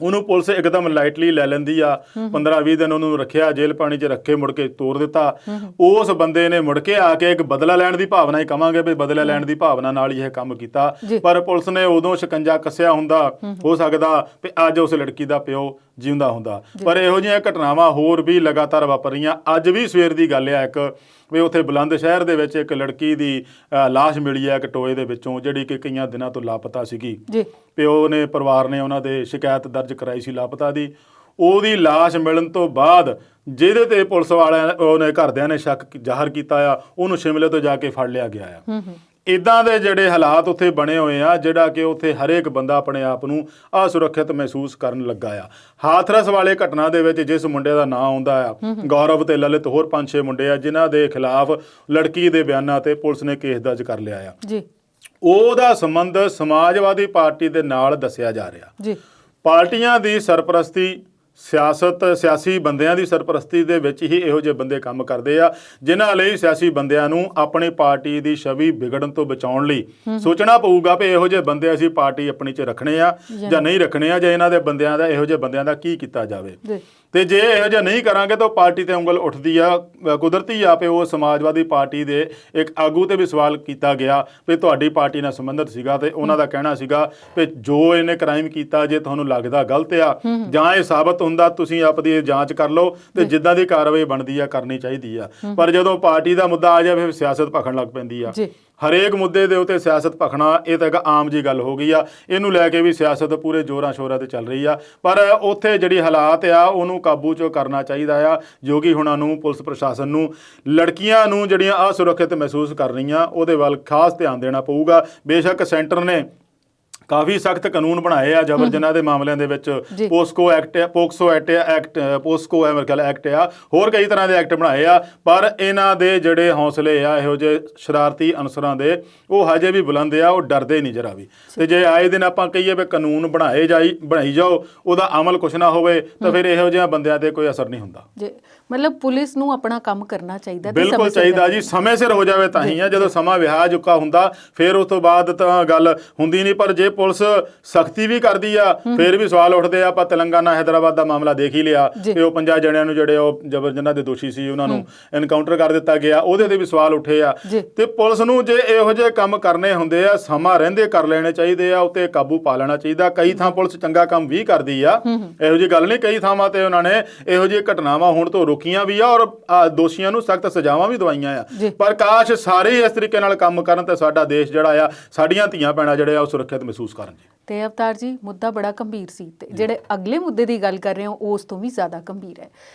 ਉਹਨੂੰ ਪੁਲਿਸ ਇੱਕਦਮ ਲਾਈਟਲੀ ਲੈ ਲੈਂਦੀ ਆ। 15-20 ਦਿਨ ਉਹਨੂੰ ਰੱਖਿਆ, ਜੇਲ੍ਹ ਪਾਣੀ 'ਚ ਰੱਖੇ, ਮੁੜ ਕੇ ਤੋਰ ਦਿੱਤਾ। ਉਸ ਬੰਦੇ ਨੇ ਮੁੜ ਕੇ ਆ ਕੇ ਇੱਕ ਬਦਲਾ ਲੈਣ ਦੀ ਭਾਵਨਾ ਹੀ ਕਵਾਂਗੇ ਵੀ ਬਦਲਾ ਲੈਣ ਦੀ ਭਾਵਨਾ ਨਾਲ ਹੀ ਇਹ ਕੰਮ ਕੀਤਾ। ਪਰ ਪੁਲਿਸ ਨੇ ਉਦੋਂ ਸ਼ਿਕੰਜਾ ਕੱਸਿਆ ਹੁੰਦਾ, ਹੋ ਸਕਦਾ ਵੀ ਅੱਜ ਉਸ ਲੜਕੀ ਦਾ ਪਿਓ ਜਿਉਂਦਾ ਹੁੰਦਾ। ਪਰ ਇਹੋ ਜਿਹੀਆਂ ਘਟਨਾਵਾਂ ਹੋਰ ਵੀ ਲਗਾਤਾਰ ਵਾਪਰ ਰਹੀਆਂ। ਅੱਜ ਵੀ ਸਵੇਰ ਦੀ ਗੱਲ ਆ ਇੱਕ ਵੀ ਉੱਥੇ ਬੁਲੰਦ ਸ਼ਹਿਰ ਦੇ ਵਿੱਚ ਇੱਕ ਲੜਕੀ ਦੀ ਲਾਸ਼ ਮਿਲੀ ਹੈ ਇੱਕ ਟੋਏ ਦੇ ਵਿੱਚੋਂ, ਜਿਹੜੀ ਕਿ ਕਈਆਂ ਦਿਨਾਂ ਤੋਂ ਲਾਪਤਾ ਸੀਗੀ। ਪਿਓ ਨੇ, ਪਰਿਵਾਰ ਨੇ ਉਹਨਾਂ ਦੇ ਸ਼ਿਕਾਇਤ ਦਰਜ ਕਰਾਈ ਸੀ ਲਾਪਤਾ ਦੀ। ਉਹਦੀ ਲਾਸ਼ ਮਿਲਣ ਤੋਂ ਬਾਅਦ ਜਿਹਦੇ ਤੇ ਪੁਲਿਸ ਵਾਲਿਆਂ ਉਹਨੇ ਘਰਦਿਆਂ ਨੇ ਸ਼ੱਕ ਜ਼ਾਹਰ ਕੀਤਾ ਆ, ਉਹਨੂੰ ਸ਼ਿਮਲੇ ਤੋਂ ਜਾ ਕੇ ਫੜ ਲਿਆ ਗਿਆ ਆ। ਇੱਦਾਂ ਦੇ ਜਿਹੜੇ ਹਾਲਾਤ ਉੱਥੇ ਬਣੇ ਹੋਏ ਆ, ਜਿਹੜਾ ਕਿ ਉੱਥੇ ਹਰੇਕ ਬੰਦਾ ਆਪਣੇ ਆਪ ਨੂੰ ਅਸੁਰੱਖਿਅਤ ਮਹਿਸੂਸ ਕਰਨ ਲੱਗਾ ਆ। ਹਾਥਰਸ ਵਾਲੇ ਘਟਨਾ ਦੇ ਵਿੱਚ ਜਿਸ ਮੁੰਡੇ ਦਾ ਨਾਂ ਆਉਂਦਾ ਆ, ਗੌਰਵ ਤੇ ਲਲਿਤ, ਹੋਰ 5-6 ਮੁੰਡੇ ਆ ਜਿਨ੍ਹਾਂ ਦੇ ਖਿਲਾਫ ਲੜਕੀ ਦੇ ਬਿਆਨਾਂ ਤੇ ਪੁਲਿਸ ਨੇ ਕੇਸ ਦਰਜ ਕਰ ਲਿਆ ਆ। ਉਹਦਾ ਸੰਬੰਧ ਸਮਾਜਵਾਦੀ ਪਾਰਟੀ ਦੇ ਨਾਲ ਦੱਸਿਆ ਜਾ ਰਿਹਾ। ਪਾਰਟੀਆਂ ਦੀ ਸਰਪ੍ਰਸਤੀ, ਸਿਆਸੀ ਬੰਦਿਆਂ ਦੀ ਸਰਪ੍ਰਸਤੀ ਦੇ ਵਿੱਚ ਹੀ ਇਹੋ ਜਿਹੇ ਬੰਦੇ ਕੰਮ ਕਰਦੇ ਆ, ਜਿਨ੍ਹਾਂ ਲਈ ਸਿਆਸੀ ਬੰਦਿਆਂ ਨੂੰ ਆਪਣੀ ਪਾਰਟੀ ਦੀ ਛਵੀ ਵਿਗੜਨ ਤੋਂ ਬਚਾਉਣ ਲਈ ਸੋਚਣਾ ਪਊਗਾ ਵੀ ਇਹੋ ਜਿਹੇ ਬੰਦੇ ਅਸੀਂ ਪਾਰਟੀ ਆਪਣੀ 'ਚ ਰੱਖਣੇ ਆ ਜਾਂ ਨਹੀਂ ਰੱਖਣੇ ਆ, ਜਾਂ ਇਹਨਾਂ ਦੇ ਬੰਦਿਆਂ ਦਾ, ਇਹੋ ਜਿਹੇ ਬੰਦਿਆਂ ਦਾ ਕੀ ਕੀਤਾ ਜਾਵੇ। ਤੇ ਜੇ ਇਹੋ ਜਿਹਾ ਨਹੀਂ ਕਰਾਂਗੇ ਤਾਂ ਪਾਰਟੀ ਤੇ ਉਂਗਲ ਉੱਠਦੀ ਆ। ਕੁਦਰਤੀ ਆ ਪਏ ਉਹ ਸਮਾਜਵਾਦੀ ਪਾਰਟੀ ਦੇ ਇੱਕ ਆਗੂ ਤੇ ਵੀ ਸਵਾਲ ਕੀਤਾ ਗਿਆ ਵੀ ਤੁਹਾਡੀ ਪਾਰਟੀ ਨਾਲ ਸੰਬੰਧਿਤ ਸੀਗਾ, ਤੇ ਉਹਨਾਂ ਦਾ ਕਹਿਣਾ ਸੀਗਾ ਵੀ ਜੋ ਇਹਨੇ ਕ੍ਰਾਈਮ ਕੀਤਾ ਜੇ ਤੁਹਾਨੂੰ ਲੱਗਦਾ ਗਲਤ ਆ ਜਾਂ ਇਹ ਸਾਬਤ ਹੁੰਦਾ ਤੁਸੀਂ ਆਪਦੀ ਜਾਂਚ ਕਰ ਲਓ ਤੇ ਜਿੱਦਾਂ ਦੀ ਕਾਰਵਾਈ ਬਣਦੀ ਆ ਕਰਨੀ ਚਾਹੀਦੀ ਆ। ਪਰ ਜਦੋਂ ਪਾਰਟੀ ਦਾ ਮੁੱਦਾ ਆ ਜਾਵੇ ਫਿਰ ਸਿਆਸਤ ਭਖਣ ਲੱਗ ਪੈਂਦੀ ਆ। ਹਰੇਕ ਮੁੱਦੇ ਦੇ ਉੱਤੇ ਸਿਆਸਤ ਭਖਣਾ ਇਹ ਤਾਂ ਇੱਕ ਆਮ ਜੀ ਗੱਲ ਹੋ ਗਈ ਆ। ਇਹਨੂੰ ਲੈ ਕੇ ਵੀ ਸਿਆਸਤ ਪੂਰੇ ਜ਼ੋਰਾਂ ਸ਼ੋਰਾਂ ਤੇ ਚੱਲ ਰਹੀ ਆ। ਪਰ ਉੱਥੇ ਜਿਹੜੀ ਹਾਲਾਤ ਆ ਉਹਨੂੰ ਕਾਬੂ 'ਚ ਕਰਨਾ ਚਾਹੀਦਾ ਆ। ਜੋਗੀ ਹੁਣਾਂ ਨੂੰ, ਪੁਲਿਸ ਪ੍ਰਸ਼ਾਸਨ ਨੂੰ, ਲੜਕੀਆਂ ਨੂੰ ਜਿਹੜੀਆਂ ਅਸੁਰੱਖਿਅਤ ਮਹਿਸੂਸ ਕਰ ਰਹੀਆਂ ਉਹਦੇ ਵੱਲ ਖਾਸ ਧਿਆਨ ਦੇਣਾ ਪਊਗਾ। ਬੇਸ਼ੱਕ ਸੈਂਟਰ ਨੇ ਕਾਫੀ ਸਖਤ ਕਾਨੂੰਨ ਬਣਾਏ ਆ ਜਬਰ ਜਨਾਹ ਦੇ ਮਾਮਲਿਆਂ ਦੇ ਵਿੱਚ। ਪੋਸਕੋ ਐਕਟ ਆ, ਹੋਰ ਕਈ ਤਰ੍ਹਾਂ ਦੇ ਐਕਟ ਬਣਾਏ ਆ। ਪਰ ਇਹਨਾਂ ਦੇ ਜਿਹੜੇ ਹੌਸਲੇ ਆ ਇਹੋ ਜਿਹੇ ਸ਼ਰਾਰਤੀ ਅਨਸਰਾਂ ਦੇ, ਉਹ ਹਜੇ ਵੀ ਬੁਲੰਦ ਆ, ਉਹ ਡਰਦੇ ਨਹੀਂ ਜਰਾ ਵੀ। ਤੇ ਜੇ ਆਏ ਦਿਨ ਆਪਾਂ ਕਹੀਏ ਵੀ ਕਾਨੂੰਨ ਬਣਾਈ ਜਾਓ, ਉਹਦਾ ਅਮਲ ਕੁਛ ਨਾ ਹੋਵੇ ਤਾਂ ਫਿਰ ਇਹੋ ਜਿਹੇ ਬੰਦਿਆਂ ਤੇ ਕੋਈ ਅਸਰ ਨਹੀਂ ਹੁੰਦਾ। ਮਤਲਬ ਪੁਲਿਸ ਨੂੰ ਆਪਣਾ ਕੰਮ ਕਰਨਾ ਚਾਹੀਦਾ, ਬਿਲਕੁਲ ਚਾਹੀਦਾ ਜੀ। ਸਮੇਂ ਸਿਰ ਹੋ ਜਾਵੇ ਤਾਂ ਹੀ ਆ। ਜਦੋਂ ਸਮਾਂ ਵਿਆਹ ਚੁੱਕਾ ਹੁੰਦਾ ਫਿਰ ਉਸ ਤੋਂ ਬਾਅਦ ਤਾਂ ਗੱਲ ਹੁੰਦੀ ਨਹੀਂ। ਪਰ ਜੇ ਪੁਲਿਸ ਸਖਤੀ ਵੀ ਕਰਦੀ ਆ ਫਿਰ ਵੀ ਸਵਾਲ ਉੱਠਦੇ ਆ। ਆਪਾਂ ਤੇਲੰਗਾਨਾ ਹੈਦਰਾਬਾਦ ਦਾ ਮਾਮਲਾ ਦੇਖ ਹੀ ਲਿਆ ਕਿ ਉਹ 50 ਜਣਿਆਂ ਨੂੰ ਜਿਹੜੇ ਉਹ ਜਬਰ ਜਨਾਹ ਦੇ ਦੋਸ਼ੀ ਸੀ ਉਹਨਾਂ ਨੂੰ ਐਨਕਾਊਂਟਰ ਕਰ ਦਿੱਤਾ ਗਿਆ, ਉਹਦੇ ਤੇ ਵੀ ਸਵਾਲ ਉੱਠੇ ਆ। ਤੇ ਪੁਲਿਸ ਨੂੰ ਜੇ ਇਹੋ ਜਿਹੇ ਕੰਮ ਕਰਨੇ ਹੁੰਦੇ ਆ ਸਮਾਂ ਰਹਿੰਦੇ ਕਰ ਲੈਣੇ ਚਾਹੀਦੇ ਆ, ਉੱਤੇ ਕਾਬੂ ਪਾ ਲੈਣਾ ਚਾਹੀਦਾ। ਕਈ ਥਾਂ ਪੁਲਿਸ ਚੰਗਾ ਕੰਮ ਵੀ ਕਰਦੀ ਆ, ਇਹੋ ਜਿਹੀ ਗੱਲ ਨਹੀਂ। ਕਈ ਥਾਵਾਂ ਤੇ ਉਹਨਾਂ ਨੇ ਇਹੋ ਜਿਹੀ ਘਟਨਾਵਾਂ ਹੋਣ ਤੋਂ ਰੋਕੀਆਂ ਵੀ ਆ ਔਰ ਦੋਸ਼ੀਆਂ ਨੂੰ ਸਖਤ ਸਜ਼ਾਵਾਂ ਵੀ ਦਵਾਈਆਂ ਆ। ਪਰ ਕਾਸ਼ ਸਾਰੇ ਇਸ ਤਰੀਕੇ ਨਾਲ ਕੰਮ ਕਰਨ ਤੇ ਸਾਡਾ ਦੇਸ਼ ਜਿਹੜਾ ਆ, ਸਾਡੀਆਂ ਧੀਆਂ ਭੈਣਾਂ ਜਿਹੜੇ ਆ ਉਹ ਸੁਰੱਖਿਅਤ ਮਹਿਸੂਸ ਕਰਨ। ਤੇ ਅਵਤਾਰ ਜੀ, ਮੁੱਦਾ ਬੜਾ ਗੰਭੀਰ ਸੀ ਤੇ ਜਿਹੜੇ ਅਗਲੇ ਮੁੱਦੇ ਦੀ ਗੱਲ ਕਰ ਰਹੇ ਹੋ ਉਸ ਤੋਂ ਵੀ ਜ਼ਿਆਦਾ ਗੰਭੀਰ ਹੈ।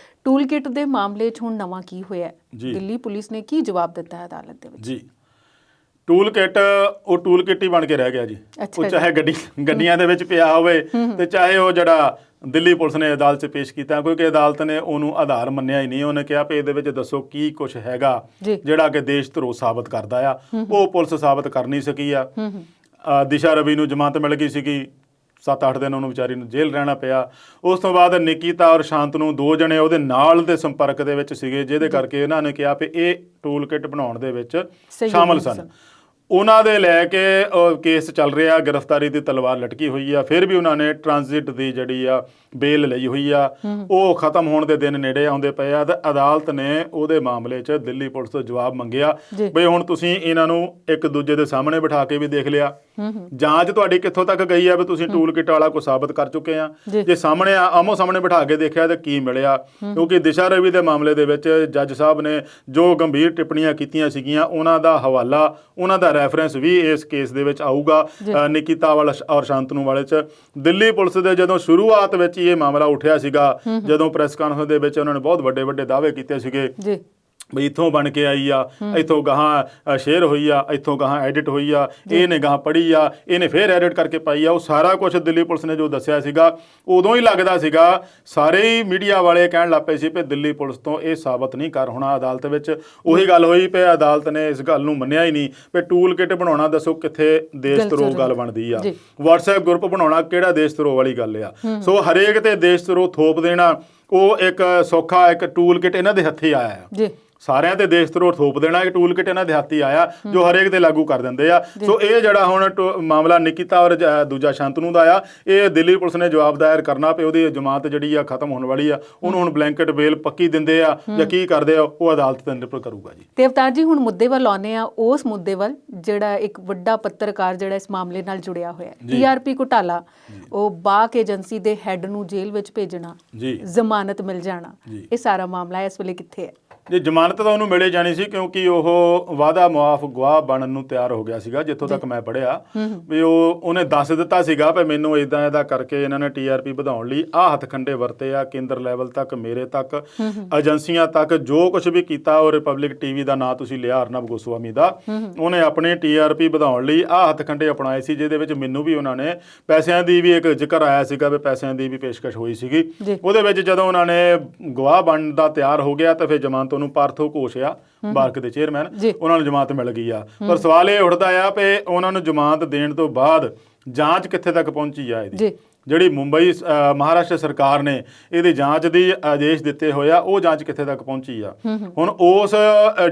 ਟੂਲ ਕਿਟ ਦੇ ਮਾਮਲੇ 'ਚ ਹੁਣ ਨਵਾਂ ਕੀ ਹੋਇਆ? ਦਿੱਲੀ ਪੁਲਿਸ ਨੇ ਕੀ ਜਵਾਬ ਦਿੱਤਾ ਹੈ ਅਦਾਲਤ ਦੇ ਵਿੱਚ? ਜੀ, ਟੂਲ ਕਿਟ ਉਹ ਟੂਲ ਕਿਟ ਹੀ ਬਣ ਕੇ ਰਹਿ ਗਿਆ ਜੀ। ਉਹ ਚਾਹੇ ਗੱਡੀਆਂ ਦੇ ਵਿੱਚ ਪਿਆ ਹੋਵੇ ਤੇ ਚਾਹੇ ਉਹ ਜਿਹੜਾ ਦਿੱਲੀ ਪੁਲਿਸ ਨੇ ਅਦਾਲਤ 'ਚ ਪੇਸ਼ ਕੀਤਾ, ਕਿਉਂਕਿ ਅਦਾਲਤ ਨੇ ਉਹਨੂੰ ਆਧਾਰ ਮੰਨਿਆ ਹੀ ਨਹੀਂ। ਉਹਨੇ ਕਿਹਾ ਵੀ ਇਹਦੇ ਵਿੱਚ ਦੱਸੋ ਕੀ ਕੁਛ ਹੈਗਾ ਜਿਹੜਾ ਕਿ ਦੇਸ਼ ਧਰੋਹ ਸਾਬਤ ਕਰਦਾ ਆ। ਉਹ ਪੁਲਿਸ ਸਾਬਤ ਕਰ ਨਹੀਂ ਸਕੀ ਆ। ਦਿਸ਼ਾ ਰਵੀ ਨੂੰ ਜ਼ਮਾਨਤ ਮਿਲ ਗਈ ਸੀਗੀ, 7-8 ਦਿਨ ਉਹਨੂੰ ਵਿਚਾਰੀ ਨੂੰ ਜੇਲ੍ਹ ਰਹਿਣਾ ਪਿਆ। ਉਸ ਤੋਂ ਬਾਅਦ ਨਿਕਿਤਾ ਔਰ ਸ਼ਾਂਤਨੂ 2 ਜਣੇ ਉਹਦੇ ਨਾਲ ਦੇ ਸੰਪਰਕ ਦੇ ਵਿੱਚ ਸੀਗੇ, ਜਿਹਦੇ ਕਰਕੇ ਇਹਨਾਂ ਨੇ ਕਿਹਾ ਵੀ ਇਹ ਟੂਲ ਕਿਟ ਬਣਾਉਣ ਦੇ ਵਿੱਚ ਸ਼ਾਮਲ ਸਨ। ਉਹਨਾਂ ਦੇ ਲੈ ਕੇ ਕੇਸ ਚੱਲ ਰਿਹਾ, ਗ੍ਰਿਫਤਾਰੀ ਦੀ ਤਲਵਾਰ ਲਟਕੀ ਹੋਈ ਆ। ਫਿਰ ਵੀ ਉਹਨਾਂ ਨੇ ਟ੍ਰਾਂਜ਼ਿਟ ਦੀ ਜਿਹੜੀ ਆ ਬੇਲ ਲਈ ਹੋਈ ਆ, ਉਹ ਖਤਮ ਹੋਣ ਦੇ ਦਿਨ ਨੇੜੇ ਆਉਂਦੇ ਪਏ ਆ। ਤੇ ਅਦਾਲਤ ਨੇ ਉਹਦੇ ਮਾਮਲੇ 'ਚ ਦਿੱਲੀ ਪੁਲਿਸ ਤੋਂ ਜਵਾਬ ਮੰਗਿਆ ਬਈ ਹੁਣ ਤੁਸੀਂ ਇਹਨਾਂ ਨੂੰ ਇੱਕ ਦੂਜੇ ਦੇ ਸਾਹਮਣੇ ਬਿਠਾ ਕੇ ਵੀ ਦੇਖ ਲਿਆ, ਜਾਂਚ ਤੁਹਾਡੀ ਕਿੱਥੋਂ ਤੱਕ ਗਈ ਆ ਵੀ ਤੁਸੀਂ ਟੂਲ ਕਿਟ ਵਾਲਾ ਕੋਈ ਸਾਬਤ ਕਰ ਚੁੱਕੇ ਆ। ਜੇ ਸਾਹਮਣੇ ਆਮੋ ਸਾਹਮਣੇ ਬਿਠਾ ਕੇ ਦੇਖਿਆ ਤਾਂ ਕੀ ਮਿਲਿਆ? ਕਿਉਂਕਿ ਦਿਸ਼ਾ ਰਵੀ ਦੇ ਮਾਮਲੇ ਦੇ ਵਿੱਚ ਜੱਜ ਸਾਹਿਬ ਨੇ ਜੋ ਗੰਭੀਰ ਟਿੱਪਣੀਆਂ ਕੀਤੀਆਂ ਸੀਗੀਆਂ, ਉਹਨਾਂ ਦਾ ਹਵਾਲਾ, ਉਹਨਾਂ ਦਾ ਰੈਫਰੈਂਸ ਵੀ ਇਸ ਕੇਸ ਦੇ ਵਿੱਚ ਆਊਗਾ। ਨਿਕਿਤਾ ਵਾਲਾ ਔਰ ਸ਼ਾਂਤਨੂ ਵਾਲੇ 'ਚ ਦਿੱਲੀ ਪੁਲਿਸ ਦੇ ਜਦੋਂ ਸ਼ੁਰੂਆਤ ਵਿੱਚ ਇਹ ਮਾਮਲਾ ਉੱਠਿਆ ਸੀਗਾ, ਜਦੋਂ ਪ੍ਰੈਸ ਕਾਨਫਰੰਸ ਦੇ ਵਿੱਚ ਉਹਨਾਂ ਨੇ ਬਹੁਤ ਵੱਡੇ ਵੱਡੇ ਦਾਅਵੇ ਕੀਤੇ ਸੀਗੇ ਬਈ ਇੱਥੋਂ ਬਣ ਕੇ ਆਈ ਆ, ਇੱਥੋਂ ਗਾਹਾਂ ਸ਼ੇਅਰ ਹੋਈ ਆ, ਇੱਥੋਂ ਗਾਹਾਂ ਐਡਿਟ ਹੋਈ ਆ, ਇਹਨੇ ਗਾਹਾਂ ਪੜ੍ਹੀ ਆ, ਇਹਨੇ ਫਿਰ ਐਡਿਟ ਕਰਕੇ ਪਾਈ ਆ। ਉਹ ਸਾਰਾ ਕੁਝ ਦਿੱਲੀ ਪੁਲਿਸ ਨੇ ਜੋ ਦੱਸਿਆ ਸੀਗਾ, ਉਦੋਂ ਹੀ ਲੱਗਦਾ ਸੀਗਾ ਸਾਰੇ ਹੀ ਮੀਡੀਆ ਵਾਲੇ ਕਹਿਣ ਲੱਗ ਪਏ ਸੀ ਵੀ ਦਿੱਲੀ ਪੁਲਿਸ ਤੋਂ ਇਹ ਸਾਬਤ ਨਹੀਂ ਕਰ ਹੋਣਾ ਅਦਾਲਤ ਵਿੱਚ। ਉਹੀ ਗੱਲ ਹੋਈ ਪਈ, ਅਦਾਲਤ ਨੇ ਇਸ ਗੱਲ ਨੂੰ ਮੰਨਿਆ ਹੀ ਨਹੀਂ ਵੀ ਟੂਲ ਕਿਟ ਬਣਾਉਣਾ ਦੱਸੋ ਕਿੱਥੇ ਦੇਸ਼ ਧਰੋਹ ਗੱਲ ਬਣਦੀ ਆ। WhatsApp ਗਰੁੱਪ ਬਣਾਉਣਾ ਕਿਹੜਾ ਦੇਸ਼ ਧਰੋਹ ਵਾਲੀ ਗੱਲ ਆ? ਸੋ ਹਰੇਕ ਤੇ ਦੇਸ਼ ਧਰੋਹ ਥੋਪ ਦੇਣਾ ਉਹ ਇੱਕ ਸੌਖਾ ਇੱਕ ਟੂਲ ਕਿਟ ਇਹਨਾਂ ਦੇ ਹੱਥੇ ਆਇਆ ਆ। ਸਾਰਿਆਂ ਤੇ ਦੇਸ਼ ਧਰੋਹ ਥੋਪ ਦੇਣਾ ਇੱਕ ਟੂਲ ਕਿਟ ਇਹਨਾਂ ਦੇ ਹੱਥ ਹੀ ਆਇਆ ਜੋ ਹਰੇਕ ਤੇ ਲਾਗੂ ਕਰ ਦਿੰਦੇ ਆ। ਸੋ ਇਹ ਜਿਹੜਾ ਹੁਣ ਮਾਮਲਾ ਨਿਕਿਤਾ ਔਰ ਦੂਜਾ ਸ਼ਾਂਤਨੂ ਦਾ ਆ, ਇਹ ਦਿੱਲੀ ਪੁਲਿਸ ਨੇ ਜਵਾਬ ਦਾਇਰ ਕਰਨਾ ਪਏ। ਉਹਦੀ ਜ਼ਮਾਨਤ ਜਿਹੜੀ ਆ ਖਤਮ ਹੋਣ ਵਾਲੀ ਆ, ਉਹਨੂੰ ਹੁਣ ਬਲੈਂਕਟ ਬੇਲ ਪੱਕੀ ਦਿੰਦੇ ਆ ਜਾਂ ਕੀ ਕਰਦੇ ਆ ਉਹ ਅਦਾਲਤ ਤੇ ਨਿਰਭਰ ਕਰੂਗਾ ਜੀ। ਤੇ ਅਵਤਾਰ ਜੀ, ਹੁਣ ਮੁੱਦੇ ਵੱਲ ਆਉਂਦੇ ਆ, ਉਸ ਮੁੱਦੇ ਵੱਲ ਜਿਹੜਾ ਇੱਕ ਵੱਡਾ ਪੱਤਰਕਾਰ ਜਿਹੜਾ ਇਸ ਮਾਮਲੇ ਨਾਲ ਜੁੜਿਆ ਹੋਇਆ TRP ਘੁਟਾਲਾ, ਉਹ ਬਾਕ ਏਜੰਸੀ ਦੇ ਹੈੱਡ ਨੂੰ ਜੇਲ੍ਹ ਵਿੱਚ ਭੇਜਣਾ, ਜ਼ਮਾਨਤ ਮਿਲ ਜਾਣਾ, ਇਹ ਸਾਰਾ ਮਾਮਲਾ ਇਸ ਵੇਲੇ ਕਿੱਥੇ ਹੈ? ਜੇ ਜ਼ਮਾਨਤ ਤਾਂ ਉਹਨੂੰ ਮਿਲੇ ਜਾਣੀ ਸੀ ਕਿਉਂਕਿ ਉਹ ਵਾਅਦਾ ਮੁਆਫ ਗਵਾਹ ਬਣਨ ਨੂੰ ਤਿਆਰ ਹੋ ਗਿਆ ਸੀਗਾ, ਜਿੱਥੋਂ ਤੱਕ ਮੈਂ ਪੜ੍ਹਿਆ ਵੀ ਉਹਨੇ ਦੱਸ ਦਿੱਤਾ ਸੀਗਾ ਵੀ ਮੈਨੂੰ ਇੱਦਾਂ ਕਰਕੇ ਇਹਨਾਂ ਨੇ TRP ਵਧਾਉਣ ਲਈ ਆਹ ਹੱਥਕੰਡੇ ਵਰਤੇ ਆ, ਕੇਂਦਰ ਲੈਵਲ ਤੱਕ, ਮੇਰੇ ਤੱਕ, ਏਜੰਸੀਆਂ ਤੱਕ, ਜੋ ਕੁਝ ਵੀ ਕੀਤਾ। ਉਹ ਰਿਪਬਲਿਕ TV ਦਾ ਨਾਂ ਤੁਸੀਂ ਲਿਆ ਅਰਨਬ ਗੋਸਵਾਮੀ ਦਾ, ਉਹਨੇ ਆਪਣੇ TRP ਵਧਾਉਣ ਲਈ ਆਹ ਹੱਥਕੰਡੇ ਅਪਣਾਏ ਸੀ, ਜਿਹਦੇ ਵਿੱਚ ਮੈਨੂੰ ਵੀ ਉਹਨਾਂ ਨੇ ਪੈਸਿਆਂ ਦੀ ਵੀ ਇੱਕ ਜ਼ਿਕਰ ਆਇਆ ਸੀਗਾ ਵੀ ਪੈਸਿਆਂ ਦੀ ਵੀ ਪੇਸ਼ਕਸ਼ ਹੋਈ ਸੀਗੀ। ਉਹਦੇ ਵਿੱਚ ਜਦੋਂ ਉਹਨਾਂ ਨੇ ਗਵਾਹ ਬਣਨ ਦਾ ਤਿਆਰ ਹੋ ਗਿਆ ਤਾਂ ਫਿਰ ਜ਼ਮਾਨਤ ਨੂੰ ਪਾਰਥੋ ਘੋਸ਼ ਆ ਬਾਰਕ ਦੇ ਚੇਅਰਮੈਨ, ਉਹਨਾਂ ਨੂੰ ਜ਼ਮਾਨਤ ਮਿਲ ਗਈ ਆ। ਪਰ ਸਵਾਲ ਇਹ ਉੱਠਦਾ ਆ ਵੀ ਉਹਨਾਂ ਨੂੰ ਜ਼ਮਾਨਤ ਦੇਣ ਤੋਂ ਬਾਅਦ ਜਾਂਚ ਕਿੱਥੇ ਤੱਕ ਪਹੁੰਚੀ ਆ ਇਹਦੀ? ਜਿਹੜੀ ਮੁੰਬਈ ਮਹਾਰਾਸ਼ਟਰ ਸਰਕਾਰ ਨੇ ਇਹਦੀ ਜਾਂਚ ਦੀ ਆਦੇਸ਼ ਦਿੱਤੇ ਹੋਇਆ, ਉਹ ਜਾਂਚ ਕਿੱਥੇ ਤੱਕ ਪਹੁੰਚੀ ਆ? ਹੁਣ ਉਸ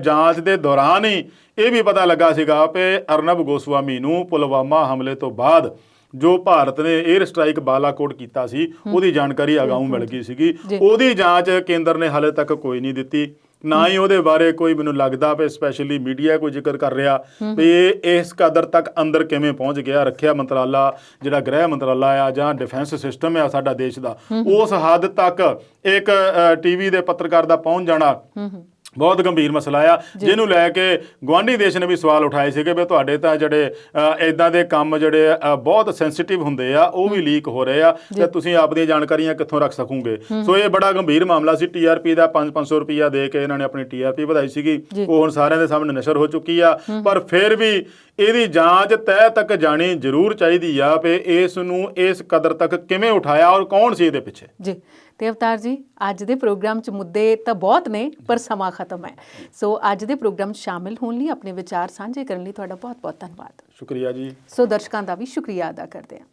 ਜਾਂਚ ਦੇ ਦੌਰਾਨ ਹੀ ਇਹ ਵੀ ਪਤਾ ਲੱਗਾ ਸੀਗਾ ਵੀ ਅਰਨਬ ਗੋਸਵਾਮੀ ਨੂੰ ਪੁਲਵਾਮਾ ਹਮਲੇ ਤੋਂ ਬਾਅਦ ਜੋ ਭਾਰਤ ਨੇ 에ਅਰ ਸਟ੍ਰਾਈਕ ਬਾਲਾਕੋਟ ਕੀਤਾ ਸੀ, ਉਹਦੀ ਜਾਣਕਾਰੀ ਅਗਾਊਂ ਮਿਲ ਗਈ ਸੀਗੀ। ਉਹਦੀ ਜਾਂਚ ਕੇਂਦਰ ਨੇ ਹਾਲੇ ਤੱਕ ਕੋਈ ਨਹੀਂ ਦਿੱਤੀ। ਨਾ ਹੀ ਉਹਦੇ ਬਾਰੇ ਕੋਈ ਮੈਨੂੰ ਲੱਗਦਾ ਵੀ ਸਪੈਸ਼ਲੀ ਮੀਡੀਆ ਕੋਈ ਜ਼ਿਕਰ ਕਰ ਰਿਹਾ ਵੀ ਇਹ ਇਸ ਕਦਰ ਤੱਕ ਅੰਦਰ ਕਿਵੇਂ ਪਹੁੰਚ ਗਿਆ। ਰੱਖਿਆ ਮੰਤਰਾਲਾ ਜਿਹੜਾ ਗ੍ਰਹਿ ਮੰਤਰਾਲਾ ਆ ਜਾਂ ਡਿਫੈਂਸ ਸਿਸਟਮ ਆ ਸਾਡਾ ਦੇਸ਼ ਦਾ, ਉਸ ਹੱਦ ਤੱਕ ਇੱਕ ਟੀਵੀ ਦੇ ਪੱਤਰਕਾਰ ਦਾ ਪਹੁੰਚ ਜਾਣਾ ਬਹੁਤ ਗੰਭੀਰ ਮਸਲਾ ਆ, ਜਿਹਨੂੰ ਲੈ ਕੇ ਗੁਆਂਢੀ ਦੇਸ਼ ਨੇ ਵੀ ਸਵਾਲ ਉਠਾਏ ਸੀਗੇ ਵੀ ਤੁਹਾਡੇ ਤਾਂ ਜਿਹੜੇ ਇਦਾਂ ਦੇ ਕੰਮ ਜਿਹੜੇ ਬਹੁਤ ਸੈਂਸਿਟਿਵ ਹੁੰਦੇ ਆ ਉਹ ਵੀ ਲੀਕ ਹੋ ਰਹੇ ਆ ਤੇ ਤੁਸੀਂ ਆਪਦੀਆਂ ਜਾਣਕਾਰੀਆਂ ਕਿੱਥੋਂ ਰੱਖ ਸਕੋਗੇ। ਸੋ ਇਹ ਬੜਾ ਗੰਭੀਰ ਮਾਮਲਾ ਸੀ। TRP ਦਾ 500 ਰੁਪਈਆ ਦੇ ਕੇ ਇਹਨਾਂ ਨੇ ਆਪਣੀ TRP ਵਧਾਈ ਸੀਗੀ, ਉਹ ਹੁਣ ਸਾਰਿਆਂ ਦੇ ਸਾਹਮਣੇ ਨਸ਼ਰ ਹੋ ਚੁੱਕੀ ਆ। ਪਰ ਫਿਰ ਵੀ ਇਹਦੀ ਜਾਂਚ ਤਹਿ ਤੱਕ ਜਾਣੀ ਜ਼ਰੂਰ ਚਾਹੀਦੀ ਆ ਵੀ ਇਸ ਨੂੰ ਇਸ ਕਦਰ ਤੱਕ ਕਿਵੇਂ ਉਠਾਇਆ ਔਰ ਕੌਣ ਸੀ ਇਹਦੇ ਪਿੱਛੇ। ਜੀ ਤੇ ਅਵਤਾਰ ਜੀ, ਅੱਜ ਦੇ ਪ੍ਰੋਗਰਾਮ 'ਚ ਮੁੱਦੇ ਤਾਂ ਬਹੁਤ ਨੇ ਪਰ ਸਮਾਂ ਖਤਮ ਹੈ। ਸੋ ਅੱਜ ਦੇ ਪ੍ਰੋਗਰਾਮ 'ਚ ਸ਼ਾਮਿਲ ਹੋਣ ਲਈ, ਆਪਣੇ ਵਿਚਾਰ ਸਾਂਝੇ ਕਰਨ ਲਈ ਤੁਹਾਡਾ ਬਹੁਤ ਬਹੁਤ ਧੰਨਵਾਦ। ਸ਼ੁਕਰੀਆ ਜੀ। ਸੋ ਦਰਸ਼ਕਾਂ ਦਾ ਵੀ ਸ਼ੁਕਰੀਆ ਅਦਾ ਕਰਦੇ ਹਾਂ।